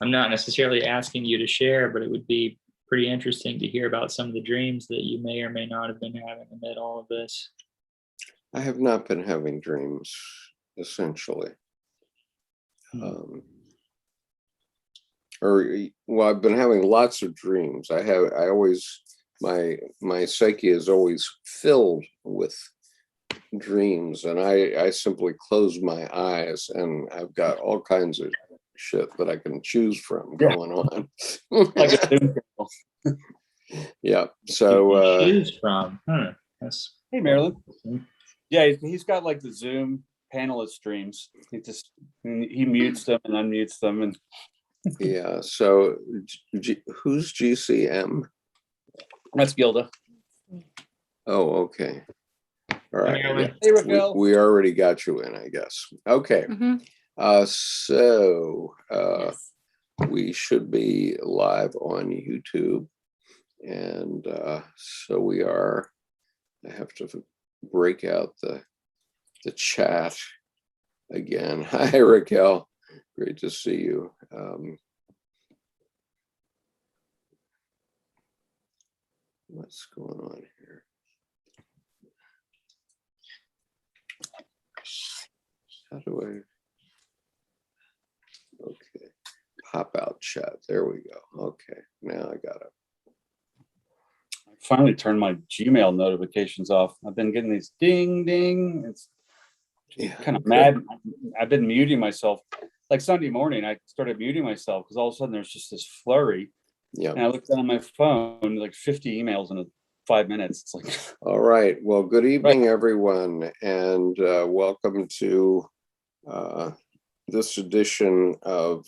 I'm not necessarily asking you to share, but it would be pretty interesting to hear about some of the dreams that you may or may not have been having amid all of this. I have not been having dreams, essentially. Well, I've been having lots of dreams. My psyche is always filled with dreams, and I simply close my eyes and I've got all kinds of shit that I can choose from going on. Like a Zoom call. Yeah. So choose from. That's Hey, Marilyn. Yeah, he's got like the Zoom panelist streams. He mutes them and unmutes them, and yeah. So who's GCM? that's Gilda. Oh, okay. All right. Yeah. Hey, Raquel. We already got you in, I guess. Okay. So Yes. we should be live on YouTube. And so we are. I have to break out the chat again. Hi, Raquel. Great to see you. What's going on here? How do I? Okay. Pop out chat. There we go. Okay. Now I got it. I finally turned my Gmail notifications off. I've been getting these ding ding. It's kind of mad. I've been muting myself. Like Sunday morning, I started muting myself because all of a sudden there's just this flurry. Yeah. And I looked down on my phone, like 50 emails in 5 minutes. It's like, all right. Well, good evening, everyone, and welcome to this edition of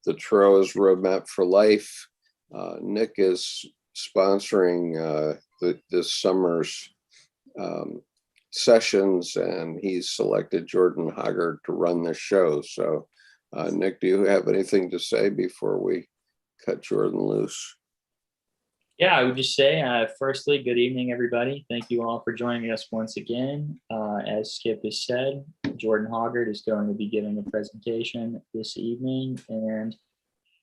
the Tarot's Roadmap for Life. Nick is sponsoring this summer's sessions, and he's selected Jordan Hoggard to run the show. So, Nick, do you have anything to say before we cut Jordan loose? Yeah, I would just say, firstly, good evening, everybody. Thank you all for joining us once again. As Skip has said, Jordan Hoggard is going to be giving a presentation this evening, and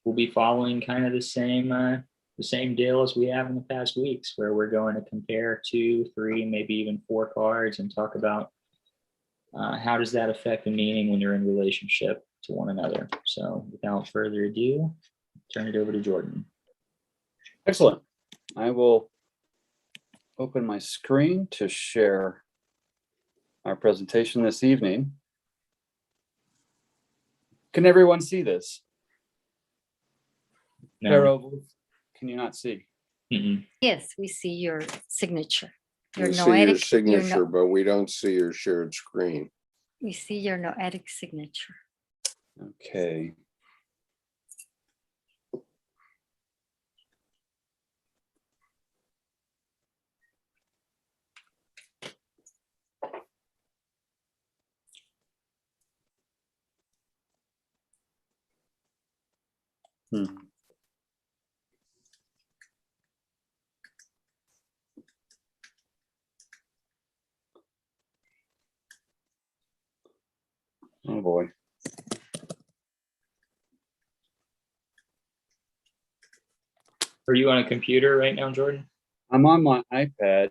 we'll be following kind of the same deal as we have in the past weeks, where we're going to compare 2, 3, maybe even 4 cards and talk about how does that affect the meaning when they're in relationship to one another. So without further ado, turn it over to Jordan. excellent. I will open my screen to share our presentation this evening. Can everyone see this? No. Tarot, can you not see? Yes, we see your signature. Your We see your noetic signature, but we don't see your shared screen. we see your noetic signature. Okay. Oh boy. Are you on a computer right now, Jordan? I'm on my iPad.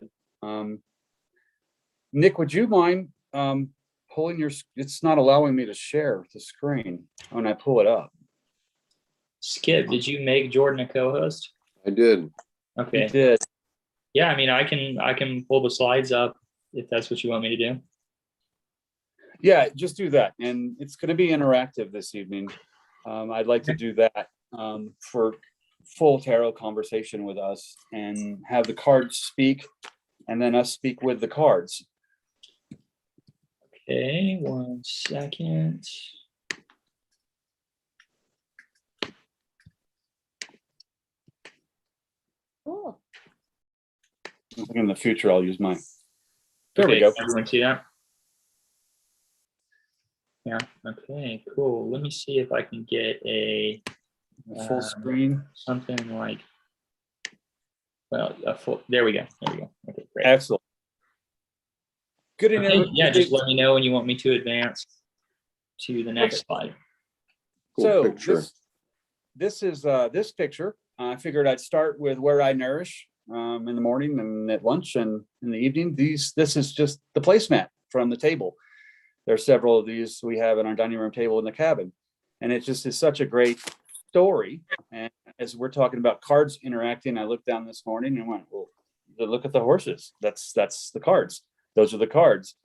Nick, would you mind pulling your, it's not allowing me to share the screen when I pull it up. Skip, did you make Jordan a co-host? I did. Okay. You did. Yeah, I mean, I can pull the slides up if that's what you want me to do. Yeah, just do that. And it's going to be interactive this evening. I'd like to do that for full tarot conversation with us and have the cards speak and then us speak with the cards. Okay, 1 second. Cool. I think in the future, I'll use mine. There Okay, we go. everyone see that? Yeah, okay, cool. Let me see if I can get a Full screen. something like, well, a full, there we go. Okay, great. Excellent. Good Okay, enough. yeah, just let me know when you want me to advance to the next slide. Cool So picture. this is this picture. I figured I'd start with where I nourish in the morning and at lunch and in the evening. This is just the placemat from the table. There are several of these we have in our dining room table in the cabin. And it just is such a great story. And as we're talking about cards interacting, I looked down this morning and went, well, look at the horses. That's the cards. Those are the cards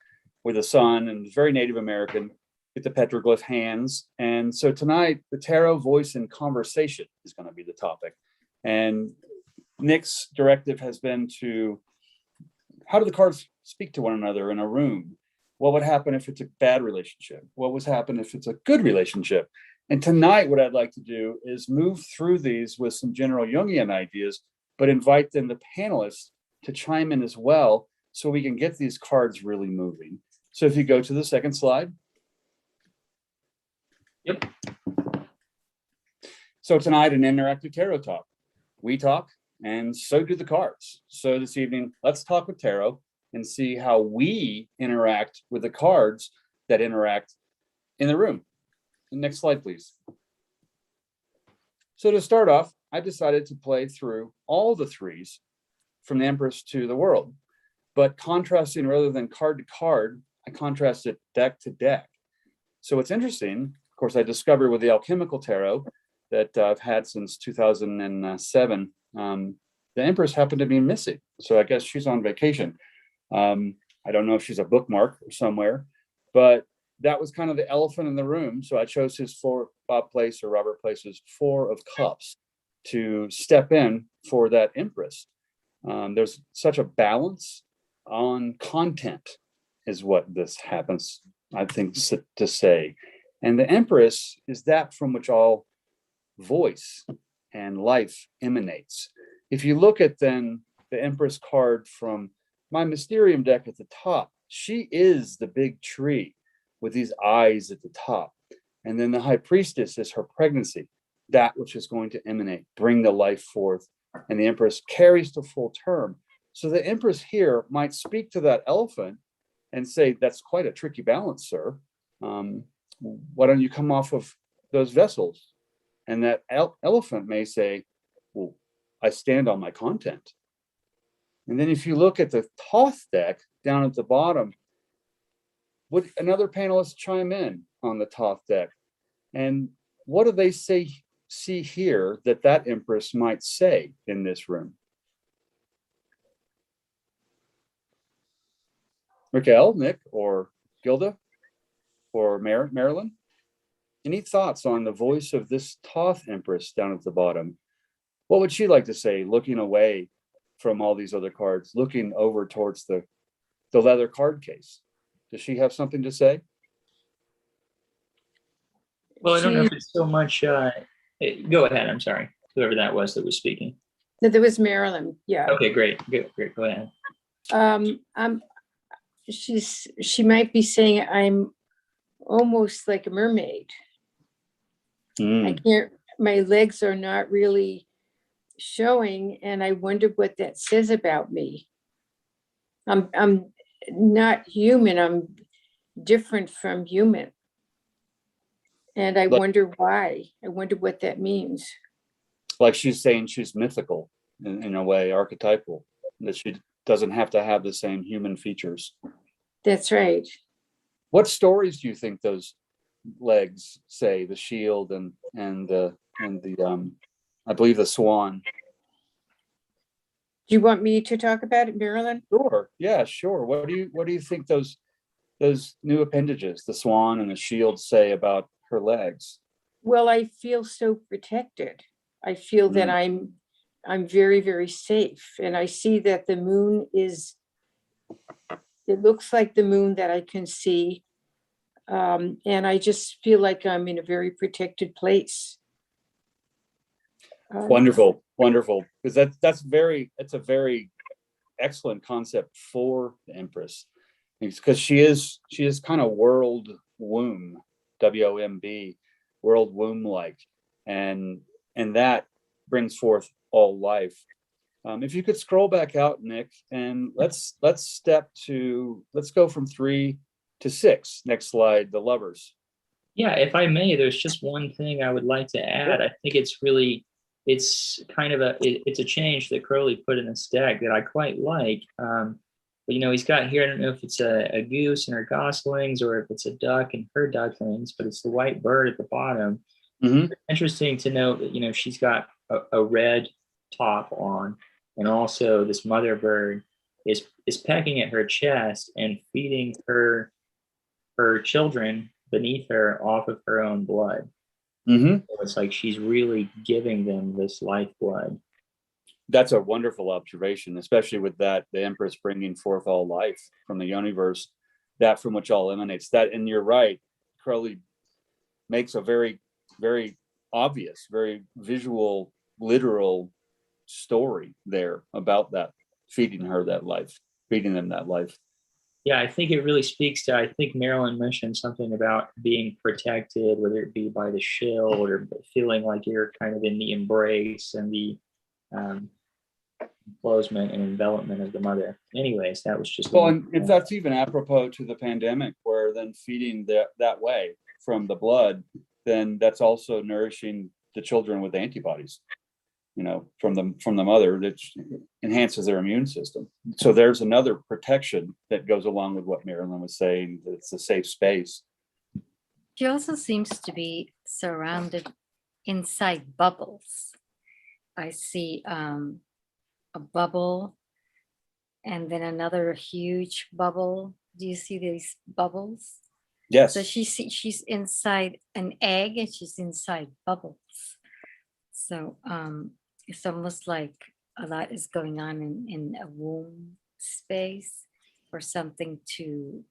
with the sun, and very Native American with the petroglyph hands. And so tonight, the tarot voice and conversation is going to be the topic. And Nick's directive has been to, how do the cards speak to one another in a room? What would happen if it's a bad relationship? What would happen if it's a good relationship? And tonight, what I'd like to do is move through these with some general Jungian ideas, but invite then the panelists to chime in as well, so we can get these cards really moving. So if you go to the second slide. Yep. So tonight, an interactive tarot talk. We talk, and so do the cards. So this evening, let's talk with tarot and see how we interact with the cards that interact in the room. Next slide, please. So to start off, I decided to play through all the threes from the Empress to the World, but contrasting rather than card to card, I contrasted deck to deck. So what's interesting, of course, I discovered with the Alchemical Tarot that I've had since 2007, the Empress happened to be missing. So I guess she's on vacation. I don't know if she's a bookmark somewhere, but that was kind of the elephant in the room. So I chose his Bob Place or Robert Place's Four of Cups to step in for that Empress. There's such a balance on content is what this happens, I think, to say. And the Empress is that from which all voice and life emanates. If you look at then the Empress card from my Mysterium deck at the top, she is the big tree with these eyes at the top. And then the High Priestess is her pregnancy, that which is going to emanate, bring the life forth. And the Empress carries to full term. So the Empress here might speak to that elephant and say, that's quite a tricky balance, sir. Why don't you come off of those vessels? And that elephant may say, well, I stand on my content. And then if you look at the Thoth deck down at the bottom, would another panelist chime in on the Thoth deck? And what do they see here that Empress might say in this room? Raquel, Nick, or Gilda, or Marilyn? Any thoughts on the voice of this Thoth Empress down at the bottom? What would she like to say, looking away from all these other cards, looking over towards the leather card case? Does she have something to say? Well, I don't know if it's so much. Go ahead. I'm sorry. Whoever that was speaking. No, there was Marilyn. Yeah. Okay, great. Good. Go ahead. She might be saying I'm almost like a mermaid. I can't. My legs are not really showing, and I wonder what that says about me. I'm not human. I'm different from human. And I wonder why. I wonder what that means. Like she's saying she's mythical in a way, archetypal, that she doesn't have to have the same human features. That's right. What stories do you think those legs say, the shield and the I believe the swan? Do you want me to talk about it, Marilyn? Sure. Yeah, sure. What do you think those new appendages, the swan and the shield, say about her legs? Well, I feel so protected. I feel that I'm very, very safe. And I see that the moon it looks like the moon that I can see. And I just feel like I'm in a very protected place. Wonderful. Because it's a very excellent concept for the Empress, because she is kind of world womb, WOMB, world womb like, and that brings forth all life. If you could scroll back out, Nick, and let's go from 3 to 6. Next slide, the Lovers. Yeah, if I may, there's just one thing I would like to add. I think it's kind of it's a change that Crowley put in this deck that I quite like. But he's got here, I don't know if it's a goose and her goslings or if it's a duck and her ducklings, but it's the white bird at the bottom. Mhm. Interesting to note that, she's got a red top on, and also this mother bird is pecking at her chest and feeding her children beneath her off of her own blood. Mhm. So it's like she's really giving them this lifeblood. That's a wonderful observation, especially with that, the Empress bringing forth all life from the universe, that from which all emanates. That, and you're right, Crowley makes a very, very obvious, very visual, literal story there about that, feeding her that life, feeding them that life. Yeah, I think it really speaks to, I think Marilyn mentioned something about being protected, whether it be by the shield or feeling like you're kind of in the embrace and the enclosement and envelopment of the mother. Anyways, that was just Well, and if that's even apropos to the pandemic, where then feeding that way from the blood, then that's also nourishing the children with antibodies, from the mother, that enhances their immune system. So there's another protection that goes along with what Marilyn was saying, that it's a safe space. She also seems to be surrounded inside bubbles. I see a bubble and then another huge bubble. Do you see these bubbles? Yes. So she's inside an egg and she's inside bubbles. So it's almost like a lot is going on in a womb space for something to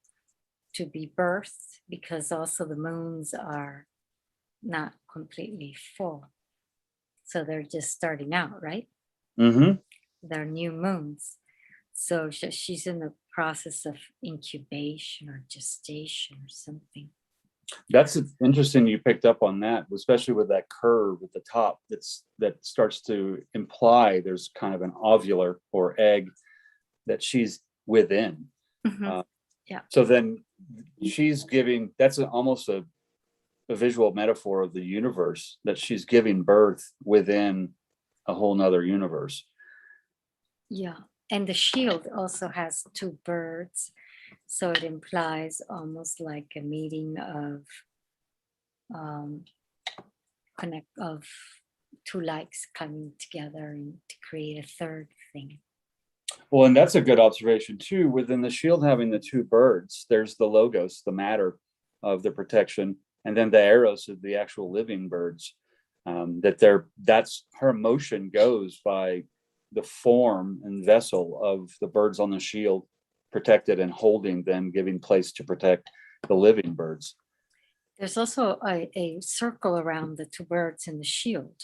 be birthed, because also the moons are not completely full. So they're just starting out, right? Mm-hmm. They're new moons. So she's in the process of incubation or gestation or something. That's interesting you picked up on that, especially with that curve at the top that starts to imply there's kind of an ovular or egg that she's within. Mm-hmm. Yeah. So then she's giving, that's almost a visual metaphor of the universe, that she's giving birth within a whole nother universe. Yeah. And the shield also has two birds. So it implies almost like a meeting of of two likes coming together and to create a third thing. Well, and that's a good observation too. Within the shield having the two birds, there's the logos, the matter of the protection, and then the arrows of the actual living birds. That's her motion goes by the form and vessel of the birds on the shield, protected and holding them, giving place to protect the living birds. There's also a circle around the two birds in the shield,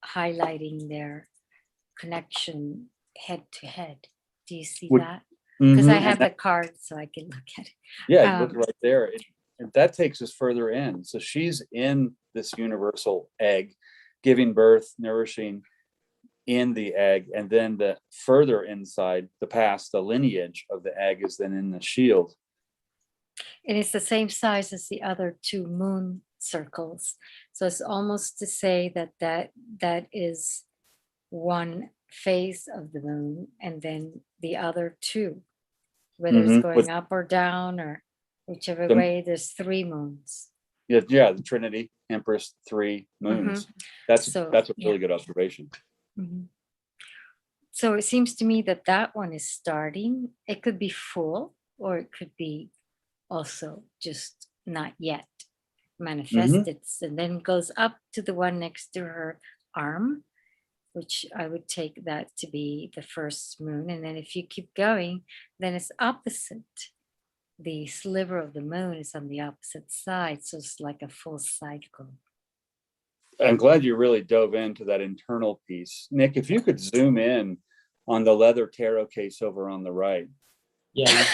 highlighting their connection head to head. Do you see that? Because I have the card, so I can look at it. Yeah, look right there. And that takes us further in. So she's in this universal egg, giving birth, nourishing in the egg, and then the further inside, the past, the lineage of the egg is then in the shield. And it's the same size as the other two moon circles. So it's almost to say that is one phase of the moon, and then the other two, whether it's going up or down or whichever way, there's three moons. Yeah, the Trinity, Empress, three moons. That's a really good observation. So it seems to me that one is starting. It could be full, or it could be also just not yet manifested, and then goes up to the one next to her arm, which I would take that to be the first moon. And then if you keep going, then it's opposite. The sliver of the moon is on the opposite side. So it's like a full cycle. I'm glad you really dove into that internal piece. Nick, if you could zoom in on the leather tarot case over on the right. Yeah.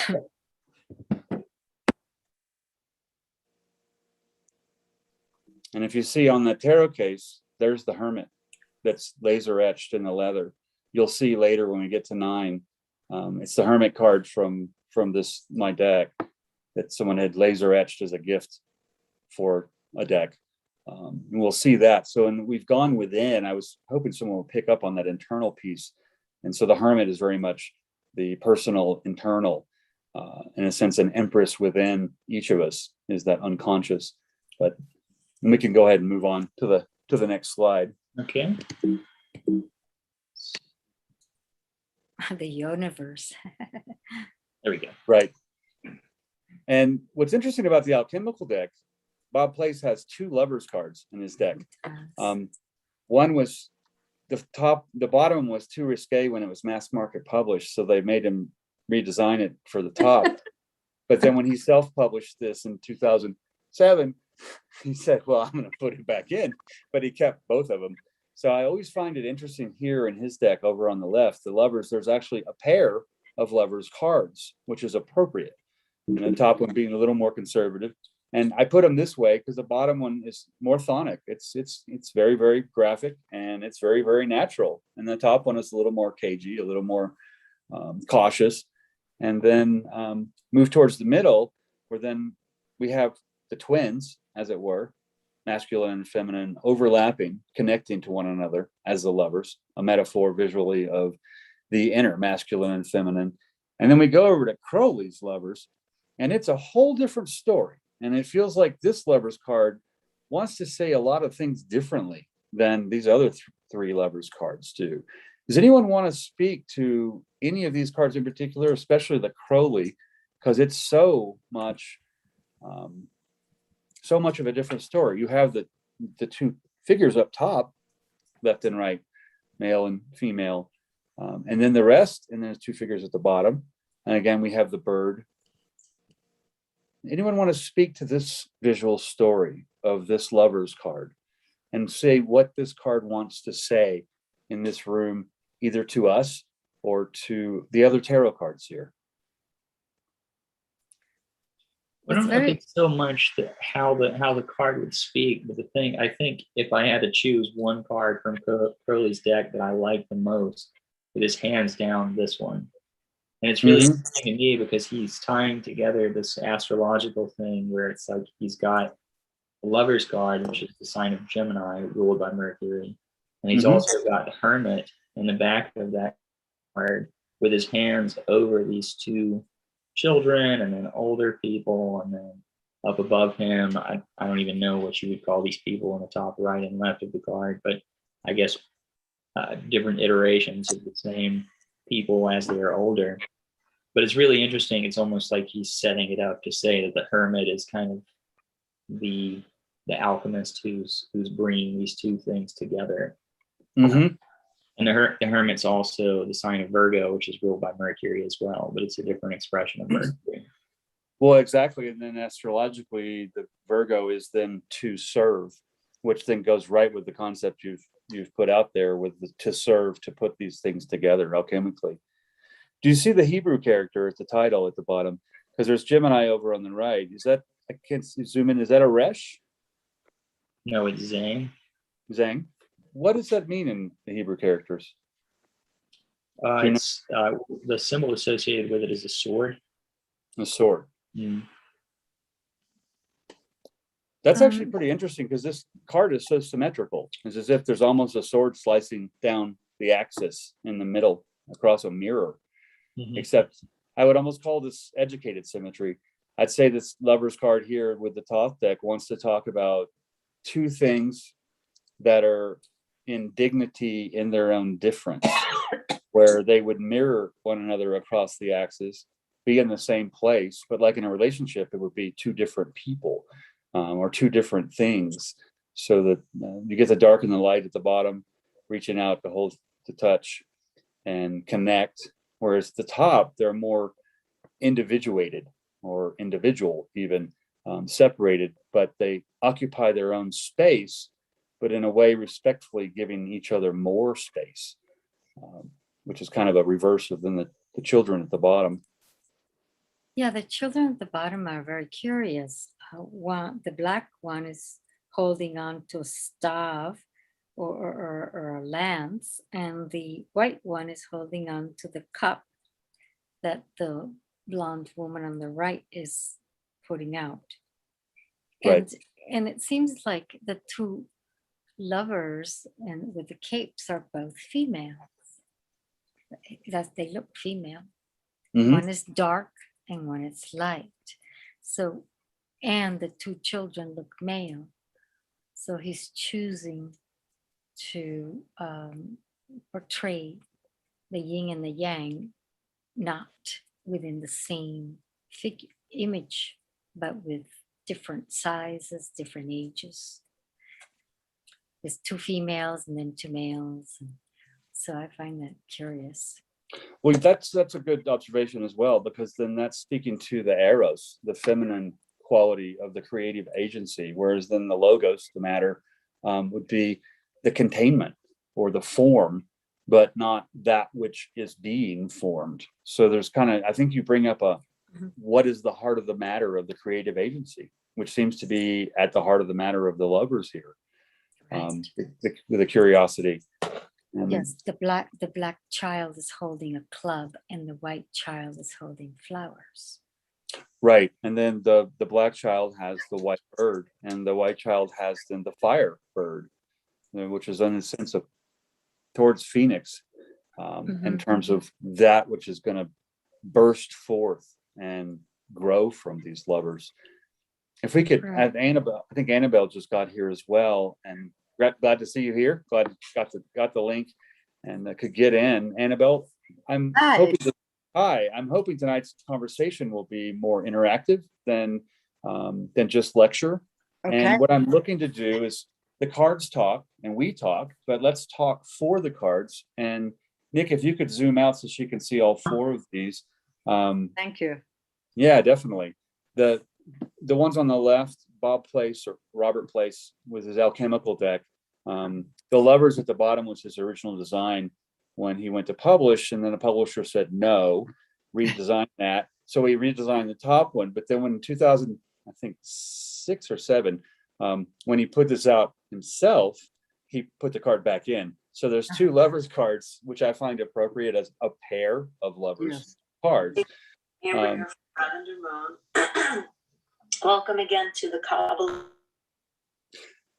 And if you see on the tarot case, there's the Hermit that's laser etched in the leather. You'll see later when we get to 9. It's the Hermit card from my deck that someone had laser etched as a gift for a deck. And we'll see that. So, and we've gone within. I was hoping someone would pick up on that internal piece. And so the Hermit is very much the personal, internal, in a sense, an Empress within each of us is that unconscious. But we can go ahead and move on to the next slide. Okay. The universe. There we go. Right. And what's interesting about the alchemical deck, Bob Place has 2 lovers cards in his deck. One was the bottom was too risque when it was mass market published, so they made him redesign it for the top. But then when he self-published this in 2007, he said, well, I'm going to put it back in, but he kept both of them. So I always find it interesting here in his deck over on the left, the lovers, there's actually a pair of lovers cards, which is appropriate. And the top one being a little more conservative. And I put them this way because the bottom one is more chthonic. It's very, very graphic, and it's very, very natural. And the top one is a little more cagey, a little more cautious. And then move towards the middle, where then we have the twins, as it were, masculine and feminine, overlapping, connecting to one another as the lovers, a metaphor visually of the inner masculine and feminine. And then we go over to Crowley's lovers, and it's a whole different story. And it feels like this lovers card wants to say a lot of things differently than these other 3 lovers cards do. Does anyone want to speak to any of these cards in particular, especially the Crowley, because it's so much of a different story. You have the 2 figures up top, left and right, male and female, and then the rest, and then there's 2 figures at the bottom. And again, we have the bird. Anyone want to speak to this visual story of this lovers card and say what this card wants to say in this room, either to us or to the other tarot cards here? I don't know if it's so much how the card would speak, but the thing, I think if I had to choose one card from Crowley's deck that I like the most, it is hands down this one. And it's really interesting to me because he's tying together this astrological thing where it's like he's got the Lover's card, which is the sign of Gemini, ruled by Mercury. And he's also got the Hermit in the back of that card with his hands over these 2 children and then older people, and then up above him, I don't even know what you would call these people on the top right and left of the card, but I guess different iterations of the same people as they're older. But it's really interesting. It's almost like he's setting it up to say that the Hermit is kind of the alchemist who's bringing these 2 things together. And the Hermit's also the sign of Virgo, which is ruled by Mercury as well, but it's a different expression of Mercury. Well, exactly. And then astrologically, the Virgo is then to serve, which then goes right with the concept you've put out there with the to serve, to put these things together alchemically. Do you see the Hebrew character at the title at the bottom? Because there's Gemini over on the right. Is that, I can't zoom in, is that a Resh? No, it's Zang. Zang? What does that mean in the Hebrew characters? It's the symbol associated with it is a sword. A sword. That's actually pretty interesting because this card is so symmetrical. It's as if there's almost a sword slicing down the axis in the middle across a mirror. Except I would almost call this educated symmetry. I'd say this Lover's card here with the Thoth deck wants to talk about 2 things that are in dignity in their own difference, where they would mirror one another across the axis, be in the same place, but like in a relationship, it would be 2 different people or 2 different things. So that you get the dark and the light at the bottom, reaching out to hold, to touch and connect. Whereas the top, they're more individuated or individual, even separated, but they occupy their own space, but in a way respectfully giving each other more space, which is kind of a reverse of then the children at the bottom. Yeah, the children at the bottom are very curious. The black one is holding on to a staff or a lance, and the white one is holding on to the cup that the blonde woman on the right is putting out. Right. and it seems like the two lovers and with the capes are both females. That they look female. Mhm. One is dark and one is light. So, and the two children look male. So he's choosing to portray the yin and the yang, not within the same figure image, but with different sizes, different ages. There's two females and then two males. So I find that curious. Well, that's a good observation as well, because then that's speaking to the eros, the feminine quality of the creative agency, whereas then the logos, the matter, would be the containment or the form, but not that which is being formed. So there's kind of, I think you bring up what is the heart of the matter of the creative agency, which seems to be at the heart of the matter of the lovers here. Right. The curiosity. Yes, the black child is holding a club and the white child is holding flowers. Right. And then the black child has the white bird, and the white child has then the fire bird, which is in a sense of towards Phoenix, in terms of that which is going to burst forth and grow from these lovers. If we could have Annabelle, I think Annabelle just got here as well, and glad to see you here. Glad got the link and could get in. Annabelle, I'm hoping tonight's conversation will be more interactive than just lecture. Okay. And what I'm looking to do is the cards talk and we talk, but let's talk for the cards. And Nick, if you could zoom out so she can see all four of these. Thank you. Yeah, definitely. The ones on the left, Bob Place or Robert Place with his alchemical deck. The lovers at the bottom was his original design when he went to publish, and then the publisher said no, redesign that. So he redesigned the top one. But then when in 2000, I think 6 or 7, when he put this out himself, he put the card back in. So there's two lovers cards, which I find appropriate as a pair of lovers cards. Welcome again to the Kabbalah.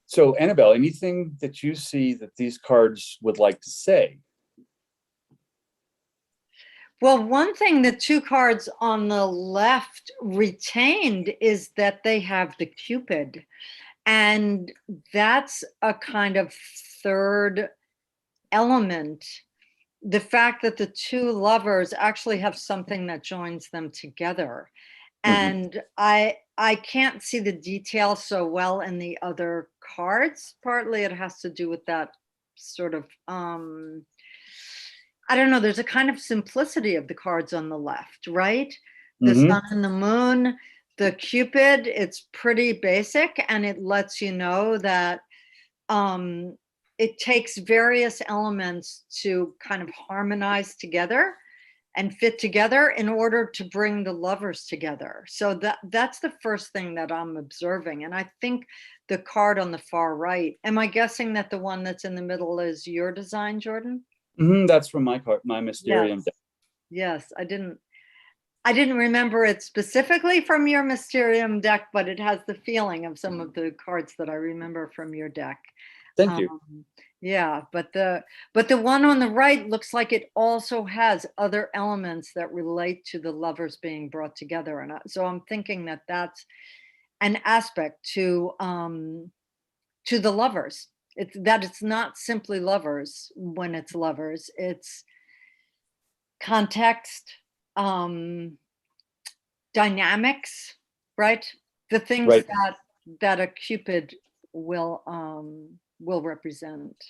So Annabelle, anything that you see that these cards would like to say? Well, one thing the two cards on the left retained is that they have the Cupid. And that's a kind of third element. The fact that the two lovers actually have something that joins them together. And I can't see the detail so well in the other cards. Partly it has to do with that sort of, I don't know, there's a kind of simplicity of the cards on the left, right? The sun and the moon, the Cupid, it's pretty basic, and it lets you know that it takes various elements to kind of harmonize together and fit together in order to bring the lovers together. So that's the first thing that I'm observing. And I think the card on the far right, am I guessing that the one that's in the middle is your design, Jordan? That's from my card, my Mysterium deck. Yes, I didn't remember it specifically from your Mysterium deck, but it has the feeling of some of the cards that I remember from your deck. Thank you. Yeah, but the one on the right looks like it also has other elements that relate to the lovers being brought together, and so I'm thinking that that's an aspect to the lovers. It's not simply lovers when it's lovers. It's context, dynamics, right? The things that a Cupid will represent.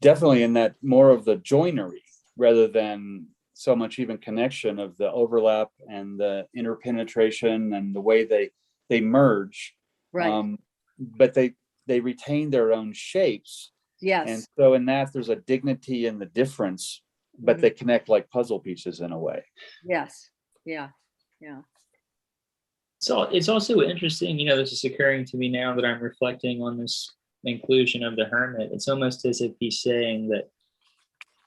Definitely in that more of the joinery rather than so much even connection of the overlap and the interpenetration and the way they merge. Right. But they retain their own shapes. Yes. And so in that there's a dignity in the difference, but they connect like puzzle pieces in a way. Yes. Yeah. So it's also interesting, this is occurring to me now that I'm reflecting on this inclusion of the Hermit. It's almost as if he's saying that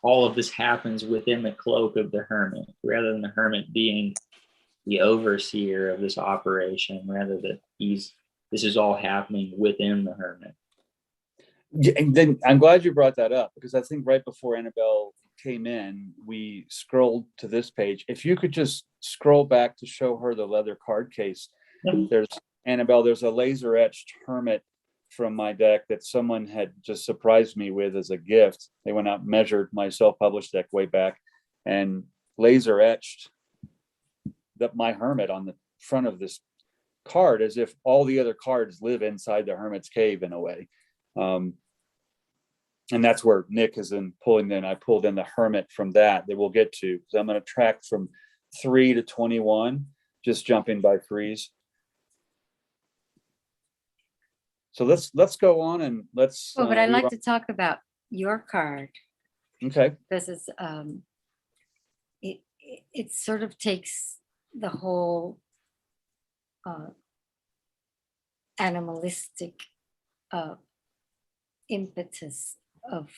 all of this happens within the cloak of the Hermit, rather than the Hermit being the overseer of this operation, rather that he's this is all happening within the Hermit. Yeah, and then I'm glad you brought that up, because I think right before Annabelle came in, we scrolled to this page. If you could just scroll back to show her the leather card case. Yep. There's Annabelle, there's a laser etched Hermit from my deck that someone had just surprised me with as a gift. They went out and measured my self-published deck way back and laser etched my Hermit on the front of this card, as if all the other cards live inside the Hermit's cave in a way. And that's where Nick is in pulling in. I pulled in the Hermit from that we'll get to, because I'm going to track from 3 to 21, just jumping by threes. So let's go on and let's. Oh, but I'd like to talk about your card. Okay. This is it sort of takes the whole animalistic impetus of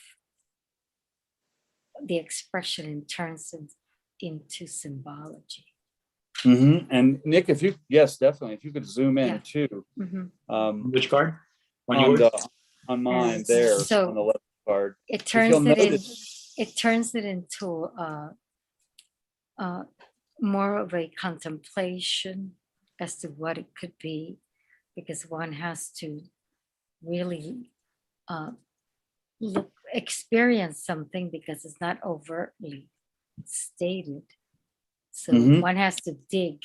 the expression and turns it into symbology. Mm-hmm. And Nick, if you, yes, definitely, if you could zoom in Yeah. too. Mm-hmm. Which card? On mine And there, so on the left card. It you'll turns it into more of a contemplation as to what it could be, because one has to really experience something, because it's not overtly stated. So Mhm. one has to dig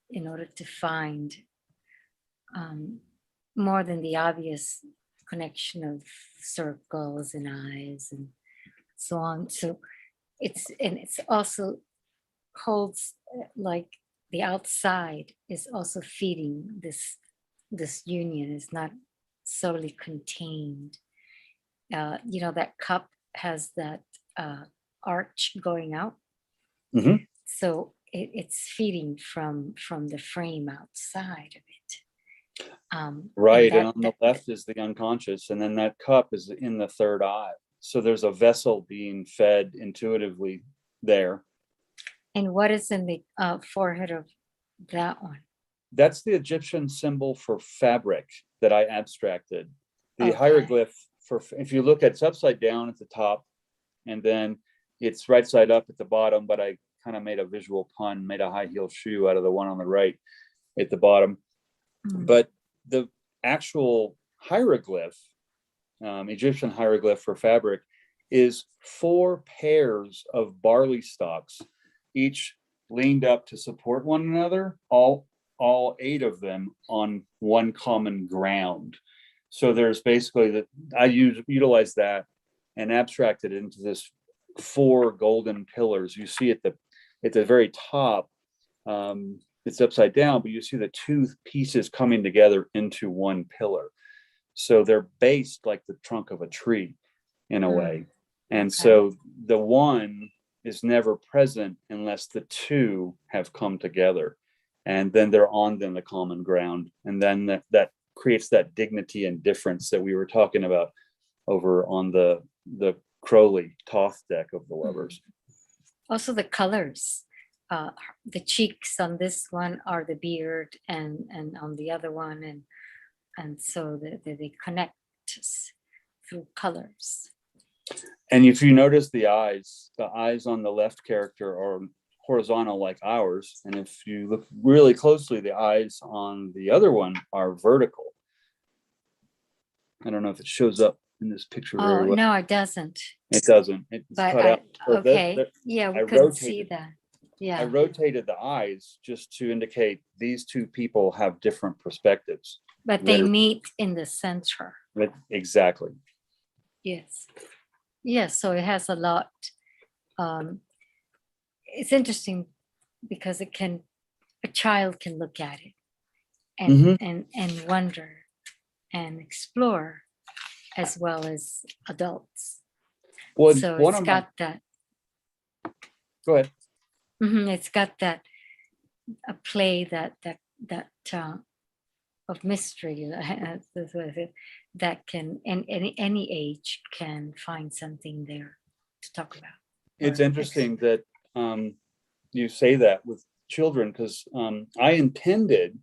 in order to find more than the obvious connection of circles and eyes and so on. So it's also holds like the outside is also feeding this union. Is not solely contained. That cup has that arch going out. Mhm. So it's feeding from the frame outside of it. Right, and on the left is the unconscious, and then that cup is in the third eye. So there's a vessel being fed intuitively there. And what is in the forehead of that one? That's the Egyptian symbol for fabric that I abstracted. The Okay. hieroglyph for, if you look at, it's upside down at the top, and then it's right side up at the bottom, but I kind of made a visual pun, made a high heel shoe out of the one on the right at the bottom. Mm. But the actual hieroglyph, Egyptian hieroglyph for fabric, is 4 pairs of barley stalks, each leaned up to support one another, all 8 of them on one common ground. So there's basically I utilize that and abstracted into this 4 golden pillars. You see at the very top, it's upside down, but you see the 2 pieces coming together into one pillar. So they're based like the trunk of a tree in a way. And Okay. so the one is never present unless the 2 have come together, and then they're on the common ground. And then that creates that dignity and difference that we were talking about over on the Crowley Toth deck of the lovers. Also the colors. The cheeks on this one are the beard, and on the other one, and so they connect through colors. And if you notice the eyes on the left character are horizontal like ours, and if you look really closely, the eyes on the other one are vertical. I don't know if it shows up in this picture very well. No, it doesn't. It doesn't. It's But cut out. So okay, yeah, we I couldn't see rotated. that. Yeah. I rotated the eyes just to indicate these 2 people have different perspectives. But they meet in the center. Exactly. Yes. Yes. So it has a lot. It's interesting because a child can look at it and wonder and explore, as well as adults. Well, So one it's of got that. Go ahead. It's got that a play that of mystery that can, and any age can find something there to talk about. It's interesting that you say that with children, because I intended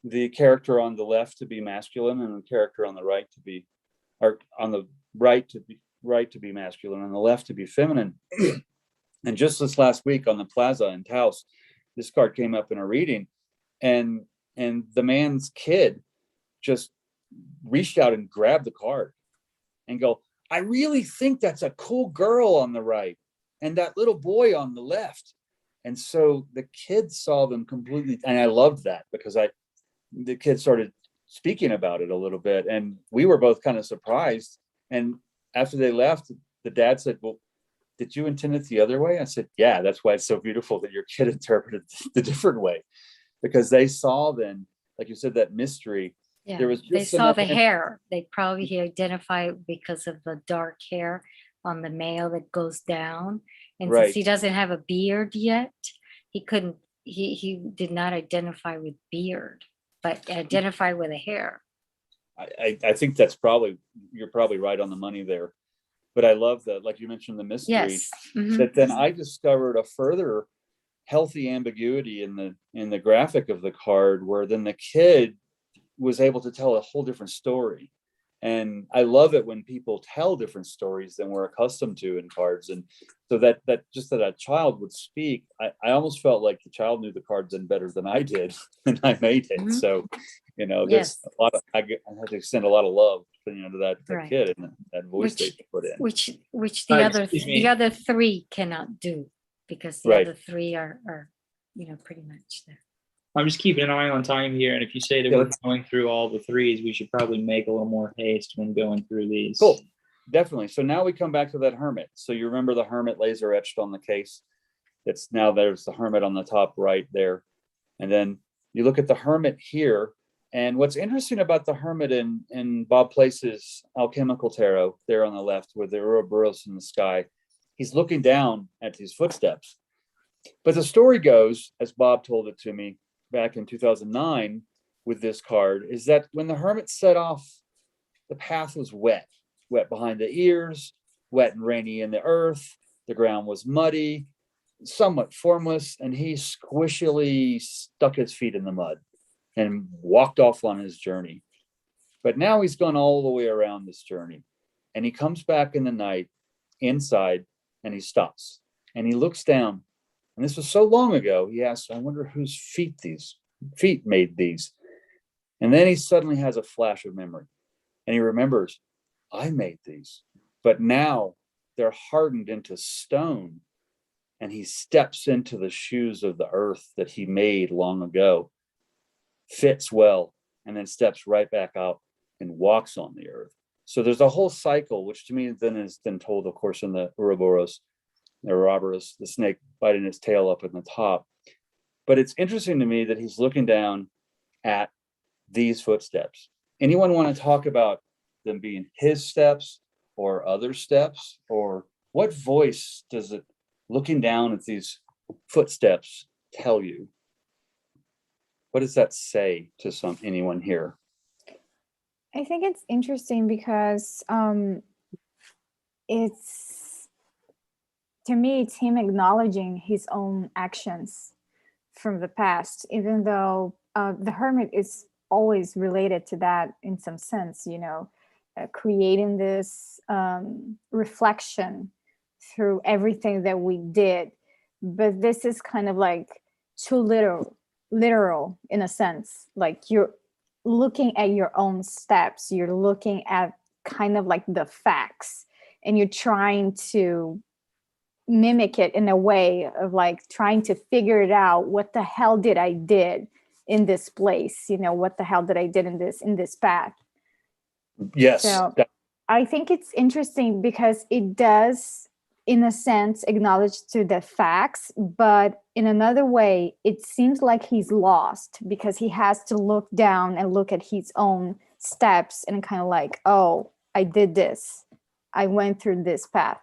the character on the left to be masculine and the character on the right to be, or on the right to be masculine and the left to be feminine. And just this last week on the plaza in Taos, this card came up in a reading, and the man's kid just reached out and grabbed the card and go, I really think that's a cool girl on the right and that little boy on the left. And so the kid saw them completely, and I loved that because the kid started speaking about it a little bit, and we were both kind of surprised. And after they left, the dad said, well, did you intend it the other way? I said, yeah, that's why it's so beautiful that your kid interpreted the different way, because they saw then, like you said, that mystery. Yeah, There was they just saw the enough hair. They probably identify because of the dark hair on the male that goes down. And Right. since he doesn't have a beard yet, he couldn't, he did not identify with beard, but identify with a hair. I think that's probably, you're probably right on the money there. But I love that, like you mentioned, the mystery. Yes. Mhm. That then I discovered a further healthy ambiguity in the graphic of the card, where then the kid was able to tell a whole different story. And I love it when people tell different stories than we're accustomed to in cards. And so that just that a child would speak, I almost felt like the child knew the cards in better than I did, and I made it. Mhm. So, you know, Yes. there's a lot of, I had to extend a lot of love, you know, to that Right. kid and that voice they put in. Which Excuse me. the other three cannot do, because the Right. other three are, pretty much there. I'm just keeping an eye on time here, and if you say that Yeah, we're let's- going through all the threes, we should probably make a little more haste when going through these. Cool. Definitely. So now we come back to that Hermit. So you remember the Hermit laser etched on the case? It's now, there's the Hermit on the top right there. And then you look at the Hermit here. And what's interesting about the Hermit in Bob Place's Alchemical Tarot, there on the left with the Ouroboros in the sky, he's looking down at these footsteps. But the story goes, as Bob told it to me back in 2009 with this card, is that when the Hermit set off, the path was wet behind the ears, wet and rainy in the earth. The ground was muddy, somewhat formless, and he squishily stuck his feet in the mud and walked off on his journey. But now he's gone all the way around this journey, and he comes back in the night inside, and he stops and he looks down. And this was so long ago, he asks, I wonder whose feet made these. And then he suddenly has a flash of memory, and he remembers, I made these, but now they're hardened into stone. And he steps into the shoes of the earth that he made long ago, fits well, and then steps right back out and walks on the earth. So there's a whole cycle, which to me then is then told, of course, in the Ouroboros, the snake biting its tail up in the top. But it's interesting to me that he's looking down at these footsteps. Anyone want to talk about them being his steps or other steps? Or what voice does it, looking down at these footsteps, tell you? What does that say to anyone here? I think it's interesting because it's, to me, it's him acknowledging his own actions from the past, even though the Hermit is always related to that in some sense, creating this reflection through everything that we did. But this is kind of like too literal in a sense, like you're looking at your own steps, you're looking at kind of like the facts, and you're trying to mimic it in a way of like trying to figure it out. What the hell did I did in this place? What the hell did I did in this path? Yes. So I think it's interesting because it does, in a sense, acknowledge to the facts, but in another way, it seems like he's lost because he has to look down and look at his own steps and kind of like, oh, I did this. I went through this path.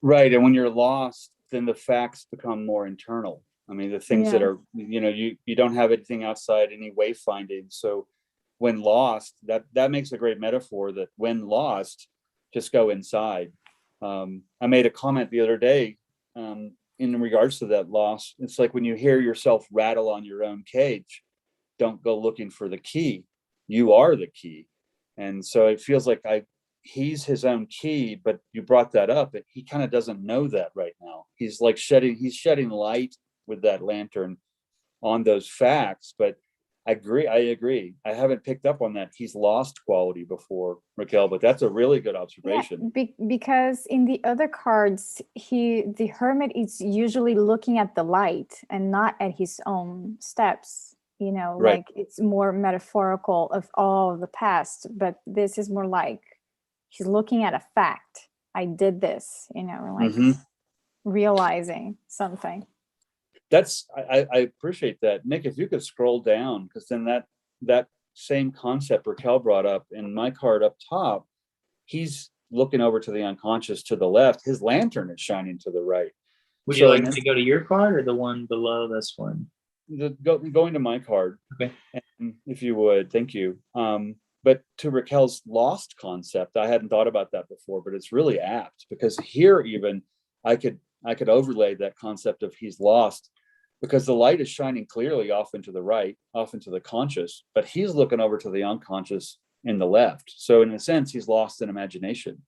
Right. And when you're lost, then the facts become more internal. I mean, the things that are, you don't have anything outside any wayfinding. So when lost, that makes a great metaphor that when lost, just go inside. I made a comment the other day in regards to that loss. It's like when you hear yourself rattle on your own cage, don't go looking for the key. You are the key. And so it feels like he's his own key, but you brought that up. He kind of doesn't know that right now. He's like shedding light with that lantern on those facts. But I agree. I haven't picked up on that. He's lost quality before, Raquel, but that's a really good observation. Yeah, because in the other cards, the hermit is usually looking at the light and not at his own steps. You know, Right. like it's more metaphorical of all of the past, but this is more like he's looking at a fact. I did this, you know, like realizing something. I appreciate that. Nick, if you could scroll down, because then that same concept Raquel brought up in my card up top, he's looking over to the unconscious to the left. His lantern is shining to the right. Would you like to go to your card or the one below this one? Going to my card, okay, and if you would, thank you. But to Raquel's lost concept, I hadn't thought about that before, but it's really apt, because here even I could overlay that concept of he's lost, because the light is shining clearly off into the right, off into the conscious, but he's looking over to the unconscious in the left. So in a sense, he's lost in imagination.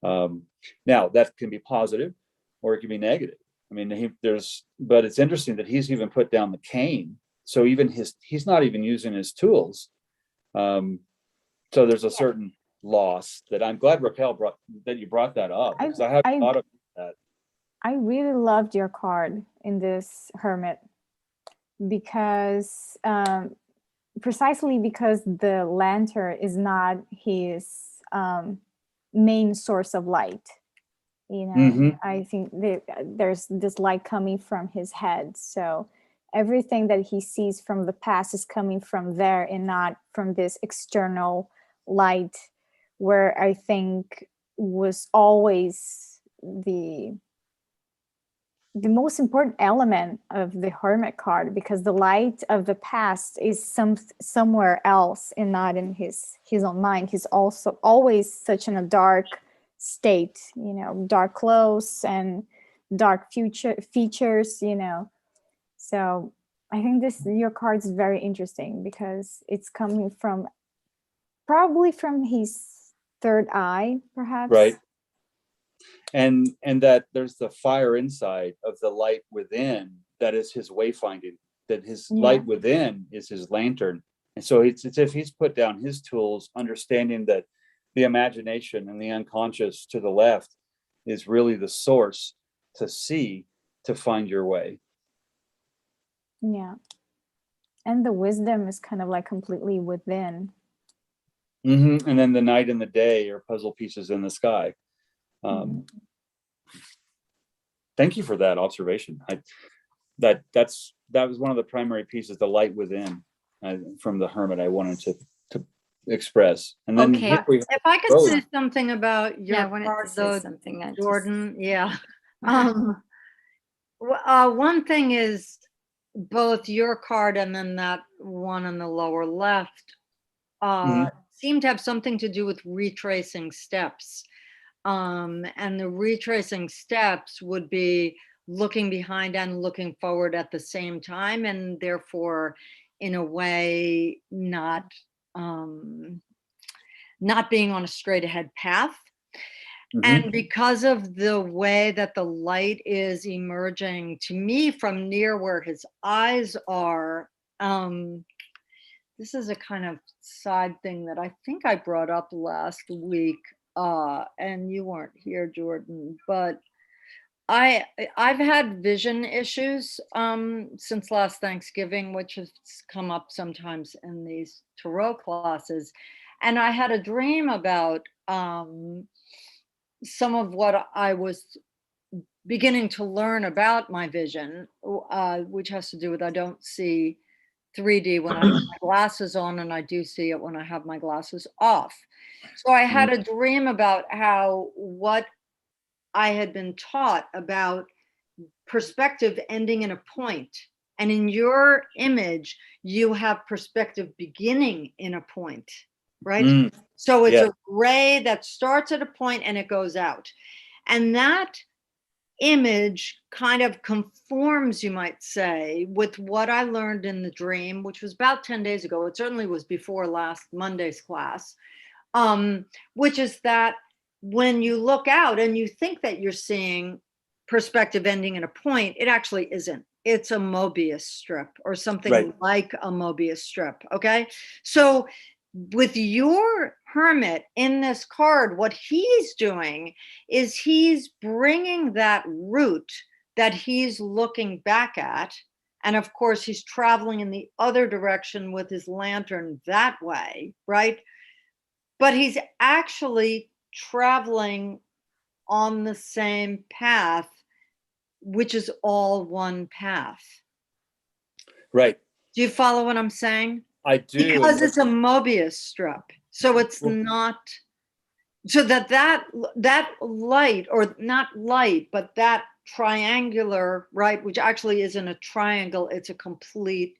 Now that can be positive or it can be negative. I mean, but it's interesting that he's even put down the cane. So even he's not even using his tools. So there's a certain loss that I'm glad Raquel brought that up, because I haven't thought of that. I really loved your card in this hermit, because precisely because the lantern is not his main source of light. You know, I think there's this light coming from his head. So everything that he sees from the past is coming from there and not from this external light, where I think was always the most important element of the hermit card, because the light of the past is somewhere else and not in his own mind. He's also always such in a dark state, you know, dark clothes and dark features, you know. So I think your card is very interesting, because it's coming probably from his third eye, perhaps. Right. And that there's the fire inside of the light within that is his wayfinding, that his light within is his lantern. And so it's as if he's put down his tools, understanding that the imagination and the unconscious to the left is really the source to find your way. Yeah. And the wisdom is kind of like completely within. And then the night and the day are puzzle pieces in the sky. Thank you for that observation. That was one of the primary pieces, the light within, from the hermit, I wanted to express. And then okay, if I could say something about your part, though, Jordan. One thing is both your card and then that one on the lower left seem to have something to do with retracing steps. And the retracing steps would be looking behind and looking forward at the same time, and therefore, in a way, not being on a straight ahead path. And because of the way that the light is emerging to me from near where his eyes are, this is a kind of side thing that I think I brought up last week, and you weren't here, Jordan, but I've had vision issues since last Thanksgiving, which has come up sometimes in these tarot classes. And I had a dream about some of what I was beginning to learn about my vision, which has to do with I don't see 3D when I have my glasses on, and I do see it when I have my glasses off. So I had a dream about how what I had been taught about perspective ending in a point. And in your image, you have perspective beginning in a point, right? So it's a ray that starts at a point and it goes out. And that image kind of conforms, you might say, with what I learned in the dream, which was about 10 days ago. It certainly was before last Monday's class, which is that when you look out and you think that you're seeing perspective ending in a point, it actually isn't. It's a Mobius strip or something Right. like a Mobius strip. Okay. So with your Hermit in this card, what he's doing is he's bringing that route that he's looking back at. And of course, he's traveling in the other direction with his lantern that way, right? But he's actually traveling on the same path, which is all one path. Right. Do you follow what I'm saying? I do. Because it's a Mobius strip. So it's not, so that light, or not light, but that triangular, right, which actually isn't a triangle, it's a complete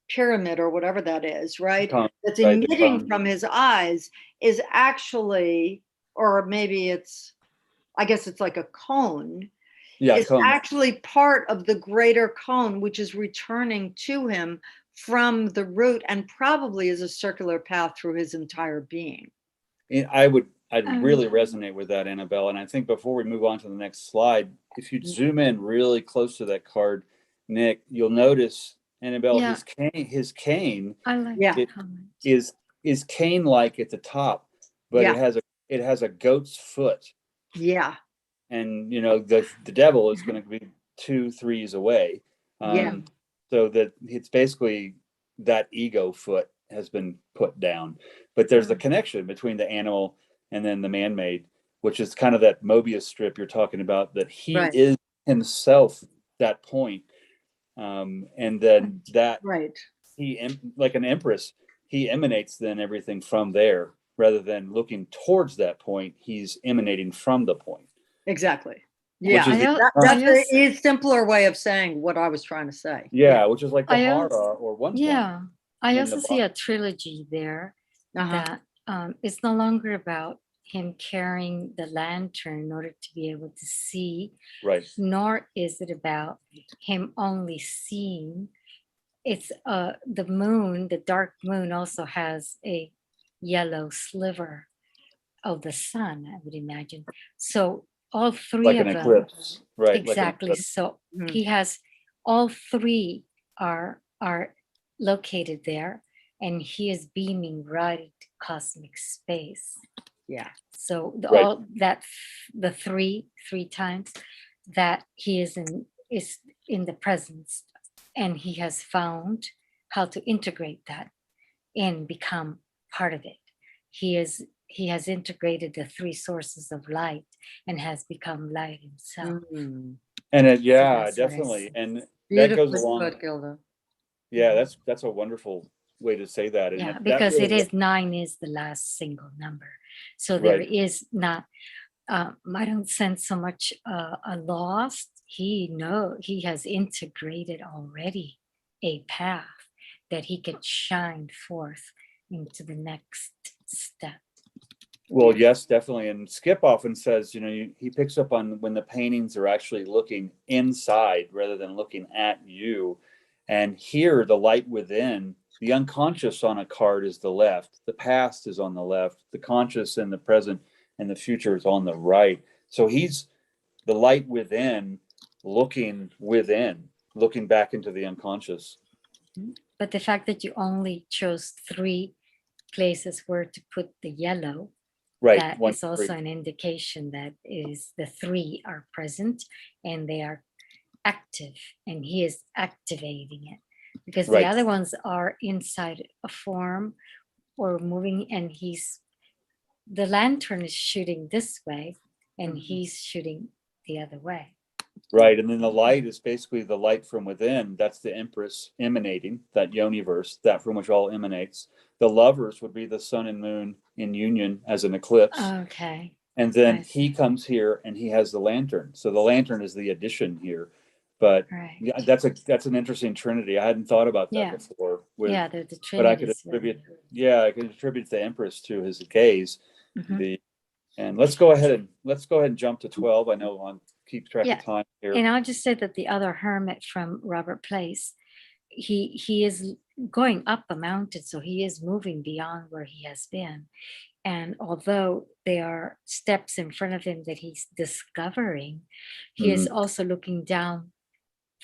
pyramid or whatever that is, right? That's emitting from his eyes is actually, or maybe it's, I guess it's like a cone. Yeah, is actually part of the greater cone, which is returning to him from the root, and probably is a circular path through his entire being. I'd really resonate with that, Annabelle. And I think before we move on to the next slide, if you zoom in really close to that card, Nick, you'll notice, Annabelle, his cane I like Yeah. that comment. is cane-like at the top, but it has a goat's foot. Yeah. And the devil is going to be 2 3s away. So that it's basically that ego foot has been put down. But there's the connection between the animal and then the man-made, which is kind of that Mobius strip you're talking about, that he is himself that point. And then that he, like an empress, he emanates then everything from there, rather than looking towards that point, he's emanating from the point. Exactly. Yeah, that's a simpler way of saying what I was trying to say. Yeah, which is like the Hara or one. Yeah, I also see a trilogy there that it's no longer about him carrying the lantern in order to be able to see, right? Nor is it about him only seeing. It's the moon, the dark moon also has a yellow sliver of the sun, I would imagine. So all three like of an them, eclipse, right? Exactly. Like so he has all three are located there, and he is beaming right into cosmic space. Yeah. So all that the three times that he is in the presence, and he has found how to integrate that and become part of it. He has integrated the 3 sources of light and has become light himself. And definitely. And that goes along. Yeah, that's a wonderful way to say that. And because really it is 9 is the last single number. So there is not, I don't sense so much a loss. He has integrated already a path that he can shine forth into the next step. Well, yes, definitely. And Skip often says, he picks up on when the paintings are actually looking inside rather than looking at you. And here, the light within, the unconscious on a card is the left, the past is on the left, the conscious and the present and the future is on the right. So he's the light within, looking back into the unconscious. But the fact that you only chose 3 places where to put the yellow, that is also an indication that is the 3 are present and they are active, and he is activating it, because the other ones are inside a form or moving, and the lantern is shooting this way and he's shooting the other way. Right. And then the light is basically the light from within. That's the Empress emanating, that Yoniverse, that from which all emanates. The lovers would be the sun and moon in union as an eclipse. Okay. And then he comes here and he has the lantern. So the lantern is the addition here. But that's an interesting trinity. I hadn't thought about that before. They're the trinity. But I could attribute the Empress to his gaze. And let's go ahead and jump to 12. I know on keep track Yeah, of time here. And I'll just say that the other hermit from Robert Place, he is going up a mountain, so he is moving beyond where he has been. And although there are steps in front of him that he's discovering, he is also looking down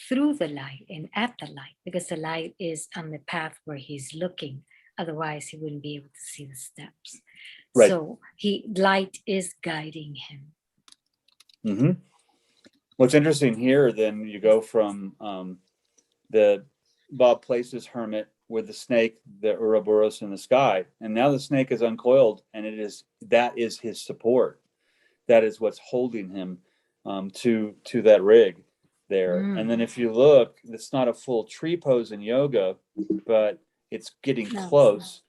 through the light and at the light, because the light is on the path where he's looking. Otherwise, he wouldn't be able to see the steps. Right. So light is guiding him. Mm-hmm. What's interesting here, then you go from the Bob Place's hermit with the snake, the Ouroboros in the sky, and now the snake is uncoiled, and that is his support. That is what's holding him to that rig there. And then if you look, it's not a full tree pose in yoga, but it's getting close.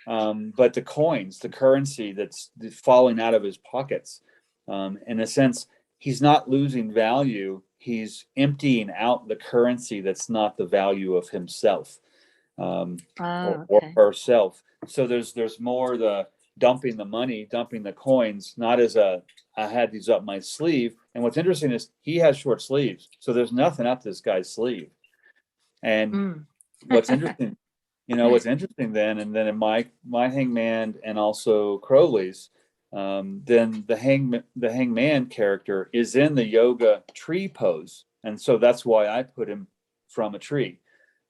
But the coins, the currency that's falling out of his pockets, in a sense, he's not losing value. He's emptying out the currency that's not the value of himself or herself. So there's more the dumping the money, dumping the coins, not as I had these up my sleeve. And what's interesting is he has short sleeves, so there's nothing up this guy's sleeve. And what's interesting, what's interesting then, and then in my hangman and also Crowley's, then the hangman character is in the yoga tree pose, and so that's why I put him from a tree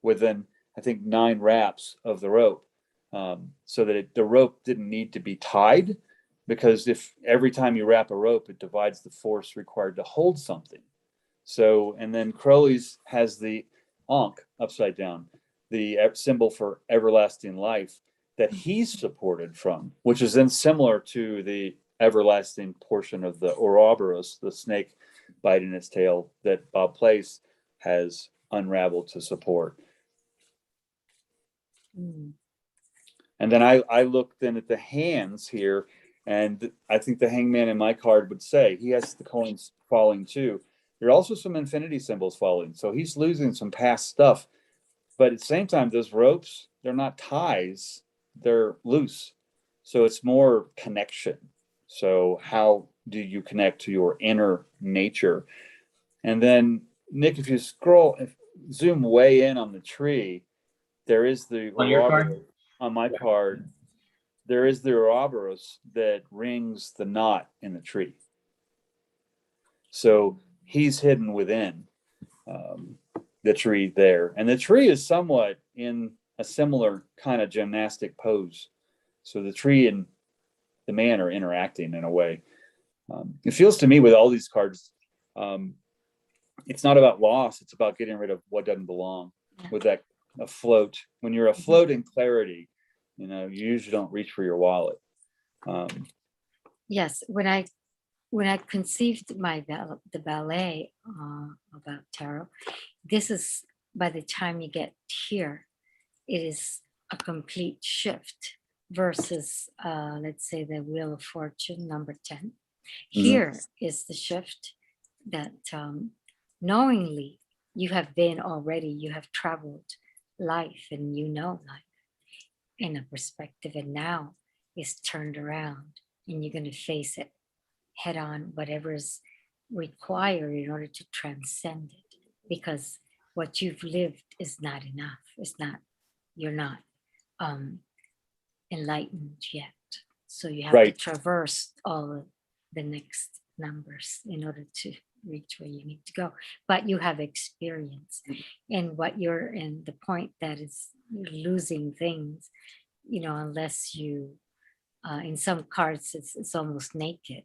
within, I think, 9 wraps of the rope, so that the rope didn't need to be tied, because if every time you wrap a rope, it divides the force required to hold something. So, and then Crowley's has the Ankh upside down, the symbol for everlasting life that he's supported from, which is then similar to the everlasting portion of the Ouroboros, the snake biting its tail, that Bob Place has unraveled to support. And then I look then at the hands here, and I think the hangman in my card would say he has the coins falling too. There are also some infinity symbols falling, so he's losing some past stuff. But at the same time, those ropes, they're not ties, they're loose. So it's more connection. So how do you connect to your inner nature? And then, Nick, if you zoom way in on the tree, there is the On your card? On my card, there is the Ouroboros that rings the knot in the tree. So he's hidden within the tree there. And the tree is somewhat in a similar kind of gymnastic pose. So the tree and the man are interacting in a way. It feels to me with all these cards, it's not about loss, it's about getting rid of what doesn't belong. With that afloat, when you're afloat in clarity, you usually don't reach for your wallet. Yes, when I conceived the ballet about tarot, this is, by the time you get here, it is a complete shift versus let's say the Wheel of Fortune number 10. Here is the shift that knowingly you have traveled life, and life in a perspective, and now it's turned around, and you're going to face it head on, whatever is required in order to transcend it, because what you've lived is not enough. You're not enlightened yet, so you have to traverse all of the next numbers in order to reach where you need to go. But you have experience, and the point that is losing things, unless you in some cards it's almost naked,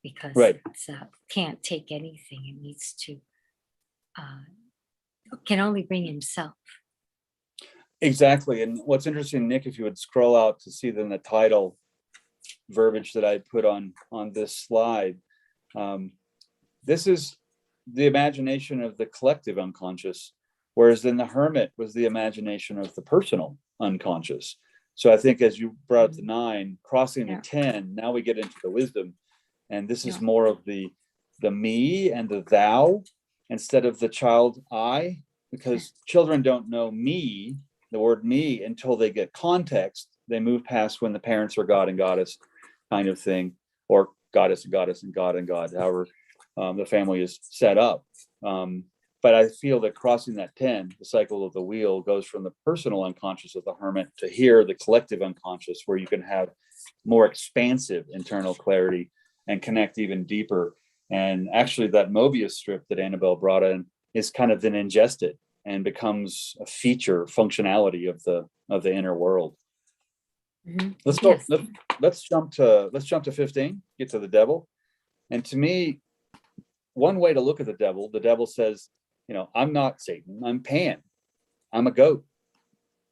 because it's can't take anything. It needs to can only bring himself. Exactly. And what's interesting, Nick, if you would scroll out to see then the title verbiage that I put on this slide, this is the imagination of the collective unconscious, whereas then the hermit was the imagination of the personal unconscious. So I think as you brought up the 9, crossing the 10, now we get into the wisdom, and this is more of the me and the thou instead of the child I, because children don't know me, the word me, until they get context. They move past when the parents are God and goddess kind of thing, or goddess and goddess and God and God, however the family is set up. But I feel that crossing that 10, the cycle of the wheel, goes from the personal unconscious of the hermit to here, the collective unconscious, where you can have more expansive internal clarity and connect even deeper. And actually that Mobius strip that Annabelle brought in is kind of then ingested and becomes a feature functionality of the inner world. Let's go. Yes. Let's jump to 15, get to the devil. And to me, one way to look at the devil says, I'm not Satan, I'm Pan, I'm a goat,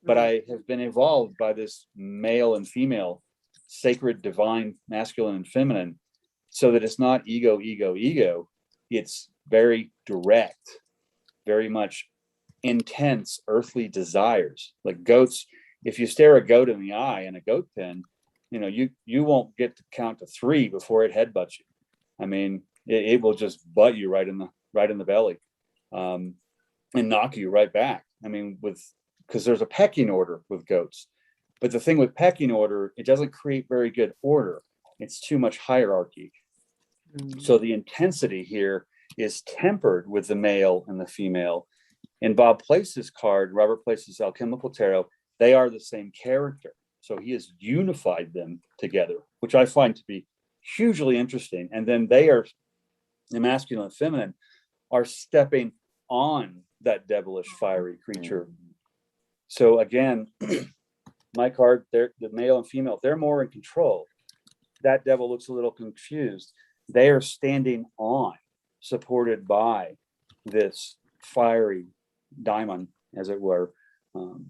but I have been evolved by this male and female, sacred, divine, masculine and feminine, so that it's not ego, it's very direct, very much intense earthly desires. Like goats, if you stare a goat in the eye in a goat pen, you won't get to count to 3 before it headbutts you. I mean, it will just butt you right in the belly, and knock you right back. I mean, because there's a pecking order with goats, but the thing with pecking order, it doesn't create very good order. It's too much hierarchy. So the intensity here is tempered with the male and the female. In Bob Place's card, Robert Place's Alchemical Tarot, they are the same character. So he has unified them together, which I find to be hugely interesting. And then they are, the masculine and feminine, are stepping on that devilish fiery creature. So again, my card, the male and female, they're more in control. That devil looks a little confused. They are standing on, supported by this fiery diamond, as it were,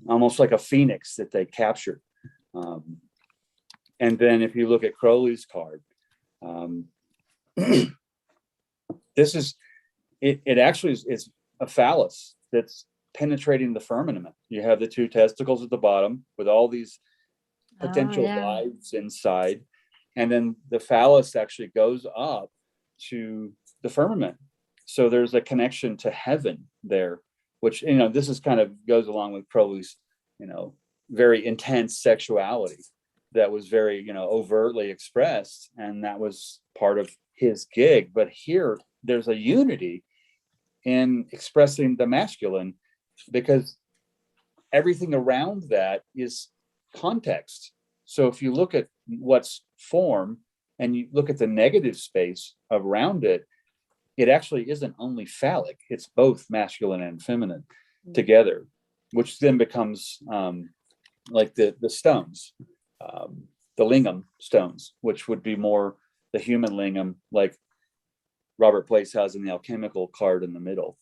almost like a phoenix that they captured. And then if you look at Crowley's card, this is, it actually is a phallus that's penetrating the firmament. You have the 2 testicles at the bottom with all these potential lives inside. And then the phallus actually goes up to the firmament. So there's a connection to heaven there, which, this is kind of goes along with Crowley's, very intense sexuality that was very, overtly expressed. And that was part of his gig. But here there's a unity in expressing the masculine, because everything around that is context. So if you look at what's form and you look at the negative space around it, it actually isn't only phallic, it's both masculine and feminine together, which then becomes like the stones, the lingam stones, which would be more the human lingam, like Robert Place has in the alchemical card in the middle,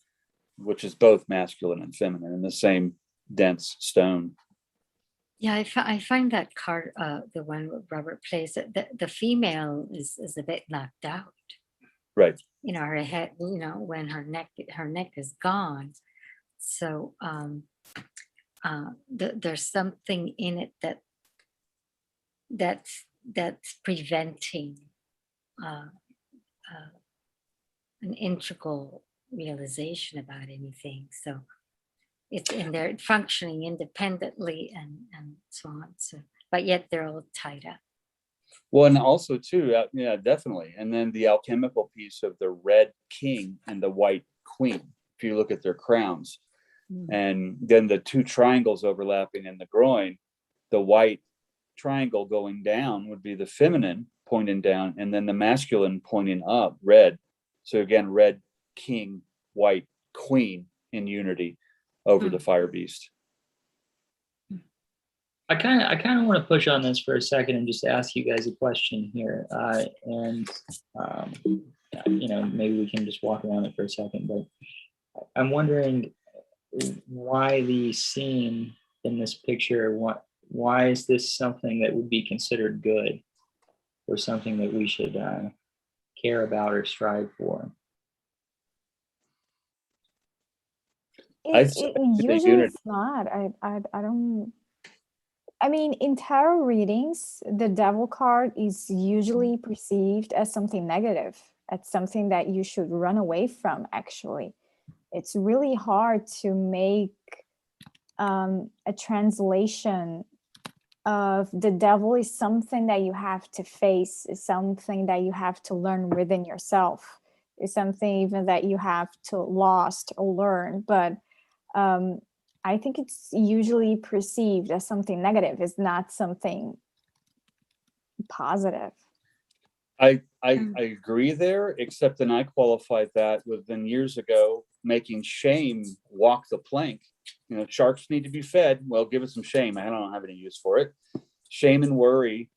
which is both masculine and feminine in the same dense stone. Yeah, I find that card, the one with Robert Place, the female is a bit knocked out. Right. Her head, when her neck is gone. So there's something in it that's preventing an integral realization about anything. So it's in there functioning independently and so on. So, but yet they're all tied up. Well, and also too, yeah, definitely. And then the alchemical piece of the red king and the white queen, if you look at their crowns, and then the 2 triangles overlapping in the groin, the white triangle going down would be the feminine pointing down, and then the masculine pointing up, red. So again, red king, white queen in unity over the fire beast. I kind of want to push on this for a second and just ask you guys a question here, maybe we can just walk around it for a second. But I'm wondering why the scene in this picture. Why is this something that would be considered good, or something that we should care about or strive for? Usually it's not. I don't. I mean, in tarot readings, the devil card is usually perceived as something negative, as something that you should run away from, actually. It's really hard to make a translation of the devil is something that you have to face, is something that you have to learn within yourself. It's something even that you have to lost or learn. But I think it's usually perceived as something negative. It's not something positive. I agree there, except then I qualified that within years ago, making shame walk the plank. You know, sharks need to be fed. Well, give it some shame. I don't have any use for it. Shame and worry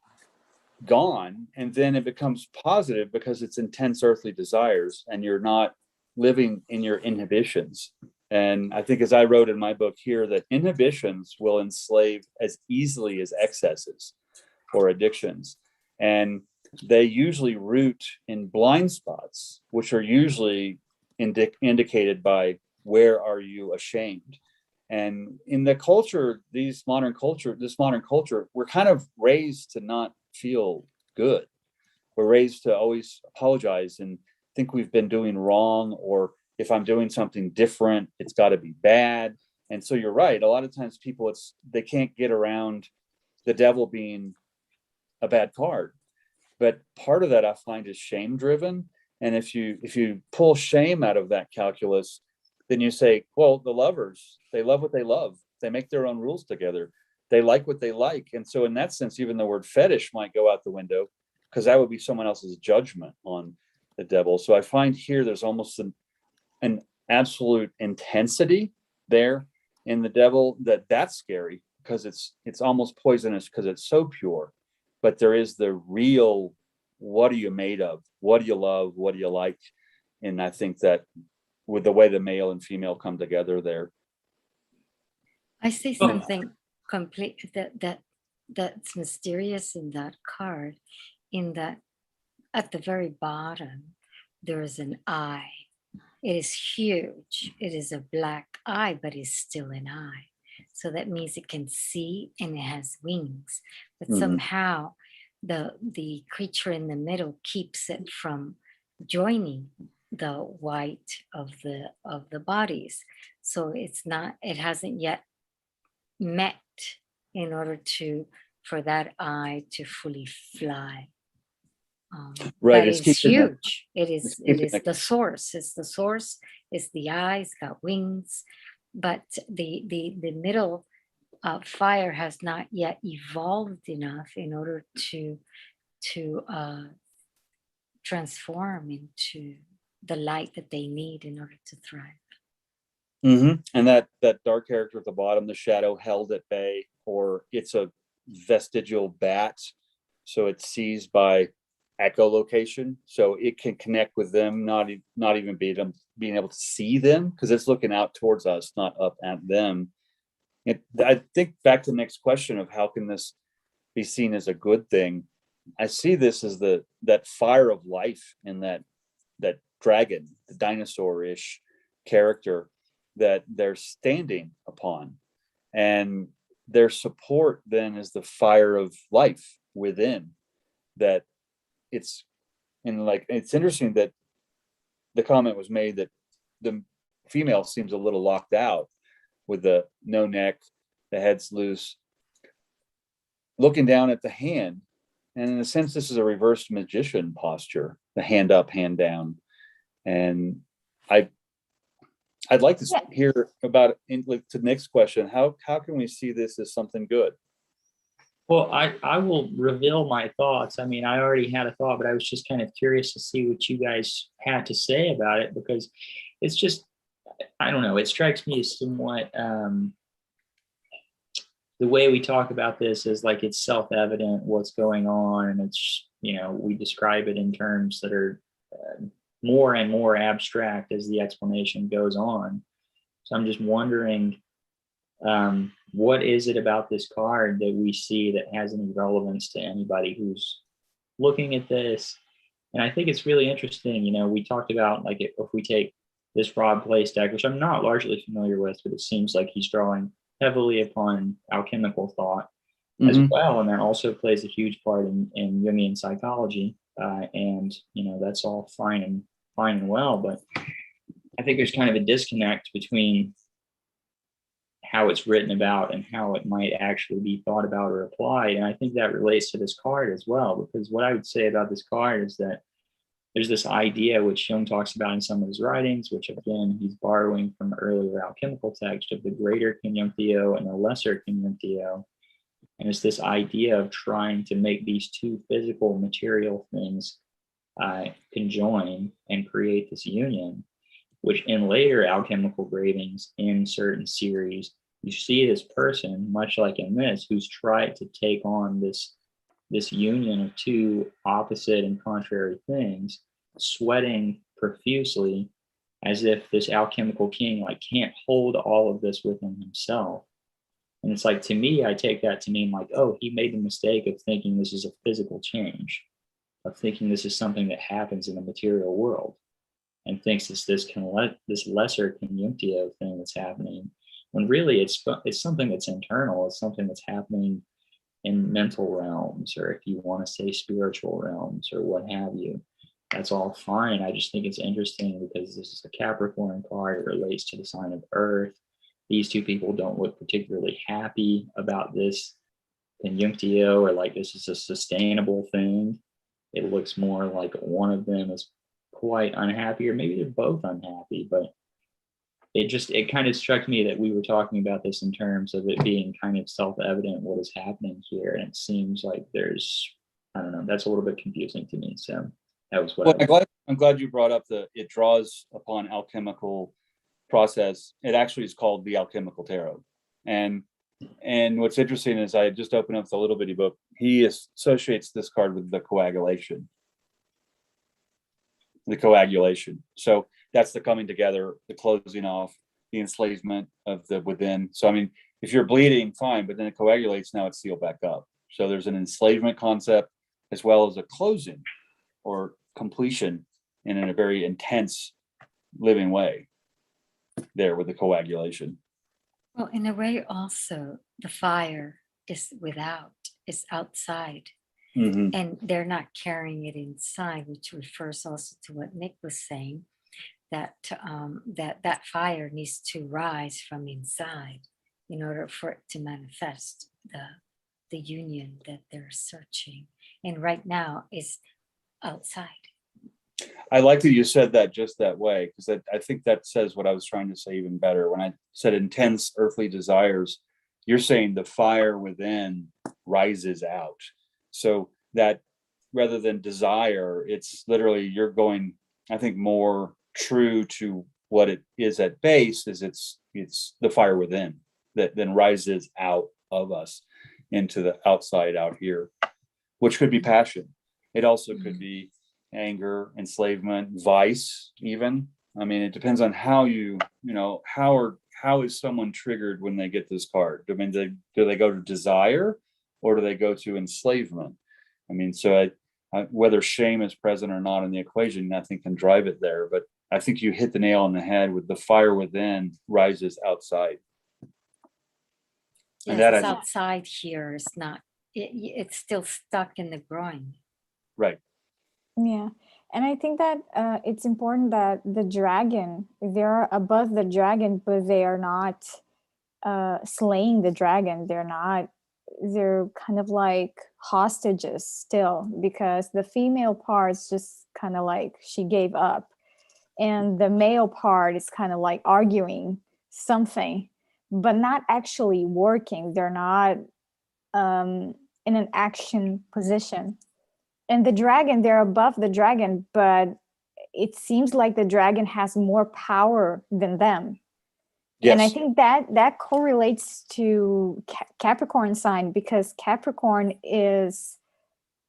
gone, and then it becomes positive because it's intense earthly desires, and you're not living in your inhibitions. And I think, as I wrote in my book here, that inhibitions will enslave as easily as excesses or addictions. And they usually root in blind spots, which are usually indicated by where are you ashamed. And in the culture, this modern culture, we're kind of raised to not feel good. We're raised to always apologize and think we've been doing wrong, or if I'm doing something different, it's got to be bad. And so you're right. A lot of times people, they can't get around the devil being a bad card. But part of that I find is shame driven. And if you pull shame out of that calculus, then you say, well, the lovers, they love what they love. They make their own rules together. They like what they like. And so in that sense, even the word fetish might go out the window, because that would be someone else's judgment on the devil. So I find here there's almost an absolute intensity there in the devil that's scary, because it's almost poisonous because it's so pure. But there is the real, what are you made of? What do you love? What do you like? And I think that with the way the male and female come together there. I see something complete that's mysterious in that card, in that at the very bottom, there is an eye. It is huge. It is a black eye, but it's still an eye. So that means it can see and it has wings, but somehow the creature in the middle keeps it from joining the white of the bodies. So it hasn't yet met in order for that eye to fully fly. Right, it's huge. It is the source. It's the source. It's the eye. It's got wings, but the middle fire has not yet evolved enough in order to transform into the light that they need in order to thrive. And that dark character at the bottom, the shadow held at bay, or it's a vestigial bat, so it sees by echolocation, so it can connect with them, not even being able to see them, because it's looking out towards us, not up at them. I think back to the next question of how can this be seen as a good thing. I see this as that fire of life in that dragon, the dinosaur-ish character that they're standing upon, and their support then is the fire of life within. That it's interesting that the comment was made that the female seems a little locked out with the no neck, the head's loose, looking down at the hand. And in a sense, this is a reverse magician posture, the hand up, hand down. And I'd like to hear about to the next question. How can we see this as something good? Well, I will reveal my thoughts. I mean, I already had a thought, but I was just kind of curious to see what you guys had to say about it, because it's just, I don't know, it strikes me as somewhat, the way we talk about this is like it's self-evident what's going on, and it's, we describe it in terms that are more and more abstract as the explanation goes on. So I'm just wondering, what is it about this card that we see that has any relevance to anybody who's looking at this? And I think it's really interesting. We talked about, like, if we take this Rob Place deck, which I'm not largely familiar with, but it seems like he's drawing heavily upon alchemical thought as well. And that also plays a huge part in Jungian psychology. And, that's all fine and well, but I think there's kind of a disconnect between how it's written about and how it might actually be thought about or applied. And I think that relates to this card as well, because what I would say about this card is that there's this idea which Jung talks about in some of his writings, which again, he's borrowing from the earlier alchemical text of the greater conjunctio and the lesser conjunctio. And it's this idea of trying to make these two physical material things conjoin and create this union, which in later alchemical gravings in certain series, you see this person, much like in this, who's tried to take on this union of two opposite and contrary things, sweating profusely as if this alchemical king like can't hold all of this within himself. And it's like, to me, I take that to mean like, oh, he made the mistake of thinking this is a physical change, of thinking this is something that happens in the material world, and thinks it's this lesser conjunctio thing that's happening, when really it's something that's internal. It's something that's happening in mental realms, or if you want to say spiritual realms, or what have you. That's all fine. I just think it's interesting because this is a Capricorn card. It relates to the sign of Earth. These two people don't look particularly happy about this conjunctio, or like this is a sustainable thing. It looks more like one of them is quite unhappy, or maybe they're both unhappy, but it kind of struck me that we were talking about this in terms of it being kind of self-evident what is happening here. And it seems like there's, I don't know, that's a little bit confusing to me. So that was what I'm glad you brought up it draws upon alchemical process. It actually is called the Alchemical Tarot. And what's interesting is I just opened up the little bitty book. He associates this card with the coagulation. So that's the coming together, the closing off, the enslavement of the within. So, I mean, if you're bleeding, fine, but then it coagulates, now it's sealed back up. So there's an enslavement concept as well as a closing or completion in a very intense living way there with the coagulation. Well, in a way also, the fire is outside. Mm-hmm. And they're not carrying it inside, which refers also to what Nick was saying, that that fire needs to rise from inside in order for it to manifest the union that they're searching. And right now is outside. I like that you said that just that way, because I think that says what I was trying to say even better. When I said intense earthly desires, you're saying the fire within rises out. So that rather than desire, it's literally you're going, I think, more true to what it is at base, is it's the fire within that then rises out of us into the outside out here, which could be passion. It also could be anger, enslavement, vice, even. I mean, it depends on how how is someone triggered when they get this card? I mean, do they go to desire or do they go to enslavement? I mean, so whether shame is present or not in the equation, nothing can drive it there. But I think you hit the nail on the head with the fire within rises outside. Yes, and that it's outside here. It's not. It's still stuck in the groin. Right. Yeah. And I think that it's important that the dragon, they're above the dragon, but they are not slaying the dragon. They're kind of like hostages still, because the female part's just kind of like she gave up. And the male part is kind of like arguing something, but not actually working. They're not in an action position. And the dragon, they're above the dragon, but it seems like the dragon has more power than them. Yes. And I think that correlates to Capricorn sign, because Capricorn is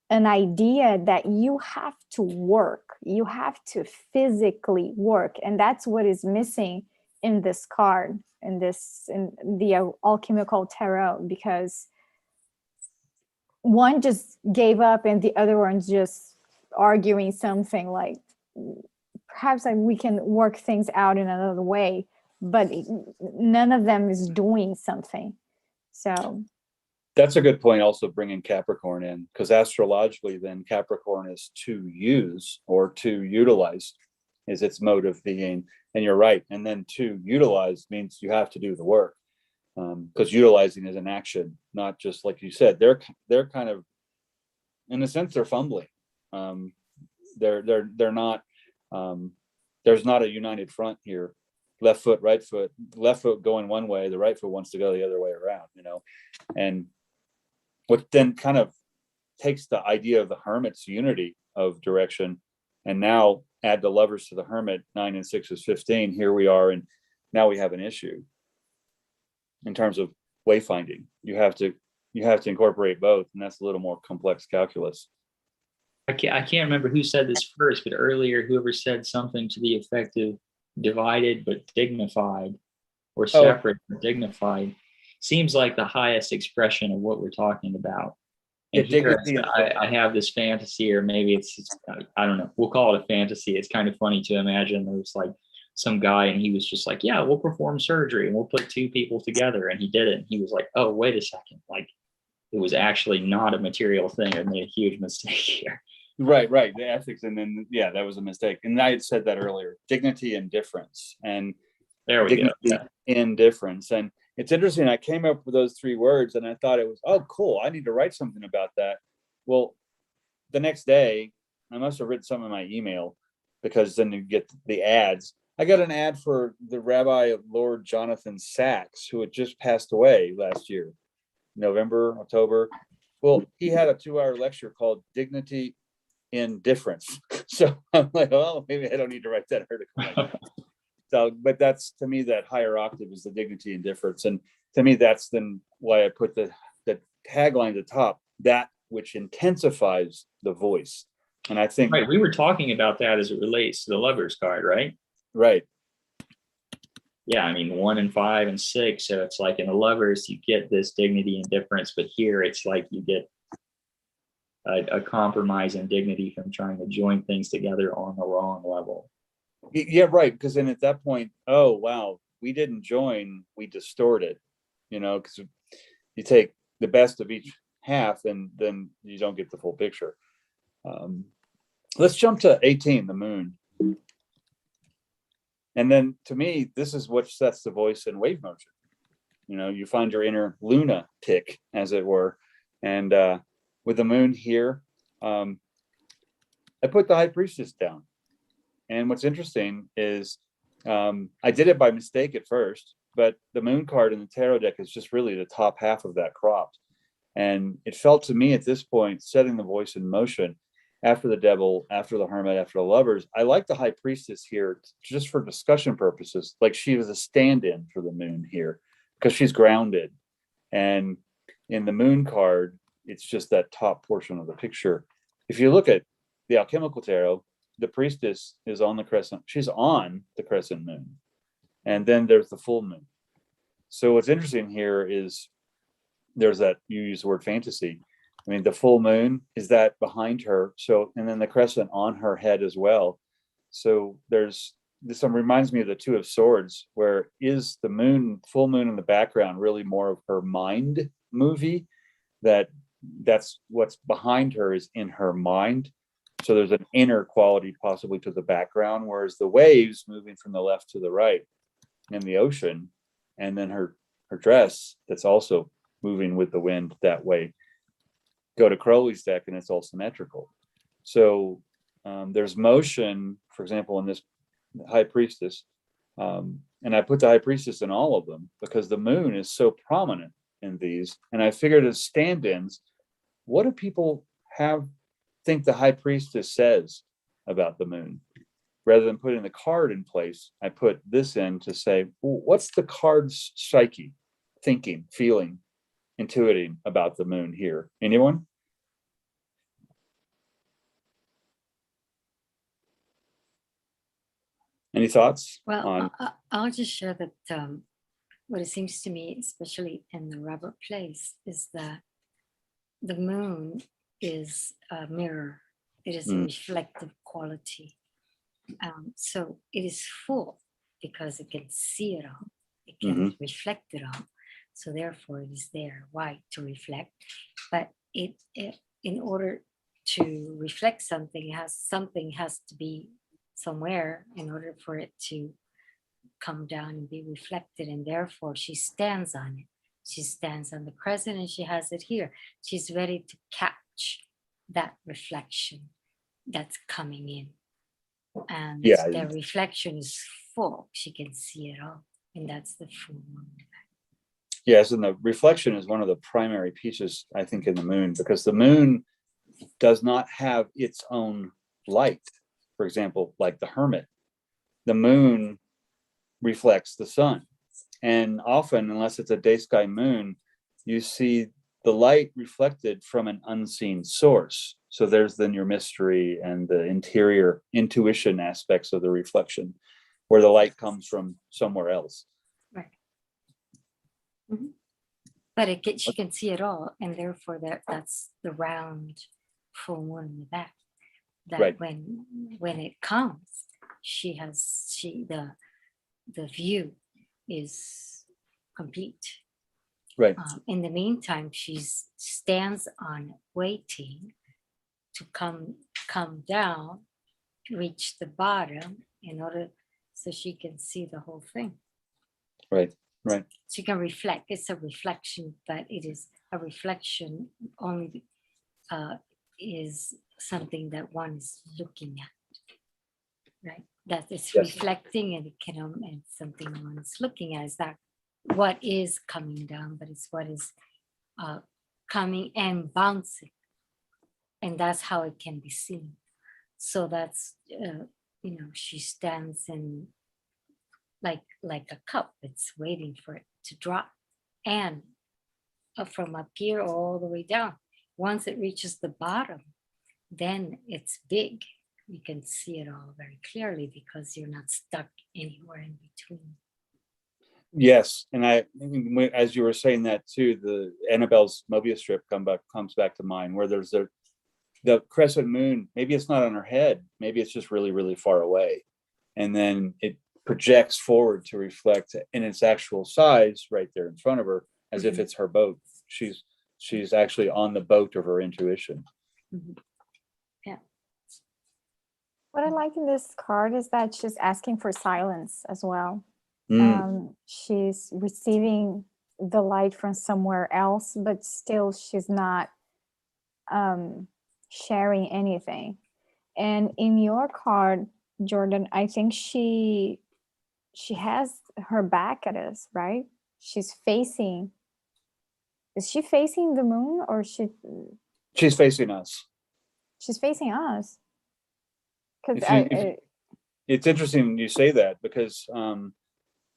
an idea that you have to work. You have to physically work. And that's what is missing in this card, in the Alchemical Tarot, because one just gave up and the other one's just arguing something like, perhaps we can work things out in another way, but none of them is doing something. So that's a good point, also bringing Capricorn in, because astrologically then Capricorn is to use or to utilize is its mode of being. And you're right. And then to utilize means you have to do the work. Because utilizing is an action, not just like you said, they're kind of, in a sense, they're fumbling. They're not. There's not a united front here. Left foot, right foot. Left foot going one way. The right foot wants to go the other way around. And what then kind of takes the idea of the Hermit's unity of direction, and now add the Lovers to the Hermit. 9 and 6 is 15. Here we are, and now we have an issue in terms of wayfinding. You have to incorporate both, and that's a little more complex calculus. I can't remember who said this first, but earlier, whoever said something to the effect of divided but dignified, or separate but dignified, seems like the highest expression of what we're talking about. And here, I have this fantasy, or maybe it's, I don't know, we'll call it a fantasy. It's kind of funny to imagine there's like some guy and he was just like, yeah, we'll perform surgery and we'll put two people together. And he did it. And he was like, oh, wait a second. Like, it was actually not a material thing. I made a huge mistake here. Right. The ethics. And then, yeah, that was a mistake. And I had said that earlier, dignity and difference. And there we dignity go. and difference. And it's interesting. I came up with those 3 words and I thought it was, oh, cool. I need to write something about that. Well, the next day, I must have written some in my email, because then you get the ads. I got an ad for the Rabbi of Lord Jonathan Sachs, who had just passed away last year, November, October. Well, he had a 2-hour lecture called Dignity in Difference. So I'm like, oh, maybe I don't need to write that article. So, but that's, to me, that higher octave is the dignity and difference. And to me, that's then why I put the tagline at the top, that which intensifies the voice. And I think, right, we were talking about that as it relates to the Lovers card, right? Right. Yeah, I mean, 1 and 5 and 6. So it's like in the Lovers, you get this dignity and difference, but here it's like you get a compromise and dignity from trying to join things together on the wrong level. Yeah, right. Because then at that point, oh, wow, we didn't join, we distorted, because you take the best of each half and then you don't get the full picture. Let's jump to 18, the moon. And then to me, this is what sets the voice in wave motion. You find your inner lunatic, as it were. And with the moon here, I put the High Priestess down. And what's interesting is I did it by mistake at first, but the moon card in the tarot deck is just really the top half of that cropped. And it felt to me at this point, setting the voice in motion, after the Devil, after the Hermit, after the Lovers, I like the High Priestess here just for discussion purposes. Like, she was a stand-in for the moon here because she's grounded. And in the moon card, it's just that top portion of the picture. If you look at the Alchemical Tarot, the Priestess is on the crescent. She's on the crescent moon. And then there's the full moon. So what's interesting here is there's that, you use the word fantasy. I mean, the full moon is that behind her. So, and then the crescent on her head as well. So there's this reminds me of the 2 of Swords, where is the moon, full moon in the background, really more of her mind movie, that's what's behind her is in her mind. So there's an inner quality possibly to the background, whereas the waves moving from the left to the right in the ocean, and then her dress that's also moving with the wind that way. Go to Crowley's deck and it's all symmetrical. So there's motion, for example, in this High Priestess. And I put the High Priestess in all of them because the moon is so prominent in these. And I figured as stand-ins, what do people think the High Priestess says about the moon? Rather than putting the card in place, I put this in to say, well, what's the card's psyche, thinking, feeling, intuiting about the moon here? Anyone? Any thoughts? Well, I'll just share that what it seems to me, especially in the Robert place, is that the moon is a mirror. It is a reflective quality. So it is full because it can see it all. It can reflect it all. So therefore it is there. Why? To reflect. But it in order to reflect something has to be somewhere in order for it to come down and be reflected. And therefore she stands on it. She stands on the crescent and she has it here. She's ready to catch that reflection. that's coming in. And Yeah. the reflection is full. She can see it all. And that's the full moon. Yes, and the reflection is one of the primary pieces, I think, in the moon, because the moon does not have its own light. For example, like the Hermit, the moon reflects the sun. And often, unless it's a day sky moon, you see the light reflected from an unseen source. So there's then your mystery and the interior intuition aspects of the reflection, where the light comes from somewhere else. Right. Mhm. But she can see it all, and therefore that's the round full moon in the back. That Right. when it comes, the view is complete. Right. In the meantime, she stands on it, waiting to come down, reach the bottom in order so she can see the whole thing. Right. Right. She can reflect. It's a reflection, but it is a reflection only is something that one is looking at, right? That it's Yes. reflecting, and it can and something one is looking at is not what is coming down, but it's what is coming and bouncing, and that's how it can be seen. So that's she stands in like a cup. It's waiting for it to drop, and from up here all the way down. Once it reaches the bottom, then it's big. You can see it all very clearly because you're not stuck anywhere in between. Yes, and as you were saying that too, the Annabelle's Mobius strip comes back to mind, where there's the crescent moon. Maybe it's not on her head. Maybe it's just really, really far away, and then it projects forward to reflect in its actual size right there in front of her, as if it's her boat. She's actually on the boat of her intuition. Yeah. What I like in this card is that she's asking for silence as well. She's receiving the light from somewhere else, but still she's not sharing anything. And in your card, Jordan, I think she has her back at us, right? She's facing. Is she facing the moon, or She's facing us. She's facing us? Because it's interesting you say that, because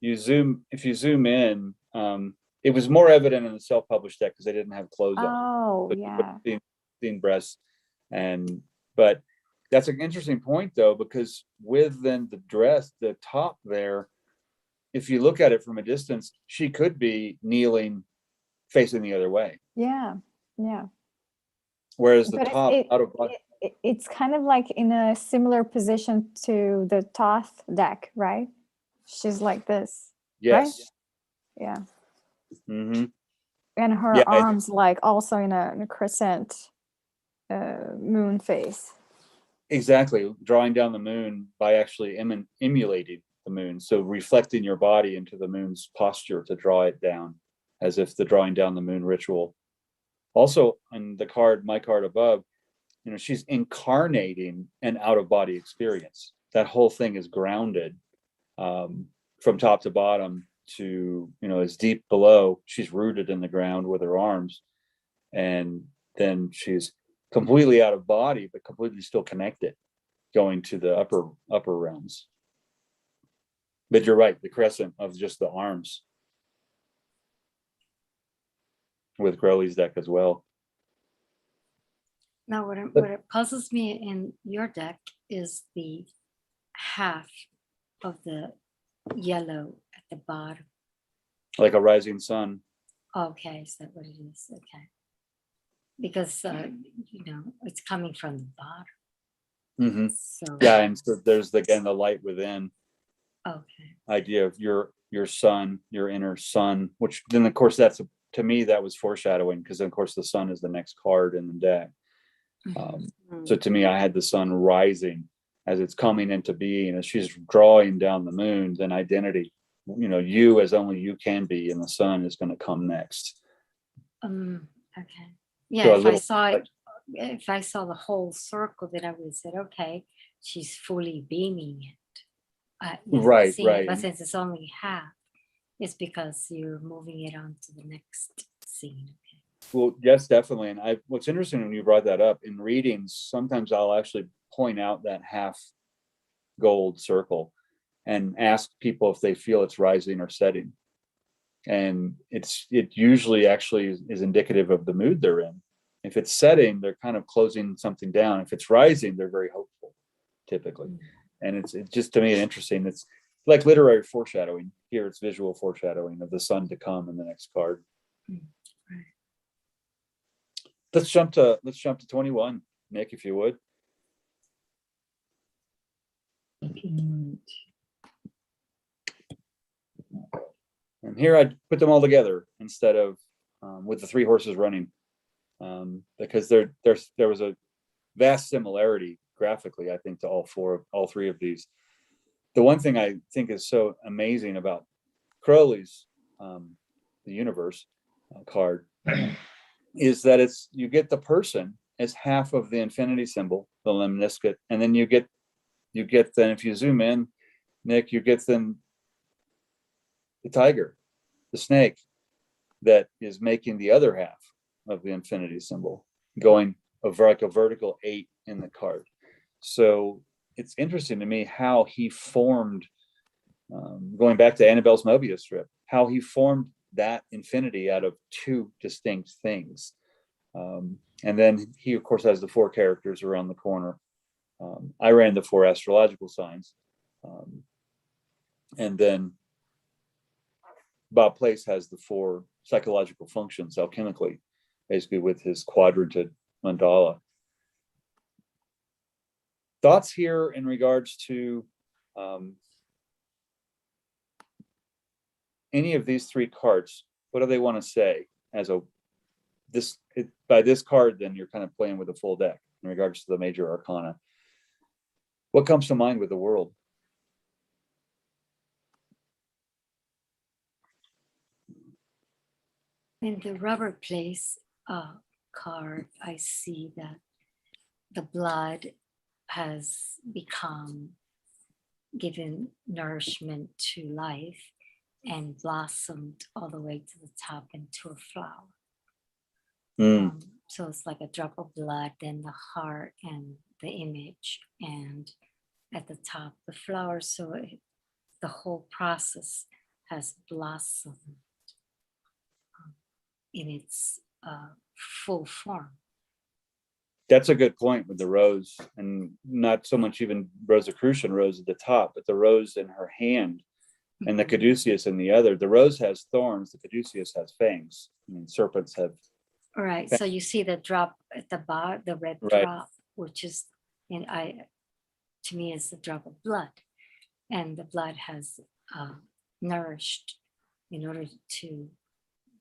if you zoom in, it was more evident in the self-published deck because they didn't have clothes on. Oh, yeah. Seen breasts, but that's an interesting point though, because with then the dress, the top there, if you look at it from a distance, she could be kneeling, facing the other way. Yeah. Whereas the But top out of body. It's kind of like in a similar position to the Thoth deck, right? She's like this. Yes. Right? Yeah. Mm-hmm. And her arms like also in a crescent moon face. Exactly. Drawing down the moon by actually emulating the moon. So reflecting your body into the moon's posture to draw it down, as if the drawing down the moon ritual. Also on the card, my card above, she's incarnating an out-of-body experience. That whole thing is grounded from top to bottom to, as deep below. She's rooted in the ground with her arms, and then she's completely out of body, but completely still connected, going to the upper realms. But you're right, the crescent of just the arms with Crowley's deck as well. Now, what puzzles me in your deck is the half of the yellow at the bottom. Like a rising sun. Okay, is that what it is? Okay. Because, it's coming from the bottom. Mm-hmm. So, yeah, and so there's again the light within. Okay. Idea of your sun, your inner sun, which then of course to me that was foreshadowing, because of course the sun is the next card in the deck. So to me, I had the sun rising as it's coming into being, as she's drawing down the moon. Then identity, you as only you can be, and the sun is going to come next. Okay. Yeah, so if I saw it if I saw the whole circle, then I would have said, okay, she's fully beaming it. Right, seeing it. right. But since it's only half, it's because you're moving it on to the next scene. Well, yes, definitely. And what's interesting when you brought that up in readings, sometimes I'll actually point out that half gold circle and ask people if they feel it's rising or setting. And it usually actually is indicative of the mood they're in. If it's setting, they're kind of closing something down. If it's rising, they're very hopeful, typically. And it's just, to me, interesting. It's like literary foreshadowing. Here it's visual foreshadowing of the sun to come in the next card. Let's jump to 21, Nick, if you would. And here I put them all together instead of with the three horses running, because there was a vast similarity graphically, I think, to all three of these. The one thing I think is so amazing about Crowley's the universe card is that you get the person as half of the infinity symbol, the lemniscate, and then you get then, if you zoom in, Nick, you get then the tiger, the snake, that is making the other half of the infinity symbol, going like a vertical 8 in the card. So it's interesting to me how he formed, going back to Annabelle's Mobius strip, how he formed that infinity out of two distinct things. And then he, of course, has the 4 characters around the corner. I ran the 4 astrological signs. And then Bob Place has the 4 psychological functions alchemically, basically with his quadranted mandala. Thoughts here in regards to any of these 3 cards? What do they want to say as by this card? Then you're kind of playing with a full deck in regards to the major arcana. What comes to mind with the world? In the rubber place card, I see that the blood has given nourishment to life and blossomed all the way to the top into a flower. So it's like a drop of blood, then the heart and the image, and at the top the flower. So the whole process has blossomed in its full form. That's a good point with the rose, and not so much even Rosicrucian rose at the top, but the rose in her hand and the caduceus in the other. The rose has thorns, the caduceus has fangs. I mean, serpents have. All right. So you see the drop at the bottom, the red drop, which is, to me, is the drop of blood, and the blood has nourished in order to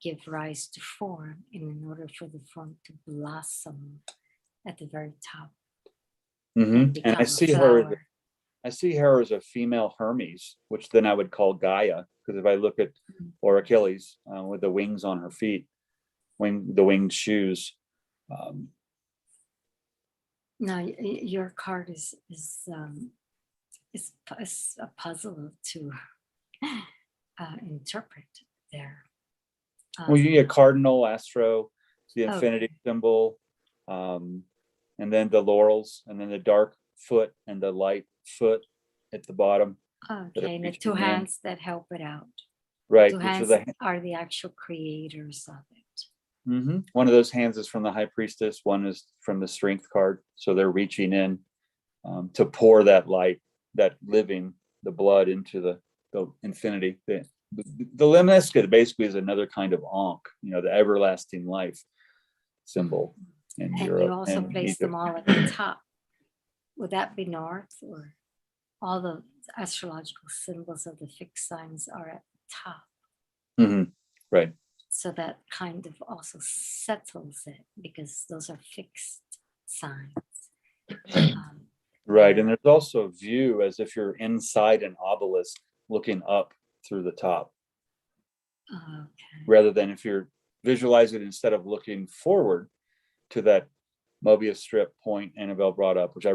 give rise to form, and in order for the form to blossom at the very top. And I see her as a female Hermes, which then I would call Gaia, because if I look at, or Achilles with the wings on her feet, the winged shoes. Now your card is a puzzle to interpret there. Well, you get cardinal, astro, the infinity symbol, and then the laurels, and then the dark foot and the light foot at the bottom. Okay, and the 2 hands that help it out. Right. 2 hands are the actual creators of it. One of those hands is from the High Priestess. One is from the Strength card. So they're reaching in to pour that light, that living, the blood into the infinity. The lemniscate basically is another kind of Ankh, the everlasting life symbol in Europe. You also place them all at the top. Would that be north, or all the astrological symbols of the fixed signs are at the top? Right. So that kind of also settles it, because those are fixed signs. Right. And there's also a view as if you're inside an obelisk looking up through the top. Rather than if you're visualizing it, instead of looking forward to that Mobius strip point Annabelle brought up, which I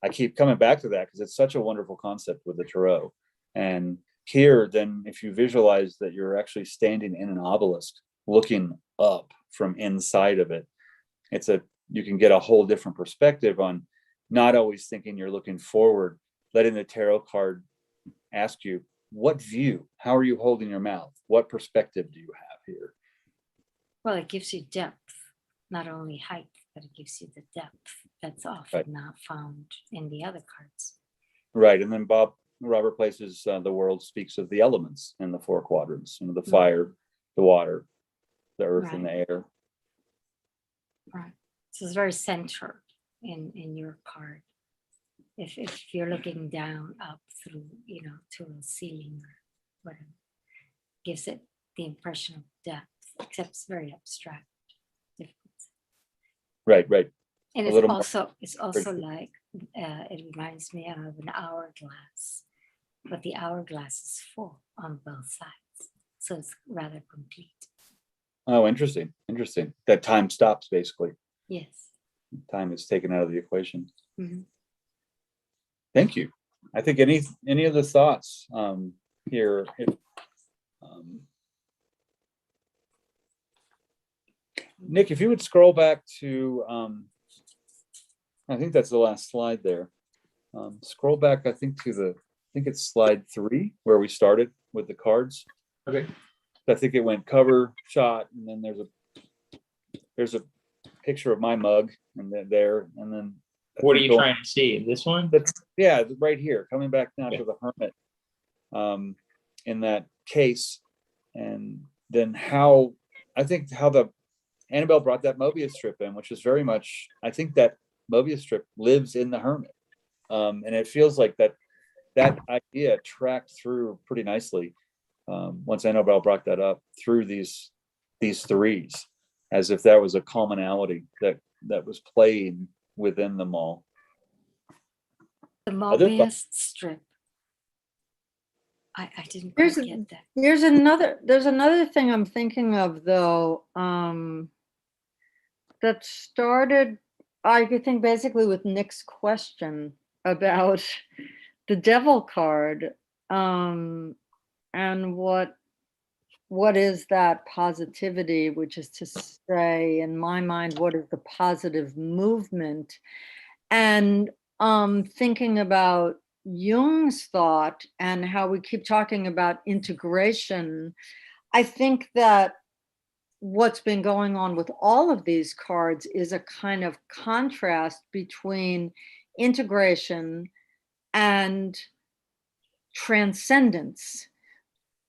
keep coming back to that because it's such a wonderful concept with the tarot. And here, then, if you visualize that you're actually standing in an obelisk looking up from inside of it, you can get a whole different perspective on not always thinking you're looking forward, letting the tarot card ask you, what view? How are you holding your mouth? What perspective do you have here? Well, it gives you depth, not only height, but it gives you the depth that's often not found in the other cards. Right. And then Robert places the world speaks of the elements in the 4 quadrants, the fire, the water, the earth, and the air. Right. So it's very centered in your card. If you're looking down, up through, to a ceiling or whatever, gives it the impression of depth, except it's very abstract. Right. And it's also like, it reminds me of an hourglass, but the hourglass is full on both sides. So it's rather complete. Oh, interesting. That time stops, basically. Yes. Time is taken out of the equation. Mm-hmm. Thank you. I think any other thoughts here? Nick, if you would scroll back to, I think that's the last slide there. Scroll back, I think it's slide 3 where we started with the cards. Okay. I think it went cover, shot, and then there's a picture of my mug, and then. What are you trying to see? This one? Yeah, right here. Coming back now to the Hermit, in that case, and then how the Annabelle brought that Mobius strip in, which is very much, I think that Mobius strip lives in the Hermit, and it feels like that idea tracked through pretty nicely once Annabelle brought that up through these threes, as if that was a commonality that was playing within them all. The Mobius strip. I didn't quite get that. There's another thing I'm thinking of, though, that started, I think, basically with Nick's question about the Devil card, and what is that positivity, which is to say, in my mind, what is the positive movement? And thinking about Jung's thought and how we keep talking about integration, I think that what's been going on with all of these cards is a kind of contrast between integration and transcendence.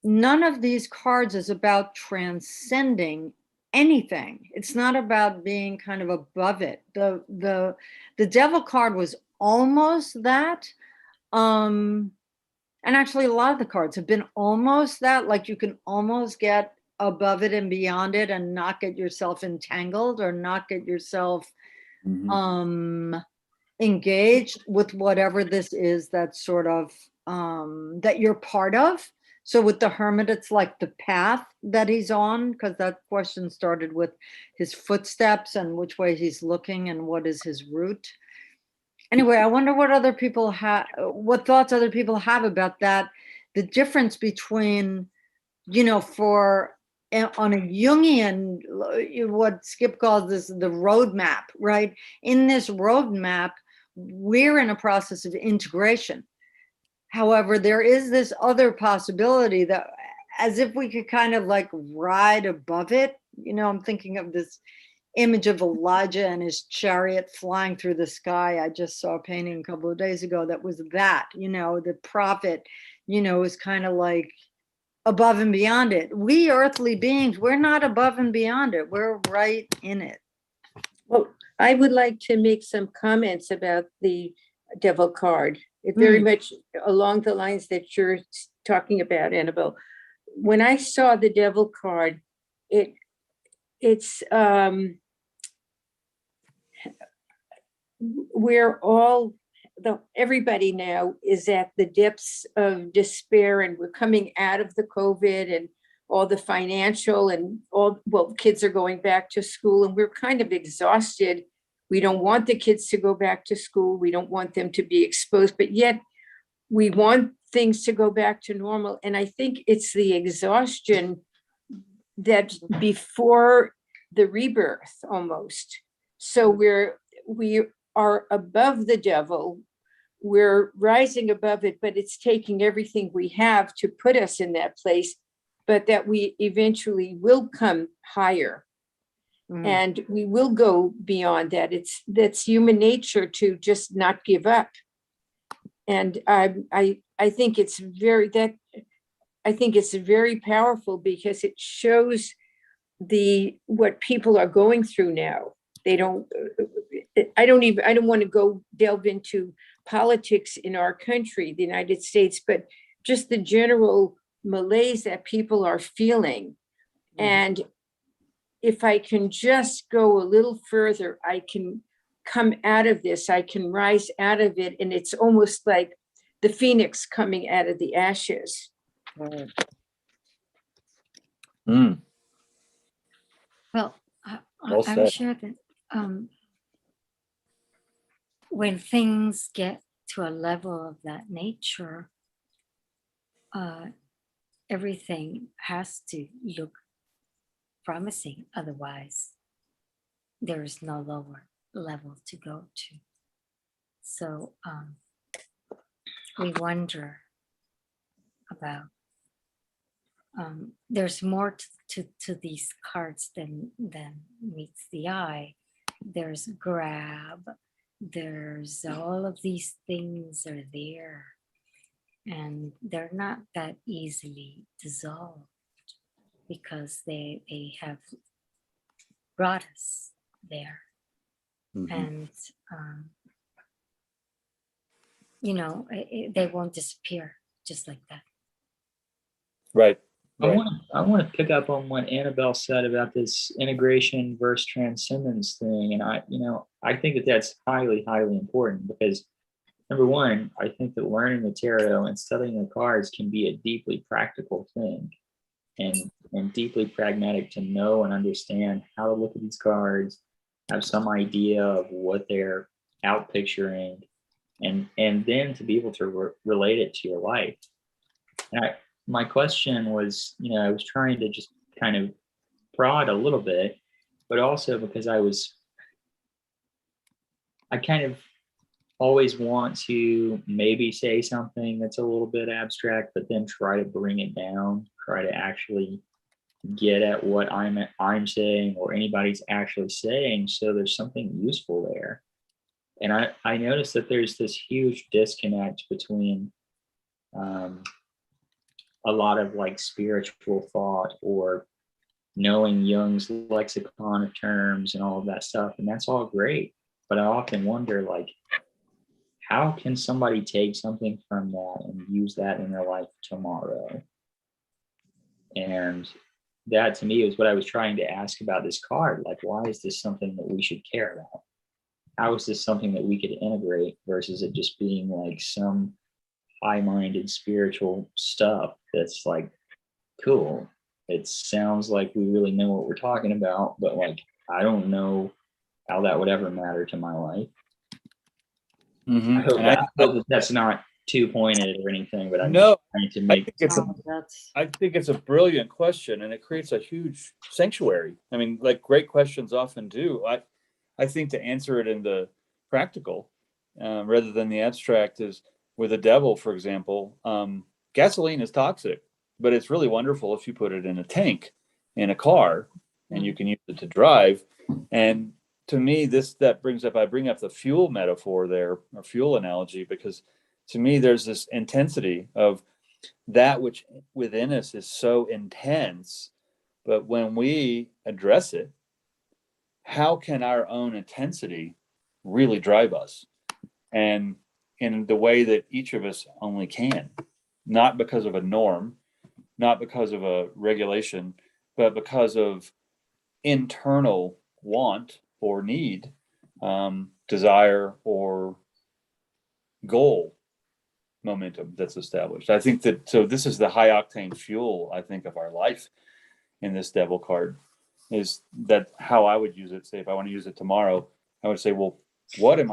None of these cards is about transcending anything. It's not about being kind of above it. The Devil card was almost that. And actually, a lot of the cards have been almost that. Like, you can almost get above it and beyond it and not get yourself entangled or not get yourself engaged with whatever this is that's sort of that you're part of. So with the Hermit, it's like the path that he's on, because that question started with his footsteps and which way he's looking and what is his route. Anyway, I wonder what thoughts other people have about that. The difference between, on a Jungian, what Skip calls this, the roadmap, right? In this roadmap, we're in a process of integration. However, there is this other possibility that, as if we could kind of like ride above it. I'm thinking of this image of Elijah and his chariot flying through the sky. I just saw a painting a couple of days ago that was that, the prophet, is kind of like above and beyond it. We earthly beings, we're not above and beyond it. We're right in it. Well, I would like to make some comments about the Devil card. It very much along the lines that you're talking about, Annabelle. When I saw the Devil card, it's we're all, everybody now is at the depths of despair, and we're coming out of the COVID and all the financial and kids are going back to school, and we're kind of exhausted We don't want the kids to go back to school. We don't want them to be exposed, but yet we want things to go back to normal. And I think it's the exhaustion that before the rebirth almost. So we are above the devil. We're rising above it, but it's taking everything we have to put us in that place, but that we eventually will come higher. And we will go beyond that. That's human nature to just not give up. And I think it's very powerful because it shows what people are going through now. I don't want to delve into politics in our country, the United States, but just the general malaise that people are feeling. And if I can just go a little further, I can come out of this, I can rise out of it. And it's almost like the phoenix coming out of the ashes. Mm. Well, Well I'm said. sure that when things get to a level of that nature, everything has to look promising. Otherwise, there is no lower level to go to. So we wonder about, there's more to these cards than meets the eye. There's grab, there's all of these things are there, and they're not that easily dissolved because they have brought us there. And they won't disappear just like that. Right. I want to pick up on what Annabelle said about this integration versus transcendence thing. And I think that that's highly, highly important because number one, I think that learning the tarot and studying the cards can be a deeply practical thing and deeply pragmatic to know and understand how to look at these cards, have some idea of what they're out picturing, and then to be able to relate it to your life. And my question was, I was trying to just kind of prod a little bit, but also because I kind of always want to maybe say something that's a little bit abstract, but then try to bring it down, try to actually get at what I'm saying or anybody's actually saying. So there's something useful there. And I noticed that there's this huge disconnect between a lot of like spiritual thought or knowing Jung's lexicon of terms and all of that stuff. And that's all great. But I often wonder, like, how can somebody take something from that and use that in their life tomorrow? And that to me is what I was trying to ask about this card. Like, why is this something that we should care about? How is this something that we could integrate versus it just being like some high-minded spiritual stuff that's like, cool. It sounds like we really know what we're talking about, but like, I don't know how that would ever matter to my life. I hope that's not too pointed or anything, but I'm just trying to make I think it's a brilliant question, and it creates a huge sanctuary. I mean, like great questions often do. I think to answer it in the practical, rather than the abstract, is with the devil, for example. Gasoline is toxic, but it's really wonderful if you put it in a tank in a car, and you can use it to drive. And to me, I bring up the fuel metaphor there, or fuel analogy, because to me, there's this intensity of that which within us is so intense, but when we address it, how can our own intensity really drive us? And in the way that each of us only can, not because of a norm, not because of a regulation, but because of internal want or need, desire or goal momentum that's established. I think that, so this is the high octane fuel, I think, of our life in this devil card, is that how I would use it. Say, if I want to use it tomorrow, I would say, well, what am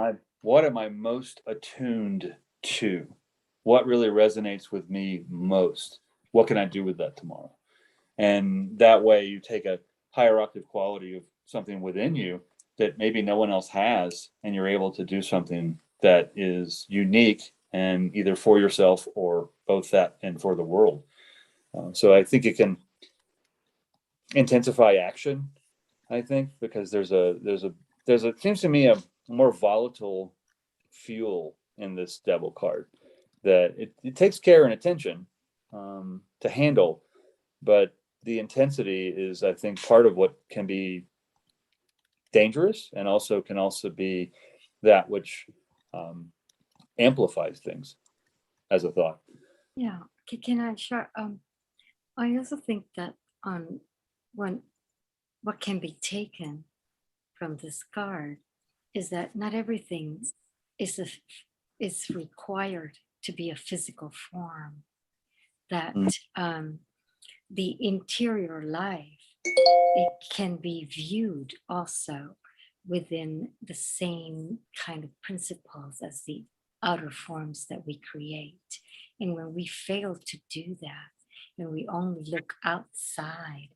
I most attuned to? What really resonates with me most? What can I do with that tomorrow? And that way you take a higher octave quality of something within you that maybe no one else has, and you're able to do something that is unique and either for yourself or both that and for the world. So I think it can intensify action, I think, because there's a seems to me a more volatile fuel in this devil card that it takes care and attention to handle, but the intensity is, I think, part of what can be dangerous, and also can also be that which amplifies things as a thought. Yeah, can I share? I also think that what can be taken from this card is that not everything is required to be a physical form. That the interior life, it can be viewed also within the same kind of principles as the outer forms that we create. And when we fail to do that, and we only look outside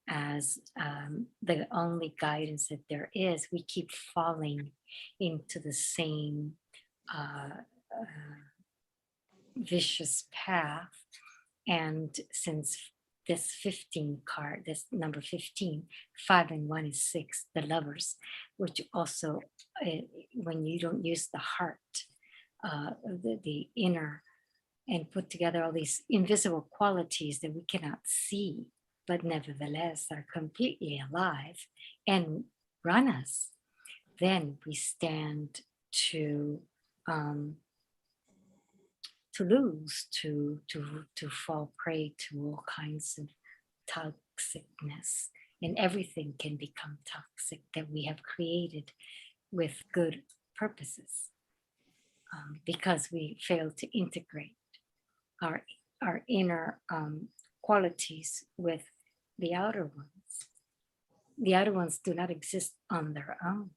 as the only guidance that there is, we keep falling into the same vicious path. And since this 15 card, this number 15, 5 and 1 is 6, the lovers, which also, when you don't use the heart, the inner, and put together all these invisible qualities that we cannot see, but nevertheless are completely alive and run us, then we stand to lose, to fall prey to all kinds of toxicness, and everything can become toxic that we have created with good purposes, because we fail to integrate our inner qualities with the outer ones. The outer ones do not exist on their own.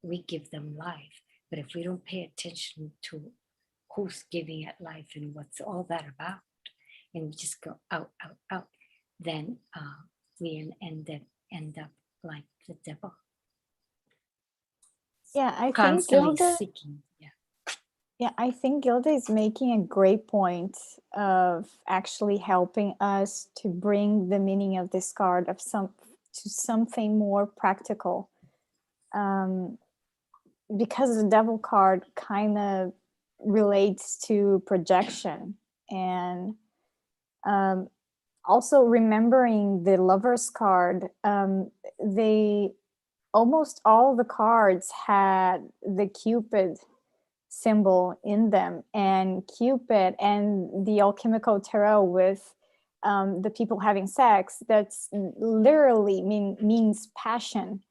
We give them life, but if we don't pay attention to who's giving it life and what's all that about, and we just go out, then we end up like the devil. Yeah, I think Constantly Gilda, seeking. yeah, I think Gilda is making a great point of actually helping us to bring the meaning of this card to something more practical. Because the devil card kind of relates to projection, and also remembering the Lovers card, they almost all the cards had the Cupid symbol in them, and Cupid and the Alchemical Tarot with the people having sex, that's literally means passion.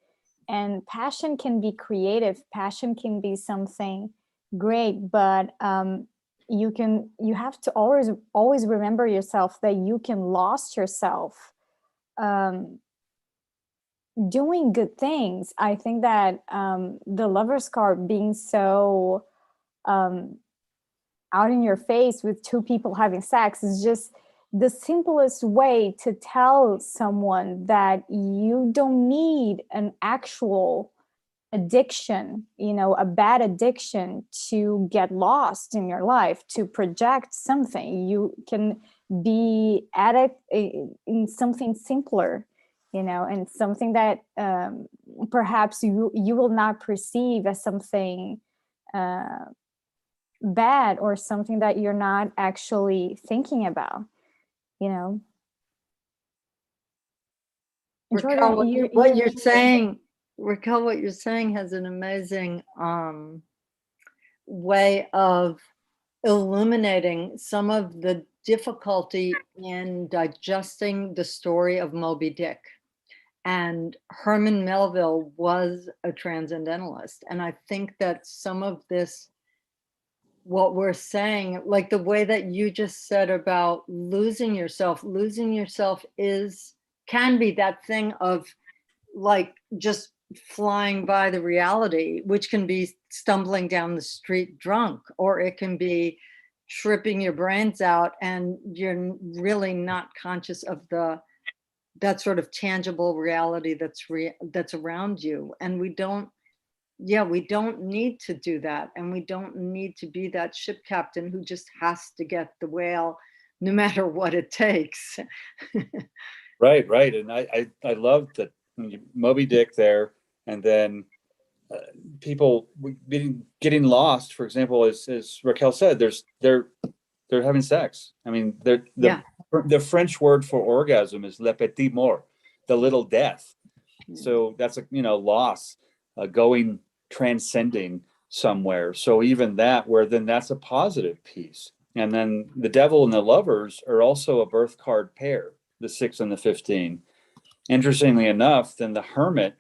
And passion can be creative, passion can be something great, but you have to always remember yourself that you can lose yourself doing good things. I think that the Lovers card being so out in your face with two people having sex is just the simplest way to tell someone that you don't need an actual addiction, a bad addiction to get lost in your life, to project something. You can be addict in something simpler, and something that perhaps you will not perceive as something bad, or something that you're not actually thinking about. Raquel, Jordan, what you're saying has an amazing way of illuminating some of the difficulty in digesting the story of Moby Dick. And Herman Melville was a transcendentalist. And I think that some of this, what we're saying, like the way that you just said about losing yourself can be that thing of like just flying by the reality, which can be stumbling down the street drunk, or it can be tripping your brains out and you're really not conscious of that sort of tangible reality that's around you. And we don't need to do that. And we don't need to be that ship captain who just has to get the whale no matter what it takes. Right. And I love that Moby Dick there, and then people getting lost, for example, as Raquel said, they're having sex. I mean, the French word for orgasm is le petit mort, the little death. So that's a loss, going, transcending somewhere. So even that, where then that's a positive piece. And then the Devil and the Lovers are also a birth card pair, the 6 and the 15. Interestingly enough, then the Hermit,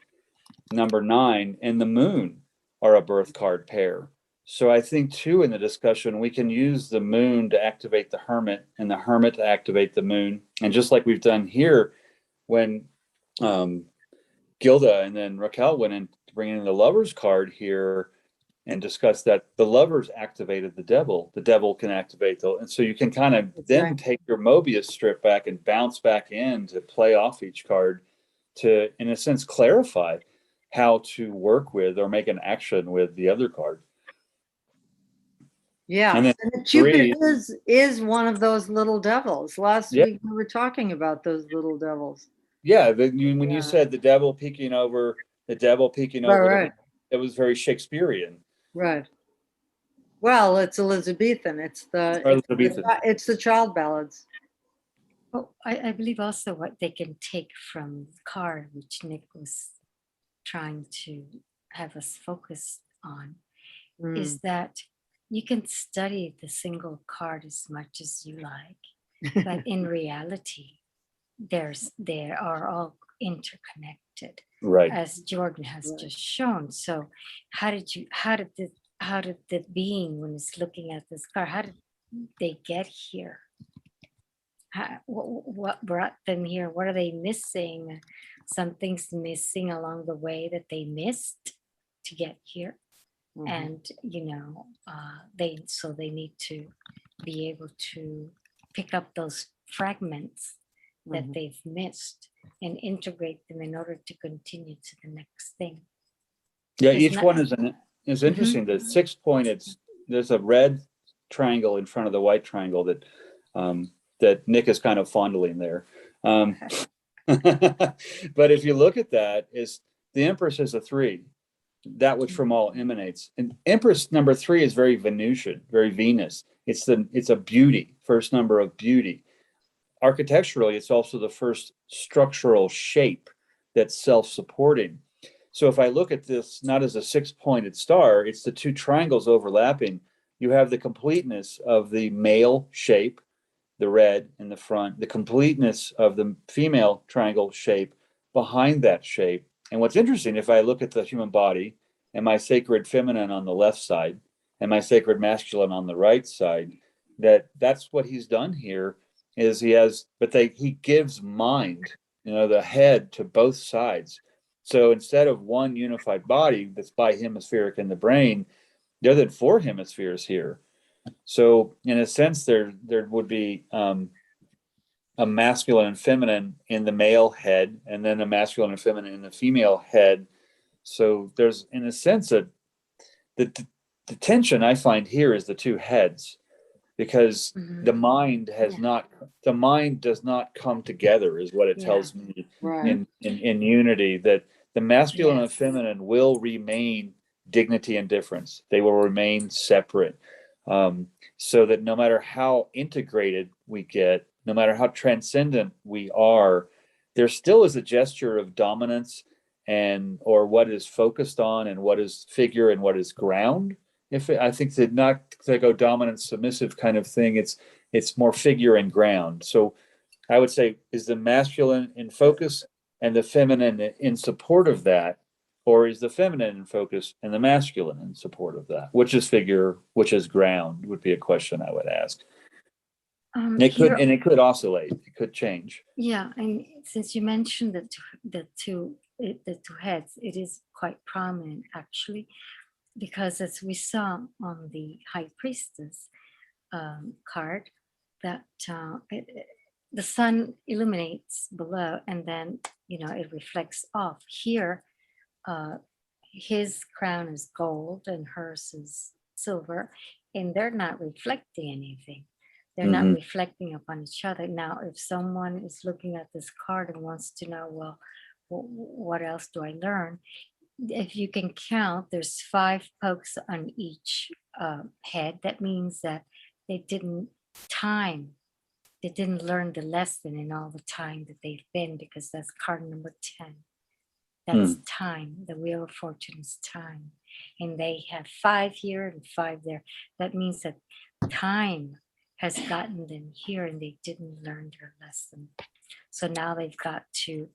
number 9, and the Moon are a birth card pair. So I think too, in the discussion, we can use the Moon to activate the Hermit and the Hermit to activate the Moon. And just like we've done here, when Gilda and then Raquel went in to bring in the Lovers card here and discuss that the Lovers activated the Devil can activate and so you can kind of then take your Mobius strip back and bounce back in to play off each card to, in a sense, clarify how to work with or make an action with the other card. Yeah, and then and Cupid is one of those little devils. Last week we were talking about those little devils. Yeah, when you said the devil peeking over, right. It was very Shakespearean. Right. Well, it's Elizabethan. It's the child ballads. Well, I believe also what they can take from the card, which Nick was trying to have us focus on, is that you can study the single card as much as you like, but in reality, they are all interconnected, right? As Jordan has just shown. So, how did the being, when it's looking at this card, how did they get here? What brought them here? What are they missing? Something's missing along the way that they missed to get here. And they need to be able to pick up those fragments that they've missed and integrate them in order to continue to the next thing. Yeah, each one is interesting. The 6-pointed, there's a red triangle in front of the white triangle that Nick is kind of fondling there. But if you look at that, is the Empress is a 3. That which from all emanates. And Empress number 3 is very Venusian, very Venus. It's a beauty, first number of beauty. Architecturally, it's also the first structural shape that's self-supporting. So if I look at this not as a 6-pointed star, it's the 2 triangles overlapping. You have the completeness of the male shape, the red in the front, the completeness of the female triangle shape behind that shape. And what's interesting, if I look at the human body and my sacred feminine on the left side and my sacred masculine on the right side, that's what he's done here is he gives mind, the head to both sides. So instead of one unified body that's bi-hemispheric in the brain, there are then 4 hemispheres here. So in a sense, there would be a masculine and feminine in the male head, and then a masculine and feminine in the female head. So there's, in a sense, the tension I find here is the 2 heads, because the mind does not come together, is what it tells me in unity, that the masculine and feminine will remain dignity and difference. They will remain separate, so that no matter how integrated we get, no matter how transcendent we are, there still is a gesture of dominance or what is focused on and what is figure and what is ground. I think that not to go dominant, submissive kind of thing, it's more figure and ground. So I would say, is the masculine in focus and the feminine in support of that, or is the feminine in focus and the masculine in support of that? Which is figure, which is ground, would be a question I would ask. It could oscillate. It could change. Yeah, and since you mentioned the two the two heads, it is quite prominent actually, because as we saw on the High Priestess card, that the sun illuminates below, and then it reflects off. Here, his crown is gold and hers is silver, and they're not reflecting anything. They're not reflecting upon each other. Now, if someone is looking at this card and wants to know, well, what else do I learn? If you can count, there's 5 pokes on each head. That means that they didn't learn the lesson in all the time that they've been, because that's card number 10. That's time. The Wheel of Fortune is time. And they have 5 here and 5 there. That means that time has gotten them here and they didn't learn their lesson. So now they've got to,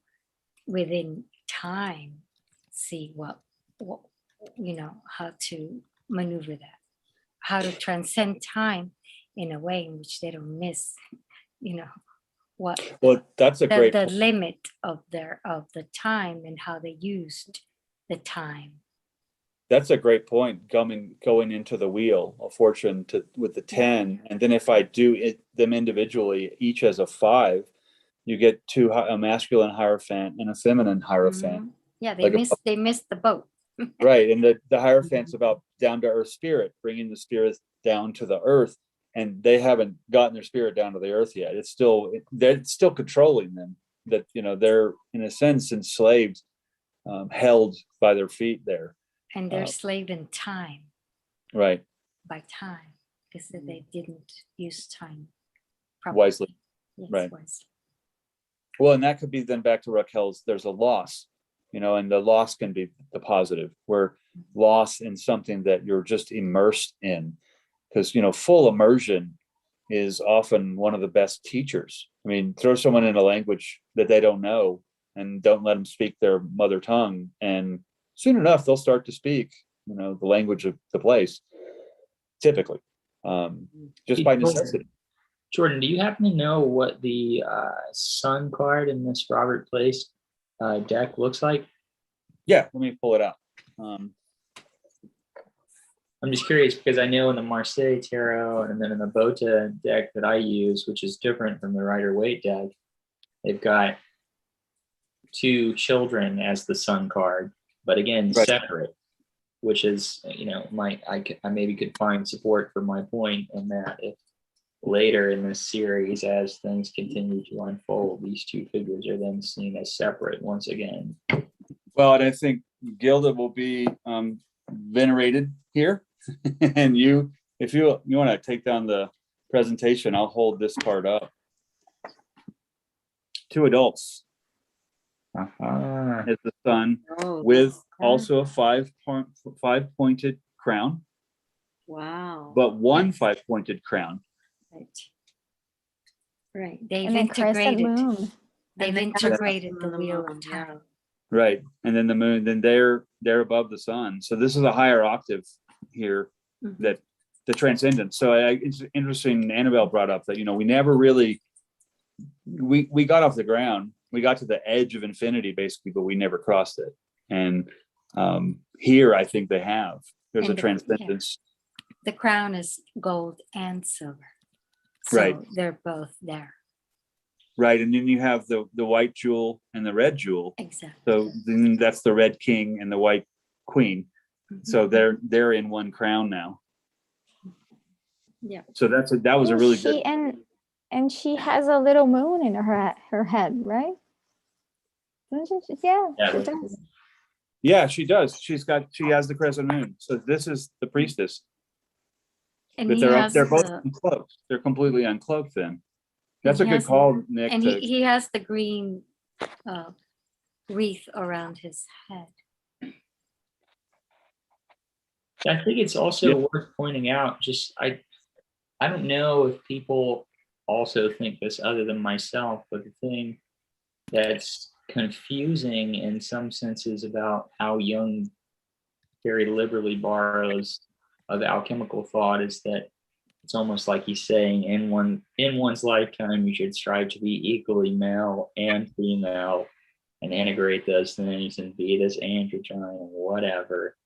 within time, see what how to maneuver that, how to transcend time in a way in which they don't miss, what Well, that's a great the point. limit of the time and how they used the time. That's a great point. Going into the Wheel of Fortune with the 10, and then if I do them individually, each as a 5, you get a masculine Hierophant and a feminine Hierophant. Yeah, they missed the boat. Right, and the Hierophant's about down to earth spirit, bringing the spirit down to the earth, and they haven't gotten their spirit down to the earth yet. They're still controlling them. That they're in a sense enslaved, held by their feet there. And they're slave in time. Right. By time, because they didn't use time properly. Wisely. Yes, right. Wisely. Well, and that could be then back to Raquel's, there's a loss, and the loss can be the positive, where loss in something that you're just immersed in, because, full immersion is often one of the best teachers. I mean, throw someone in a language that they don't know and don't let them speak their mother tongue, and soon enough, they'll start to speak, the language of the place, typically, just by necessity. Jordan, do you happen to know what the sun card in this Robert Place deck looks like? Yeah, let me pull it out. I'm just curious because I know in the Marseille Tarot and then in the Bota deck that I use, which is different from the Rider-Waite deck, they've got 2 children as the sun card, but again, right. separate, which is, I maybe could find support for my point in that if later in this series, as things continue to unfold, these 2 figures are then seen as separate once again. Well, and I think Gilda will be venerated here. And if you want to take down the presentation, I'll hold this card up. 2 adults. As the sun, with also a 5-pointed crown. Wow. But 1 5-pointed crown. Right. They've And then crescent integrated. moon. They've integrated the Wheel of Time. Right, and then the moon. Then they're above the sun. So this is a higher octave here. That the transcendence. So it's interesting. Annabelle brought up that we never really we got off the ground. We got to the edge of infinity basically, but we never crossed it. And here, I think they have. There's a transcendence. The crown is gold and silver. So right. They're both there. Right. And then you have the white jewel and the red jewel. Exactly. So then that's the red king and the white queen. So they're in one crown now. Yeah. So that was a really good. And she has a little moon in her head, right? Doesn't she? Yeah, she does. Yeah, she does. She has the crescent moon. So this is the priestess. And but they're both uncloaked. They're completely uncloaked then. That's a good call, Nick. And he has the green wreath around his head. I think it's also worth pointing out, I don't know if people also think this other than myself, but the thing that's confusing in some senses about how Jung very liberally borrows of alchemical thought is that it's almost like he's saying in one's lifetime you should strive to be equally male and female, and integrate those things and be this androgyne and whatever.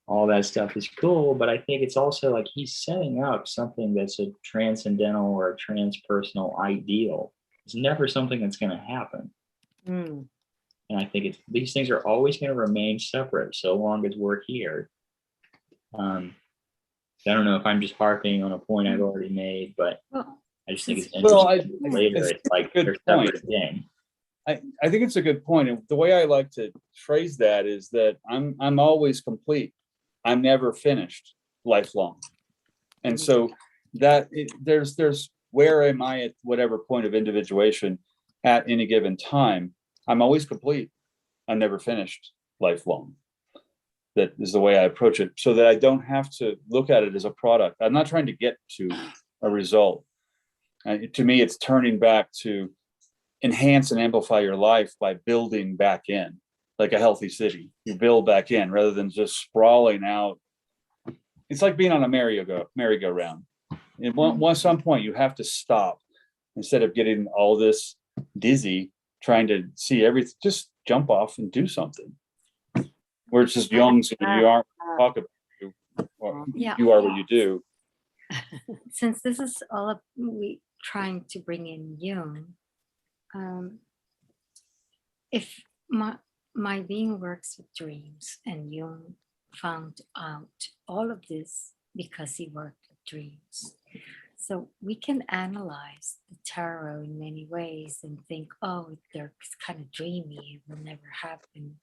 All that stuff is cool, but I think it's also like he's setting up something that's a transcendental or a transpersonal ideal. It's never something that's going to happen. Mm. And I think these things are always going to remain separate so long as we're here. I don't know if I'm just harping on a point I've already made, but Well, I just think it's Well, interesting. Later, it's like good they're point. separate thing. I think it's a good point. And the way I like to phrase that is that I'm always complete. I'm never finished, lifelong. And so there's where am I at whatever point of individuation at any given time? I'm always complete. I'm never finished, lifelong. That is the way I approach it, so that I don't have to look at it as a product. I'm not trying to get to a result. To me, it's turning back to enhance and amplify your life by building back in, like a healthy city. You build back in rather than just sprawling out. It's like being on a merry-go-round. At some point, you have to stop instead of getting all this dizzy, trying to see everything. Just jump off and do something. Where it's just Jung's, you aren't talk about you, or Yeah. you are what you do. Since this is all we trying to bring in Jung, if my being works with dreams, and Jung found out all of this because he worked with dreams. So we can analyze the tarot in many ways and think, oh, they're kind of dreamy, it will never happen.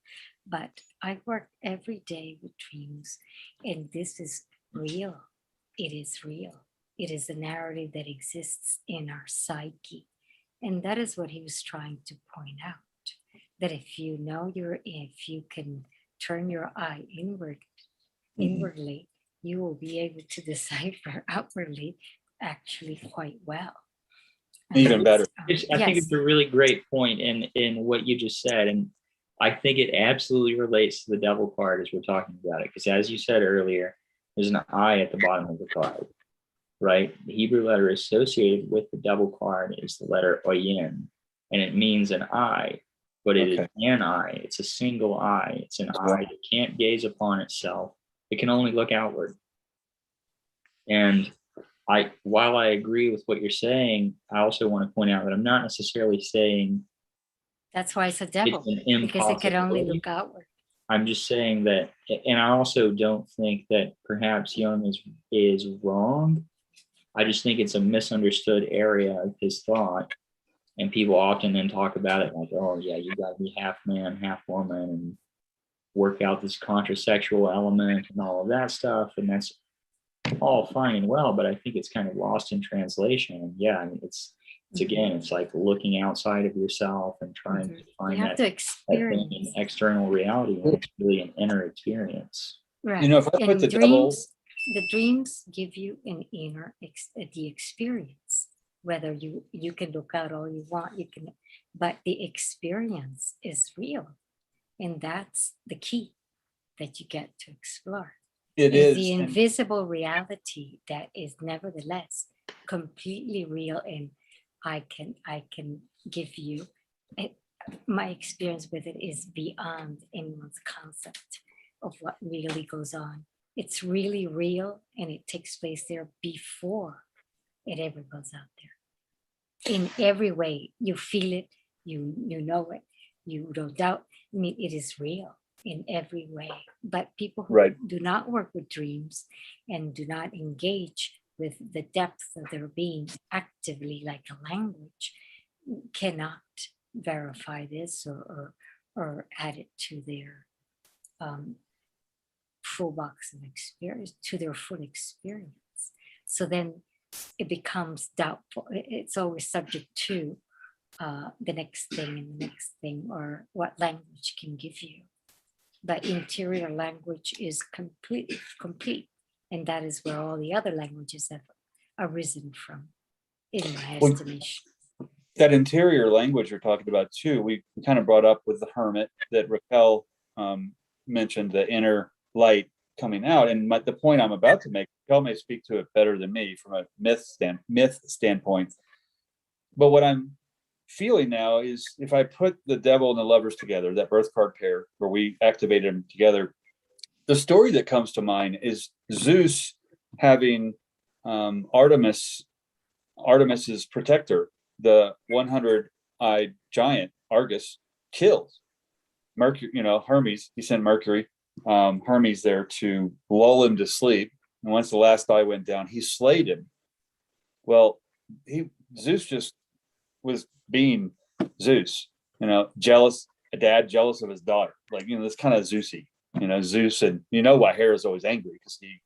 But I work every day with dreams, and this is real. It is real. It is a narrative that exists in our psyche. And that is what he was trying to point out. That if you can turn your eye inwardly, you will be able to decipher outwardly actually quite well. Even better. I think it's a really great point in what you just said. And I think it absolutely relates to the devil card as we're talking about it. Because as you said earlier, there's an I at the bottom of the card, right? The Hebrew letter associated with the devil card is the letter Oyin, and it means an eye, but it is an eye. It's a single eye. It's an eye that can't gaze upon itself. It can only look outward. And while I agree with what you're saying, I also want to point out that I'm not necessarily saying that's why it's a devil, it's because it can only look outward. I'm just saying that, and I also don't think that perhaps Jung is wrong. I just think it's a misunderstood area of his thought. And people often then talk about it like, oh yeah, you got to be half man, half woman, and work out this contrasexual element and all of that stuff. And that's all fine and well, but I think it's kind of lost in translation. And yeah, I mean, it's again, it's like looking outside of yourself and trying to find that thing in external reality when it's really an inner experience. Right. If I put the dreams give you an inner the experience. Whether you can look out all you want, but the experience is real, and that's the key that you get to explore. It is the invisible reality that is nevertheless completely real, and I can give you my experience with it is beyond anyone's concept of what really goes on. It's really real, and it takes place there before it ever goes out there. In every way, you feel it, you know it, you don't doubt. I mean, it is real in every way. But people who do not work with dreams and do not engage with the depth of their being actively, like a language, cannot verify this or add it to their full box of experience, to their full experience. So then it becomes doubtful. It's always subject to the next thing and the next thing, or what language can give you. But interior language is complete, and that is where all the other languages have arisen from, in my estimation. That interior language you're talking about too, we kind of brought up with the Hermit that Raquel mentioned, the inner light coming out. And the point I'm about to make, Raquel may speak to it better than me from a myth standpoint. But what I'm feeling now is if I put the devil and the lovers together, that birth card pair where we activated them together, the story that comes to mind is Zeus having Artemis's protector, the 100-eyed giant Argus, killed. Mercury, Hermes, he sent Mercury, Hermes there to lull him to sleep. And once the last eye went down, he slayed him. Well, Zeus just was being Zeus, jealous, a dad jealous of his daughter. Like, that's kind of Zeusy, Zeus. And why Hera is always angry, because he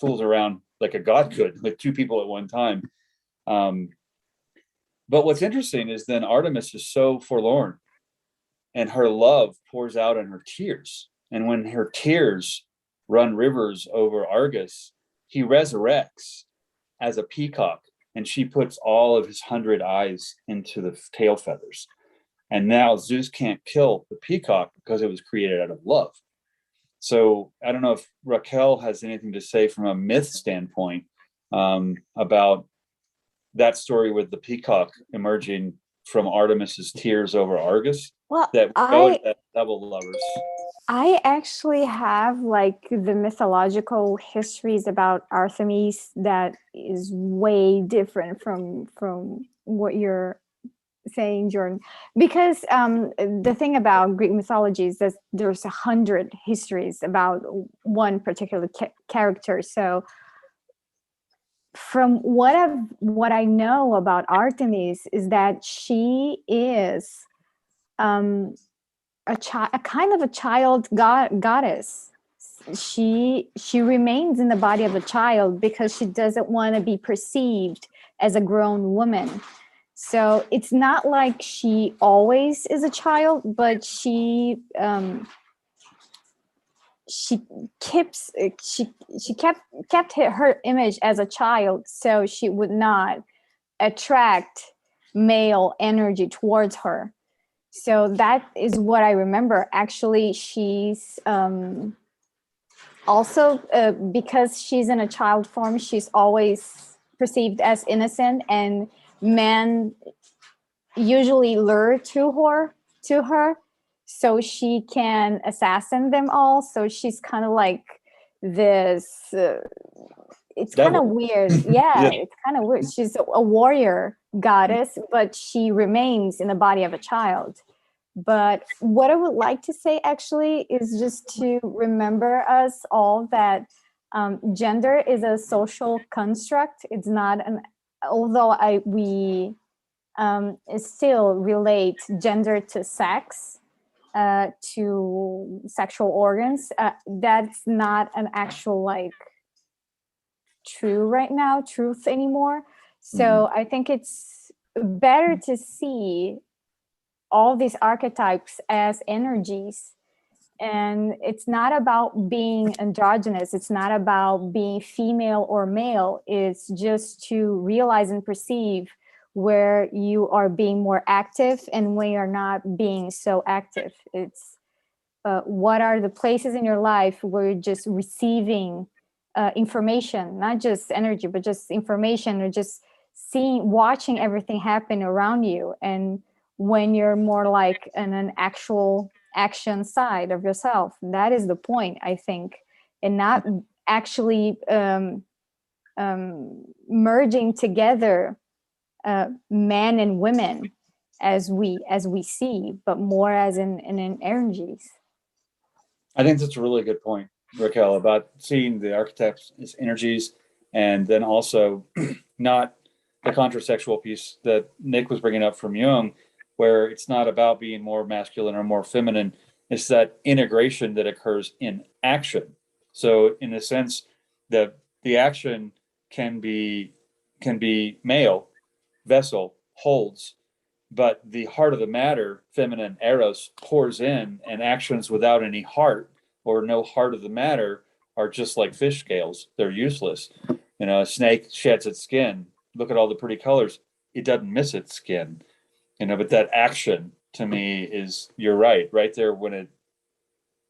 fools around like a god could, like two people at one time. But what's interesting is then Artemis is so forlorn, and her love pours out in her tears. And when her tears run rivers over Argus, he resurrects as a peacock, and she puts all of his 100 eyes into the tail feathers. And now Zeus can't kill the peacock because it was created out of love. So I don't know if Raquel has anything to say from a myth standpoint about that story with the peacock emerging from Artemis's tears over Argus. Well, that double lovers. I actually have like the mythological histories about Artemis that is way different from what you're saying, Jordan. Because the thing about Greek mythology is that there's 100 histories about one particular character. So from what I know about Artemis is that she is a kind of a child goddess. She remains in the body of a child because she doesn't want to be perceived as a grown woman. So it's not like she always is a child, but she kept her image as a child, so she would not attract male energy towards her. So that is what I remember. Actually, she's also because she's in a child form, she's always perceived as innocent, and men usually lure to her so she can assassin them all. So she's kind of like this it's kind of weird. Yeah, it's kind of weird. She's a warrior goddess, but she remains in the body of a child. But what I would like to say actually is just to remember us all that gender is a social construct. It's not although we still relate gender to sex, to sexual organs. That's not an actual truth anymore. So I think it's better to see all these archetypes as energies. And it's not about being androgynous. It's not about being female or male. It's just to realize and perceive where you are being more active and when you're not being so active. It's what are the places in your life where you're just receiving information, not just energy, but just information, or just watching everything happen around you. And when you're more like in an actual action side of yourself, that is the point, I think, and not actually merging together men and women as we see, but more as in energies. I think that's a really good point, Raquel, about seeing the archetypes as energies, and then also not the contrasexual piece that Nick was bringing up from Jung, where it's not about being more masculine or more feminine. It's that integration that occurs in action. So in a sense, the action can be male, vessel, holds, but the heart of the matter, feminine eros, pours in, and actions without any heart or no heart of the matter are just like fish scales. They're useless. A snake sheds its skin. Look at all the pretty colors. It doesn't miss its skin. But that action to me is, you're right there when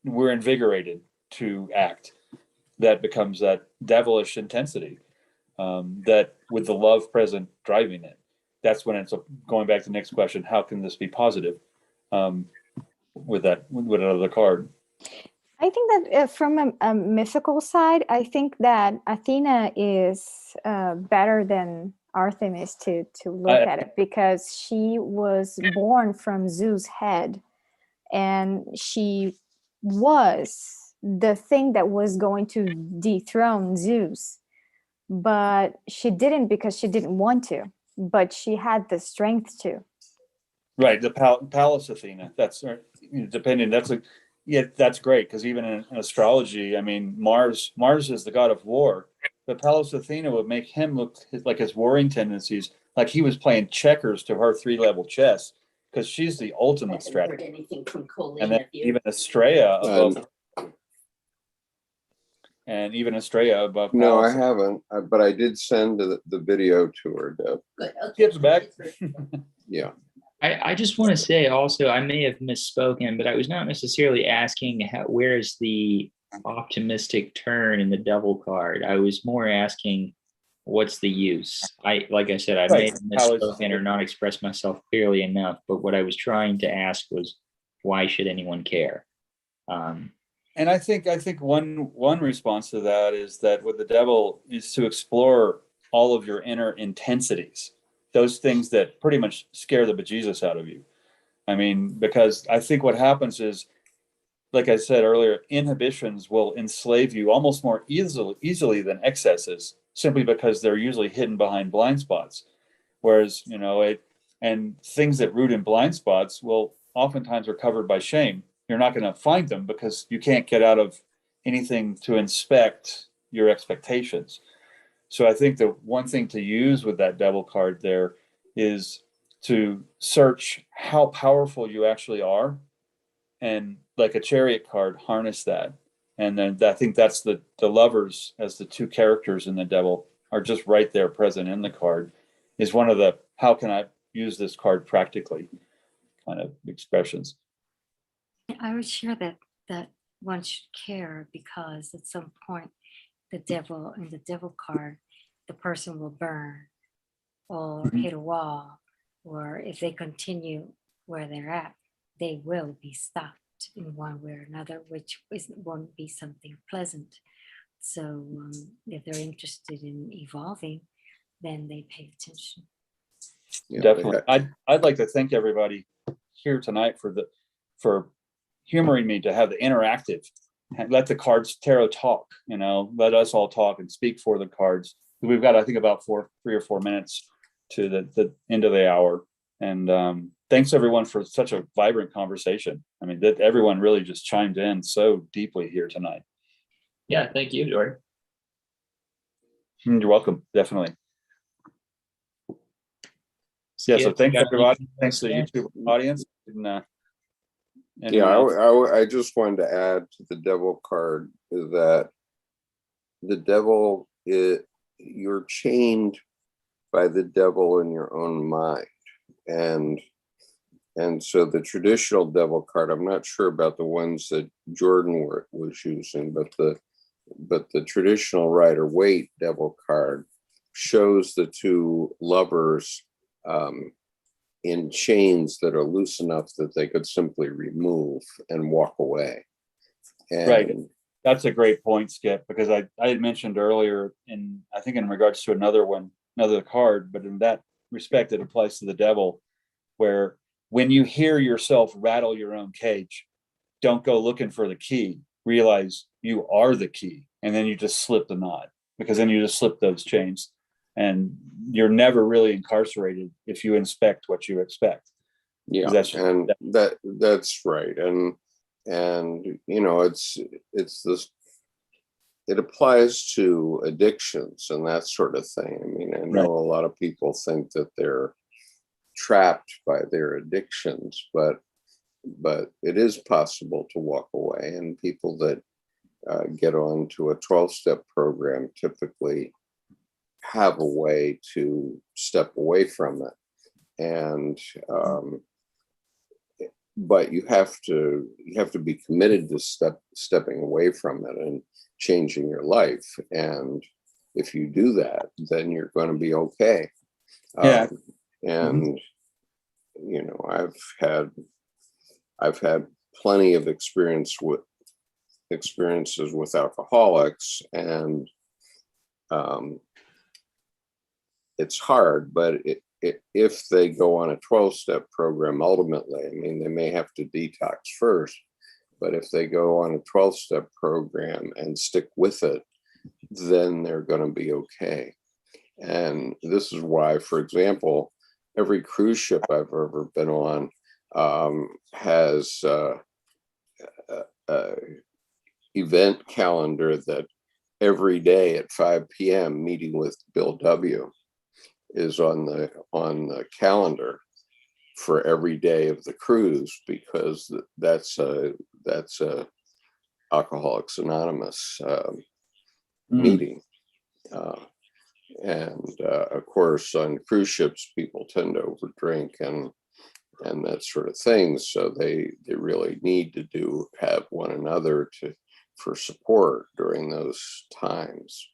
we're invigorated to act, that becomes that devilish intensity, that with the love present driving it. that's when it's going back to the next question. How can this be positive with another card? I think that from a mythical side, I think that Athena is better than Artemis to look at it, because she was born from Zeus' head, and she was the thing that was going to dethrone Zeus, but she didn't because she didn't want to, but she had the strength to. Right, the Palace Athena. That's depending. That's great, because even in astrology, I mean, Mars is the god of war. But Pallas Athena would make him look like his warring tendencies, like he was playing checkers to her 3-level chess, because she's the ultimate strategist. Anything from Colleen, And then have you? even Estrella above, No, I Pallas. haven't, but I did send the video to her, Deb. Good, okay. Gives back. Yeah. I just want to say also, I may have misspoken, but I was not necessarily asking where's the optimistic turn in the devil card. I was more asking, what's the use? Like I said, I may have misspoken or not expressed myself clearly enough, but what I was trying to ask was, why should anyone care? And I think one response to that is that with the devil is to explore all of your inner intensities, those things that pretty much scare the bejesus out of you. I mean, because I think what happens is, like I said earlier, inhibitions will enslave you almost more easily than excesses, simply because they're usually hidden behind blind spots. Whereas, and things that root in blind spots will oftentimes are covered by shame. You're not going to find them because you can't get out of anything to inspect your expectations. So I think the one thing to use with that devil card there is to search how powerful you actually are, and like a Chariot card, harness that. And then I think that's the lovers as the two characters in the devil are just right there present in the card, is one of the how can I use this card practically kind of expressions. I would share that one should care, because at some point the devil in the devil card, the person will burn or hit a wall, or if they continue where they're at, they will be stopped in one way or another, which won't be something pleasant. So if they're interested in evolving, then they pay attention. Yeah, definitely. I'd like to thank everybody here tonight for humoring me to have the interactive, let the cards tarot talk, let us all talk and speak for the cards. We've got, I think, about 3 or 4 minutes to the end of the hour. And thanks everyone for such a vibrant conversation. I mean, that everyone really just chimed in so deeply here tonight. Yeah, thank you, Jordan. You're welcome, definitely. Yeah, so thanks everybody. Thanks to the YouTube audience. I just wanted to add to the devil card that the devil, you're chained by the devil in your own mind. And so the traditional devil card, I'm not sure about the ones that Jordan was using, but the traditional Rider-Waite devil card shows the two lovers in chains that are loose enough that they could simply remove and walk away. And right. That's a great point, Skip, because I had mentioned earlier I think in regards to another card, but in that respect, it applies to the devil, where when you hear yourself rattle your own cage, don't go looking for the key. Realize you are the key. And then you just slip the knot, because then you just slip those chains. And you're never really incarcerated if you inspect what you expect. Yeah, that's right. And it's this, it applies to addictions and that sort of thing. I mean, I know a lot of people think that they're trapped by their addictions, but it is possible to walk away. And people that get on to a 12-step program typically have a way to step away from it. And but you have to be committed to stepping away from it and changing your life. And if you do that, then you're going to be okay. Yeah. And I've had plenty of experiences with alcoholics, and it's hard, but if they go on a 12-step program, ultimately, I mean, they may have to detox first, but if they go on a 12-step program and stick with it, then they're going to be okay. And this is why, for example, every cruise ship I've ever been on has a event calendar that every day at 5 p.m. meeting with Bill W. is on the calendar for every day of the cruise, because that's a Alcoholics Anonymous meeting. And of course, on cruise ships, people tend to overdrink and that sort of thing. So they really need to have one another for support during those times.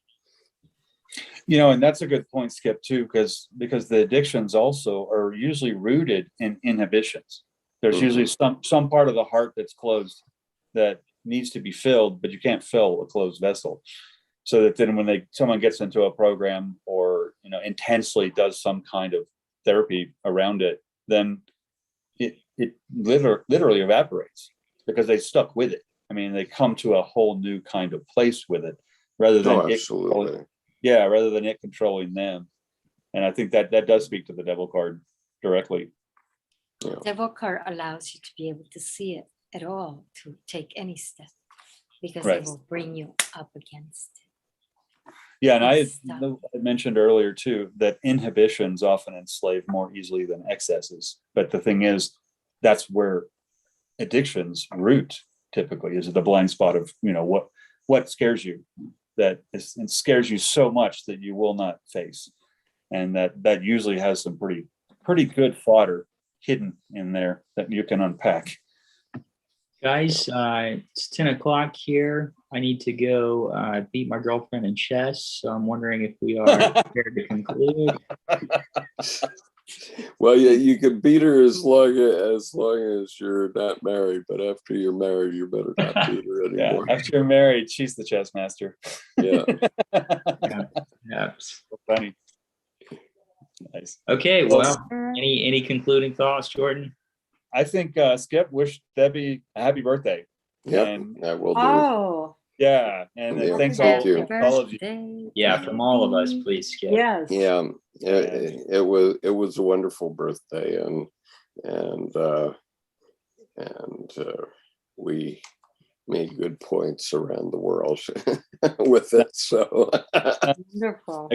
And that's a good point, Skip, too, because the addictions also are usually rooted in inhibitions. There's usually some part of the heart that's closed that needs to be filled, but you can't fill a closed vessel. So that then when someone gets into a program or intensely does some kind of therapy around it, then it literally evaporates because they stuck with it. I mean, they come to a whole new kind of place with it rather than rather than it controlling them. And I think that does speak to the devil card directly. Yeah. Devil card allows you to be able to see it at all, to take any step, because Right. it will bring you up against it. Yeah, and I Stop. mentioned earlier too that inhibitions often enslave more easily than excesses. But the thing is, that's where addictions root typically, is the blind spot of what scares you, it scares you so much that you will not face, and that usually has some pretty good fodder hidden in there that you can unpack. Guys, it's 10 o'clock here. I need to go beat my girlfriend in chess. So I'm wondering if we are prepared to conclude. Well, yeah, you can beat her as long as you're not married, but after you're married, you better not beat her anymore. Yeah, after you're married, she's the chess master. Yeah. Yeah. So funny. Nice. Okay, well, any concluding thoughts, Jordan? I think Skip wished Debbie a happy birthday. Yep, And I will do. Oh, yeah, and Yeah, thanks thank you. all of you. Birthday, Yeah, from all of us, please, Skip. yes. Yeah, it was a wonderful birthday, and we made good points around the world with it. So Wonderful.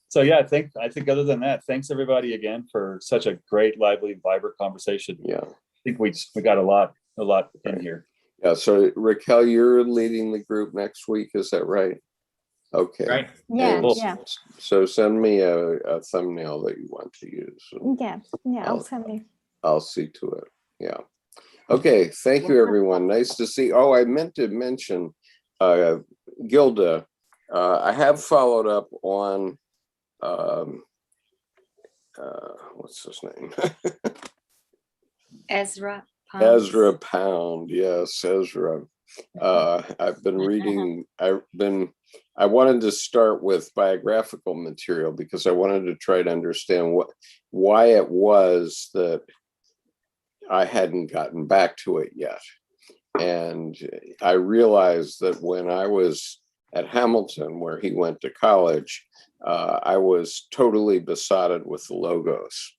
So yeah, I think other than that, thanks everybody again for such a great, lively, vibrant conversation. yeah. I think we got a lot in here. Yeah, so Raquel, you're leading the group next week, is that right? Okay. Right. Yeah, And yeah, So send me a thumbnail that you want to use. yeah. I'll send you. I'll see to it. Yeah. Okay. Thank you, everyone. Nice to see. Oh, I meant to mention, Gilda. I have followed up on what's his name? Ezra. Ezra Pound. Yes, Ezra. I've been reading. I wanted to start with biographical material because I wanted to try to understand why it was that I hadn't gotten back to it yet. And I realized that when I was at Hamilton, where he went to college, I was totally besotted with the logos.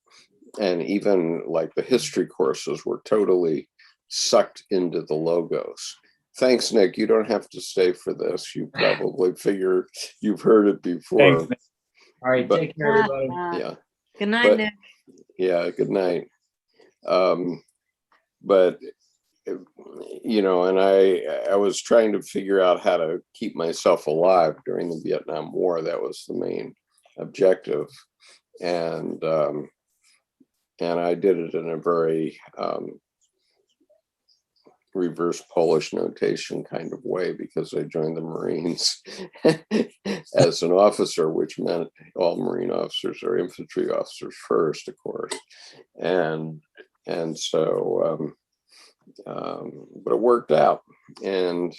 And even like the history courses were totally sucked into the logos. Thanks, Nick. You don't have to stay for this. You probably figure you've heard it before. Thanks, Nick. All right, take care, everybody. Yeah. Good night, Nick. Yeah, good night. But and I was trying to figure out how to keep myself alive during the Vietnam War. That was the main objective, and I did it in a very reverse Polish notation kind of way because I joined the Marines as an officer, which meant all Marine officers are infantry officers first, of course. And so, but it worked out. And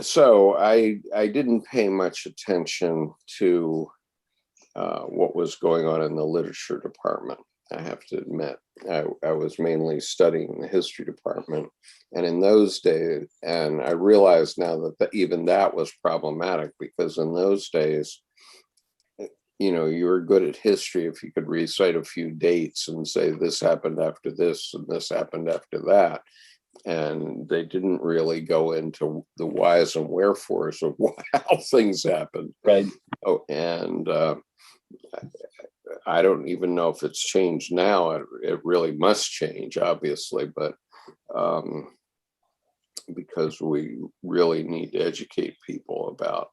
so I didn't pay much attention to what was going on in the literature department. I have to admit, I was mainly studying the history department. And in those days, and I realize now that even that was problematic, because in those days, you know, you were good at history if you could recite a few dates and say this happened after this and this happened after that. And they didn't really go into the whys and wherefores of how things happened. Right. Oh, and I don't even know if it's changed now. It really must change, obviously, but because we really need to educate people about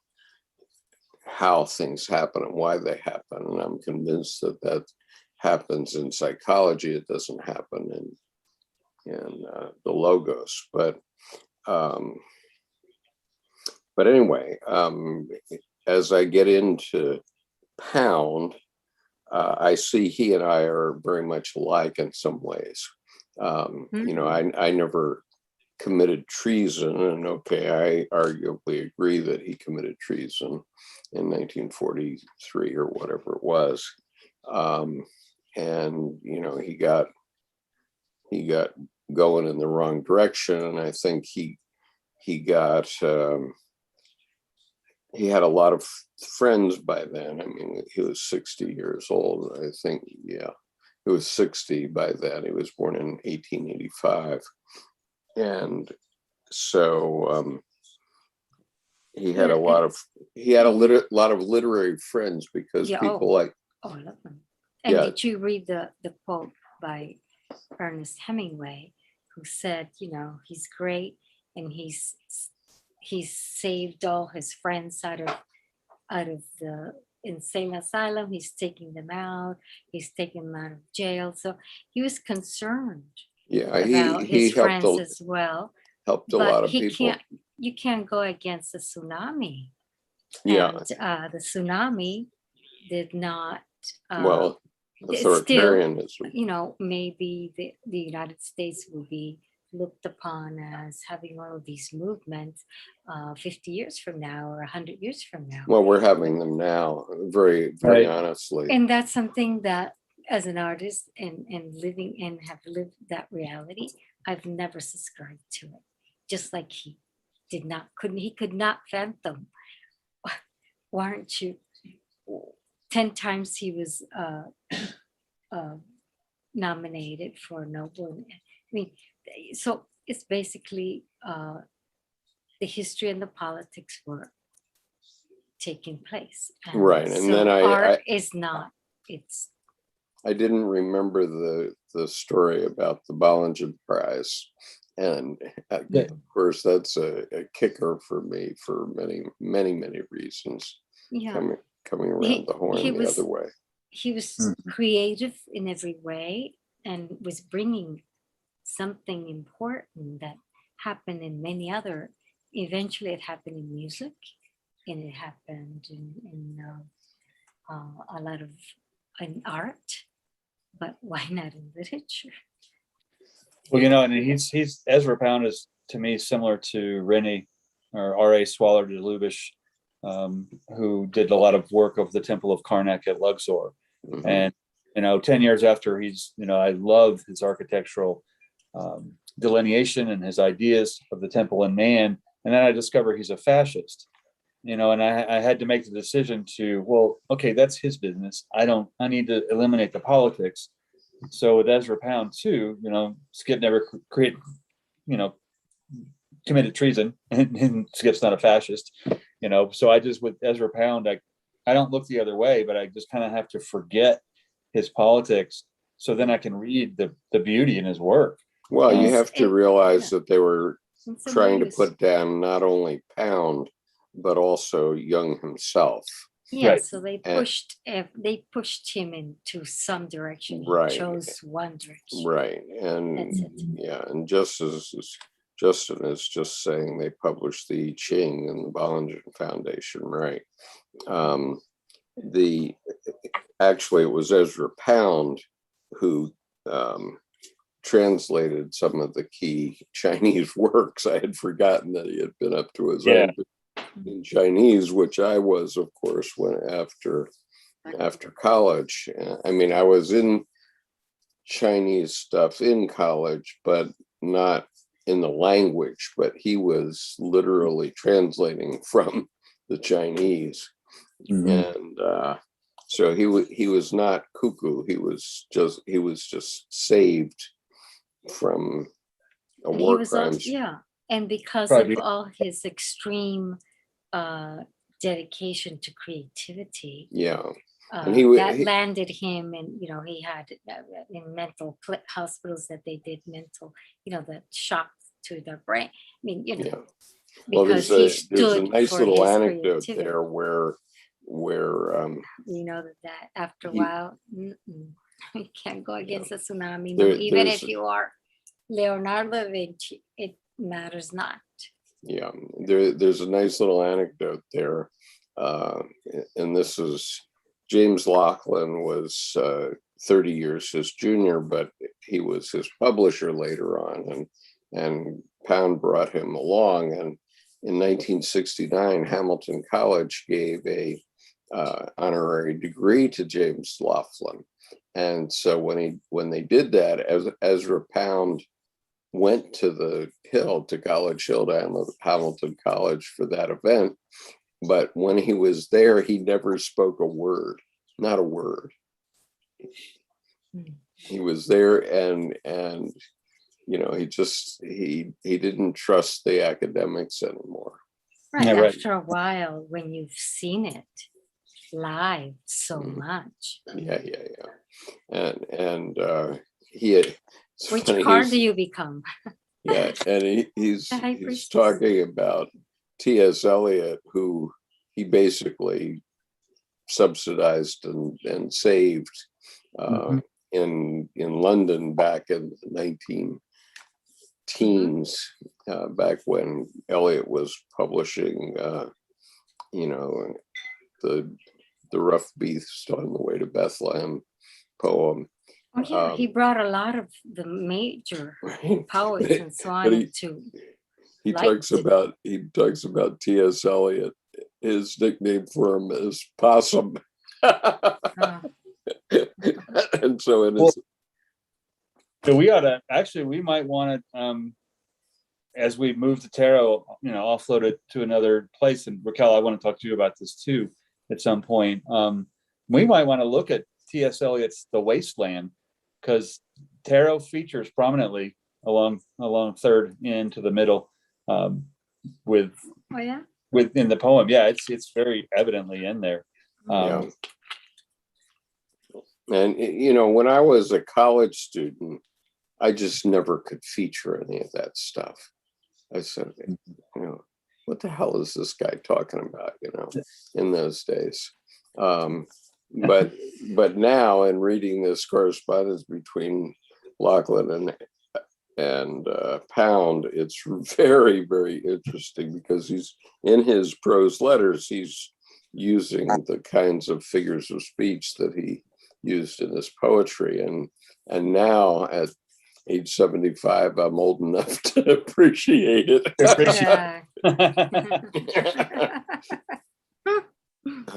how things happen and why they happen. And I'm convinced that that happens in psychology. It doesn't happen in the logos. But anyway, as I get into Pound, I see he and I are very much alike in some ways. You know, I never committed treason, and okay, I arguably agree that he committed treason in 1943 or whatever it was. And you know, he got going in the wrong direction, and I think he got he had a lot of friends by then. I mean, he was 60 years old, I think. Yeah, he was 60 by then. He was born in 1885. And so he had a lot of literary friends, because people like. Oh, I love them. And Yeah. did you read the quote by Ernest Hemingway, who said, you know, he's great and he's saved all his friends out of the insane asylum. He's taking them out. He's taking them out of jail. So he was concerned. Yeah, About he his helped friends as well. helped a But lot of people. you can't go against the tsunami. Yeah. And the tsunami did not. Well, it's still, authoritarianism. you know, maybe the United States will be looked upon as having all of these movements 50 years from now or 100 years from now. Well, we're having them now, very, very honestly. And that's something that, as an artist and living and have lived that reality, I've never subscribed to it. Just like he could not fathom. Why aren't you? 10 times he was nominated for Nobel. I mean, so it's basically the history and the politics were taking place. And right, and so then art is not. I didn't remember the story about the Bollinger Prize, and of course that's a kicker for me for many reasons. Yeah, coming around the horn the other way. He was creative in every way and was bringing something important that happened in many other. Eventually, it happened in music, and it happened in a lot of in art. But why not in literature? Well, you know, and he's Ezra Pound is to me similar to Rennie or R.A. Swaller de Lubisch, who did a lot of work of the Temple of Karnak at Luxor. Mm-hmm. And, you know, 10 years after I love his architectural delineation and his ideas of the temple and man. And then I discover he's a fascist, you know, and I had to make the decision to, well, okay, that's his business. I need to eliminate the politics. So with Ezra Pound too, you know, Skip never committed treason, and Skip's not a fascist, you know. So I just, with Ezra Pound, I don't look the other way, but I just kind of have to forget his politics, so then I can read the beauty in his work. Well, you have to realize that they were trying to put down not only Pound, but also Jung himself. Yeah, Right. so they And- pushed him into some direction. He Right. chose one direction. Right, and That's it. yeah, and Justin is just saying they published the I Ching in the Bollinger Foundation, right? Actually, it was Ezra Pound who translated some of the key Chinese works. I had forgotten that he had been up to his Yeah. end in Chinese, which I was, of course, when after college. I mean, I was in Chinese stuff in college, but not in the language, but he was literally translating from the Chinese. And so he was not cuckoo. He was just saved from a And war he was crimes. and because Probably. of all his extreme dedication to creativity, Yeah. And he landed him, and he had in mental hospitals that they did mental, the shock to the brain. I mean, yeah. Well, because there's he stood a nice for little his anecdote creativity. there where that after a he- while, you can't go against the tsunami. There- Even there's- if you are Leonardo da Vinci, it matters not. yeah, there's a nice little anecdote there, and this is James Laughlin was 30 years his junior, but he was his publisher later on, and Pound brought him along. And in 1969, Hamilton College gave a honorary degree to James Laughlin, and so when they did that, Ezra Pound went to the Hill, to College Hill, to Hamilton College for that event. But when he was there, he never spoke a word, not a word. He was there, and he didn't trust the academics anymore. Right. Yeah, right. After a while, when you've seen it live so much, Yeah. And he had. it's which funny, card he's- do you become? Yeah, and he's The high priestess. talking about T.S. Eliot, who he basically subsidized and saved in London back in the 19 teens, back when Eliot was publishing, the Rough Beast on the Way to Bethlehem poem. Oh yeah, he brought a lot of the major Right? poets and so on But he- into. He liked talks about T.S. Eliot. His nickname for him is Possum. And so it is. So we might want to, as we move to tarot, offload it to another place. And Raquel, I want to talk to you about this too at some point. We might want to look at T.S. Eliot's The Wasteland, because tarot features prominently along third into the middle, with Oh yeah. within the poem. Yeah, it's very evidently in there. Yeah. And when I was a college student, I just never could feature any of that stuff. I said, what the hell is this guy talking about? In those days. But now, in reading this correspondence between Laughlin and Pound, it's very, very interesting, because he's in his prose letters, he's using the kinds of figures of speech that he used in his poetry, and now at age 75, I'm old enough to appreciate it. Yeah.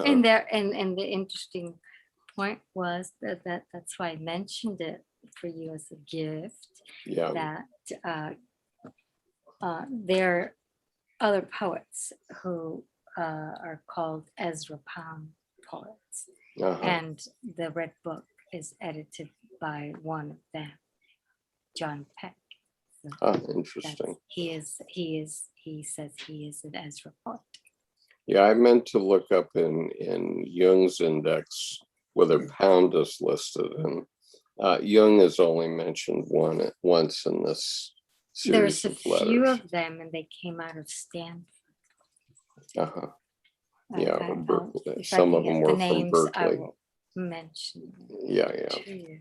And the interesting point was that's why I mentioned it for you as a gift. Yeah. That there are other poets who are called Ezra Pound poets, and the Red Book is edited by one of them, John Peck. So Interesting. he says he is an Ezra poet. Yeah, I meant to look up in Jung's index whether Pound is listed, and Jung is only mentioned once in this series There's a of letters. few of them, and they came out of Stanford. Yeah, if I some can of them get the were from names, I Berkeley. will mention them Yeah, yeah. to you.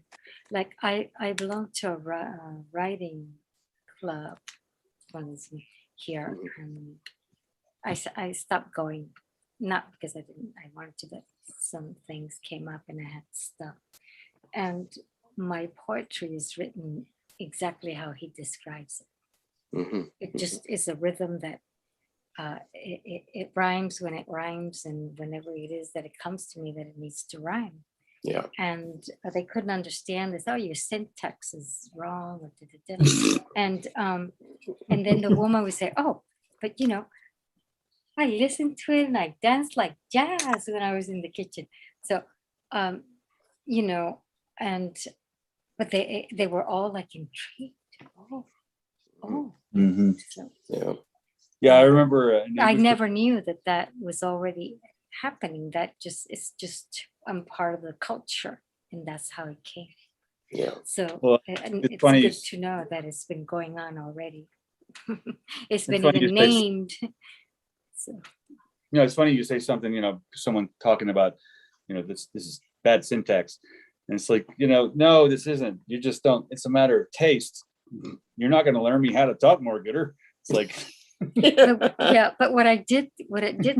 Like I belong to a writing club when I was here, and I stopped going, not because I wanted to, but some things came up and I had to stop. And my poetry is written exactly how he describes it. It just is a rhythm that it rhymes when it rhymes, and whenever it is that it comes to me that it needs to rhyme. Yeah. And they couldn't understand this. Oh, your syntax is wrong. Or da, da, da. And then the woman would say, "Oh, but you know, I listened to it and I danced like jazz when I was in the kitchen." So, you know, but they were all like intrigued. Oh. So, Yeah. Yeah, I remember. I never knew that was already happening. That it's just part of the culture, and that's how it came. Yeah. So Well, and it's it's funny good to know that it's been going on already. It's been funny even you say- named. So You know, it's funny you say something, you know, someone talking about, you know, this is bad syntax. And it's like, you know, no, this isn't. You just don't. It's a matter of taste. You're not going to learn me how to talk more gooder. It's like, yeah, but what it did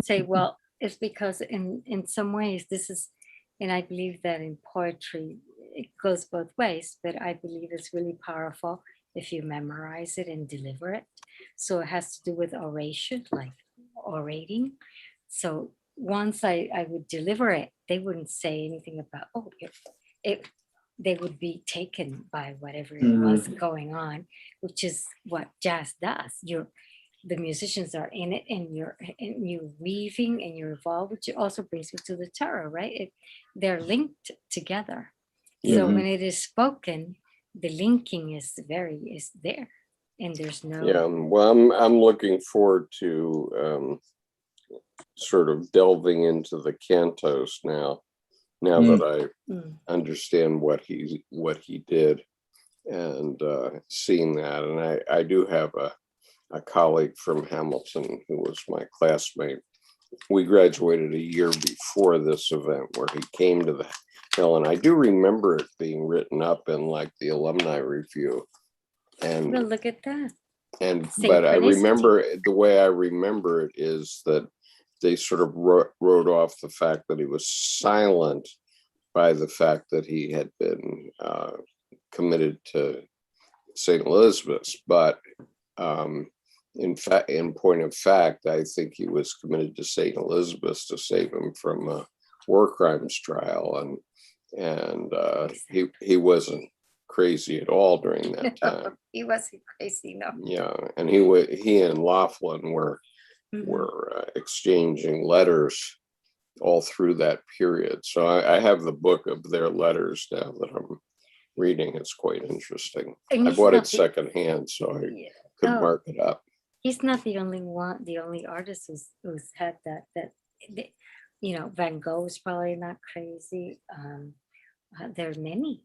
say, well, is because in some ways this is, and I believe that in poetry it goes both ways, but I believe it's really powerful if you memorize it and deliver it. So it has to do with oration, like orating. So once I would deliver it, they wouldn't say anything about, oh, they would be taken by whatever it was going on, which is what jazz does. The musicians are in it, and you're weaving and you're involved, which also brings me to the tarot, right? They're linked together. So when it is spoken, the linking is there, and there's no. Yeah. Well, I'm looking forward to sort of delving into the cantos now that I understand what he did, and seeing that. And I do have a colleague from Hamilton who was my classmate. We graduated a year before this event where he came to the Hill, and I do remember it being written up in like the alumni review. And Well, look at that. But I remember, the way I remember it is that they sort of wrote off the fact that he was silent by the fact that he had been committed to St. Elizabeth's. But in point of fact, I think he was committed to St. Elizabeth's to save him from a war crimes trial, and he wasn't crazy at all during that time. He wasn't crazy, no. Yeah, and he and Laughlin were exchanging letters all through that period. So I have the book of their letters now that I'm reading. It's quite interesting. I bought it secondhand, so I could mark it up. He's not the only one, the only artist who's had that, you know, Van Gogh is probably not crazy. There are many.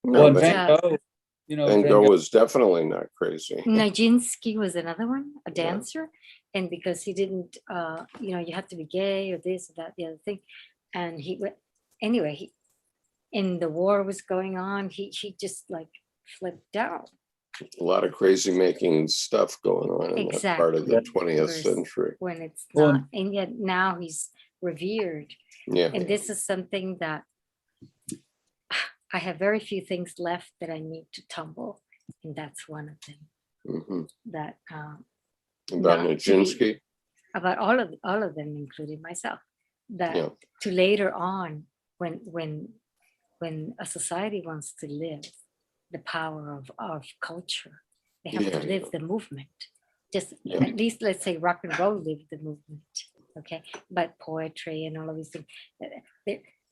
No, well, Van Gogh, you know, Van Gogh was definitely not crazy. Nijinsky was another one, a dancer. And because he didn't, you know, you have to be gay or this or that, the other thing. And he went, anyway, and the war was going on, he just like flipped out. A lot of crazy making stuff going on in that part of the 20th century. When it's not, and yet now he's revered. Yeah. And this is something that I have very few things left that I need to tumble, and that's one of them. That about Nijinsky, about all of them, including myself. That to later on, when a society wants to live the power of culture, they have to live the movement. Just at least, let's say, rock and roll lived the movement. Okay, but poetry and all of these things,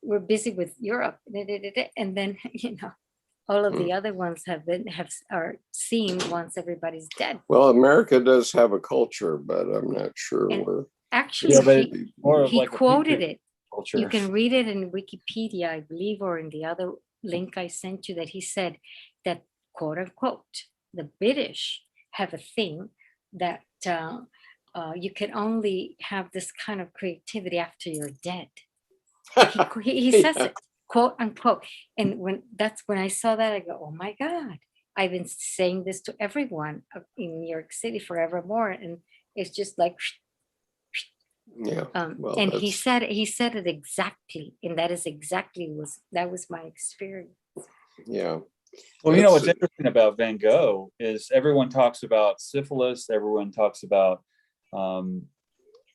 we're busy with Europe, and then you know, all of the other ones are seen once everybody's dead. Well, America does have a culture, but I'm not sure where. Actually, he quoted it. Culture. You can read it in Wikipedia, I believe, or in the other link I sent you, that he said that, quote unquote, the British have a thing that you can only have this kind of creativity after you're dead. He says Yeah. it, quote unquote. And that's when I saw that, I go, oh my God, I've been saying this to everyone in New York City forevermore. And it's just like, Yeah. Well, and he that's- said it exactly. And that was my experience. Yeah. Well, you know what's That's- interesting about Van Gogh is everyone talks about syphilis. Everyone talks about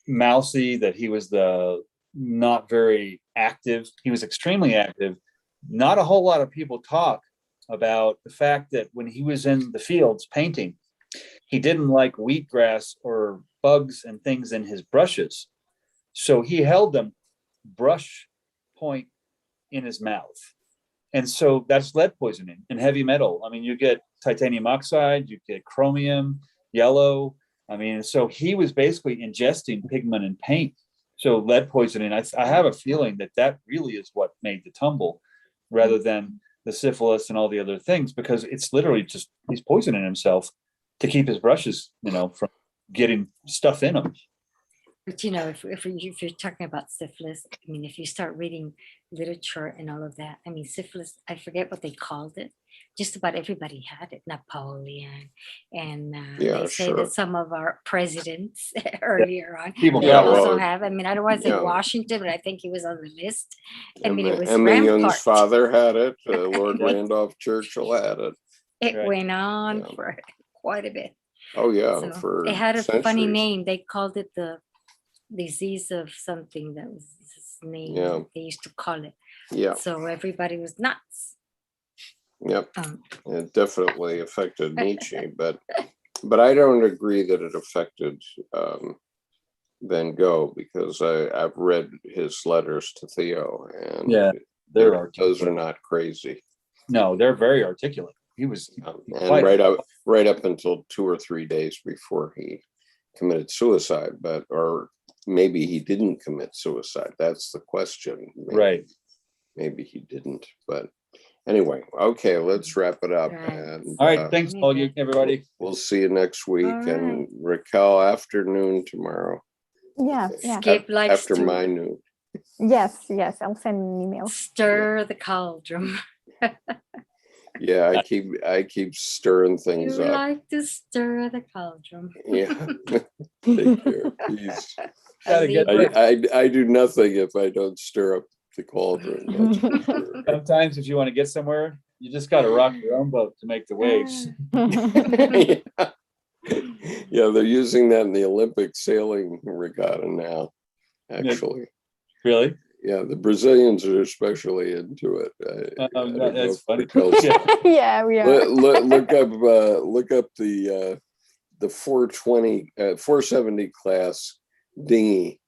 mousy, that he was not very active. He was extremely active. Not a whole lot of people talk about the fact that when he was in the fields painting, he didn't like wheatgrass or bugs and things in his brushes. So he held them brush point in his mouth. And so that's lead poisoning and heavy metal. I mean, you get titanium oxide, you get chromium, yellow. I mean, so he was basically ingesting pigment and paint. So lead poisoning, I have a feeling that really is what made the tumble rather than the syphilis and all the other things, because it's literally just, he's poisoning himself to keep his brushes, from getting stuff in them. But if you're talking about syphilis, I mean, if you start reading literature and all of that, I mean, syphilis, I forget what they called it. Just about everybody had it. Napoleon, and Yeah, they say sure. that some of our presidents earlier on, People they got also it. have. I mean, I don't want to say Yeah. Washington, but I think he was on the list. I mean, it was Emma Young's rampart. father had it. Lord Yeah. Randolph Churchill had it. It Right. went on Yeah. for quite a bit. Oh yeah, So for it had a funny centuries. name. They called it the disease of something. That was his name. Yeah. They used to call it. Yeah. So everybody was nuts. Yep. Um, It definitely affected Nietzsche, but I don't agree that it affected Van Gogh, because I've read his letters to Theo, and Yeah, those are not crazy. No, they're very articulate. He was And right up until 2 or 3 days before he committed suicide, or maybe he didn't commit suicide. That's the question. right. Maybe he didn't, but anyway, okay, let's wrap it up. Right. And All right. Thanks, all you, everybody. we'll see you next week. All And right. Raquel, afternoon tomorrow. Yeah, yeah. Skip likes After to my noon. Yes, I'll send an email. stir the cauldron. Yeah, I keep stirring things You up. like to stir the cauldron. Yeah. Take care. Peace. Gotta get Libra. I do nothing if I don't stir up the cauldron. That's for sure. Sometimes if you want to get somewhere, you just got to rock your own boat to make the waves. Yeah. Yeah, they're using that in the Olympic sailing regatta now, actually. Really? Yeah, the Brazilians are especially into it. I don't know That's if funny. Raquel's- Yeah, we are. Look up the 470 class dinghy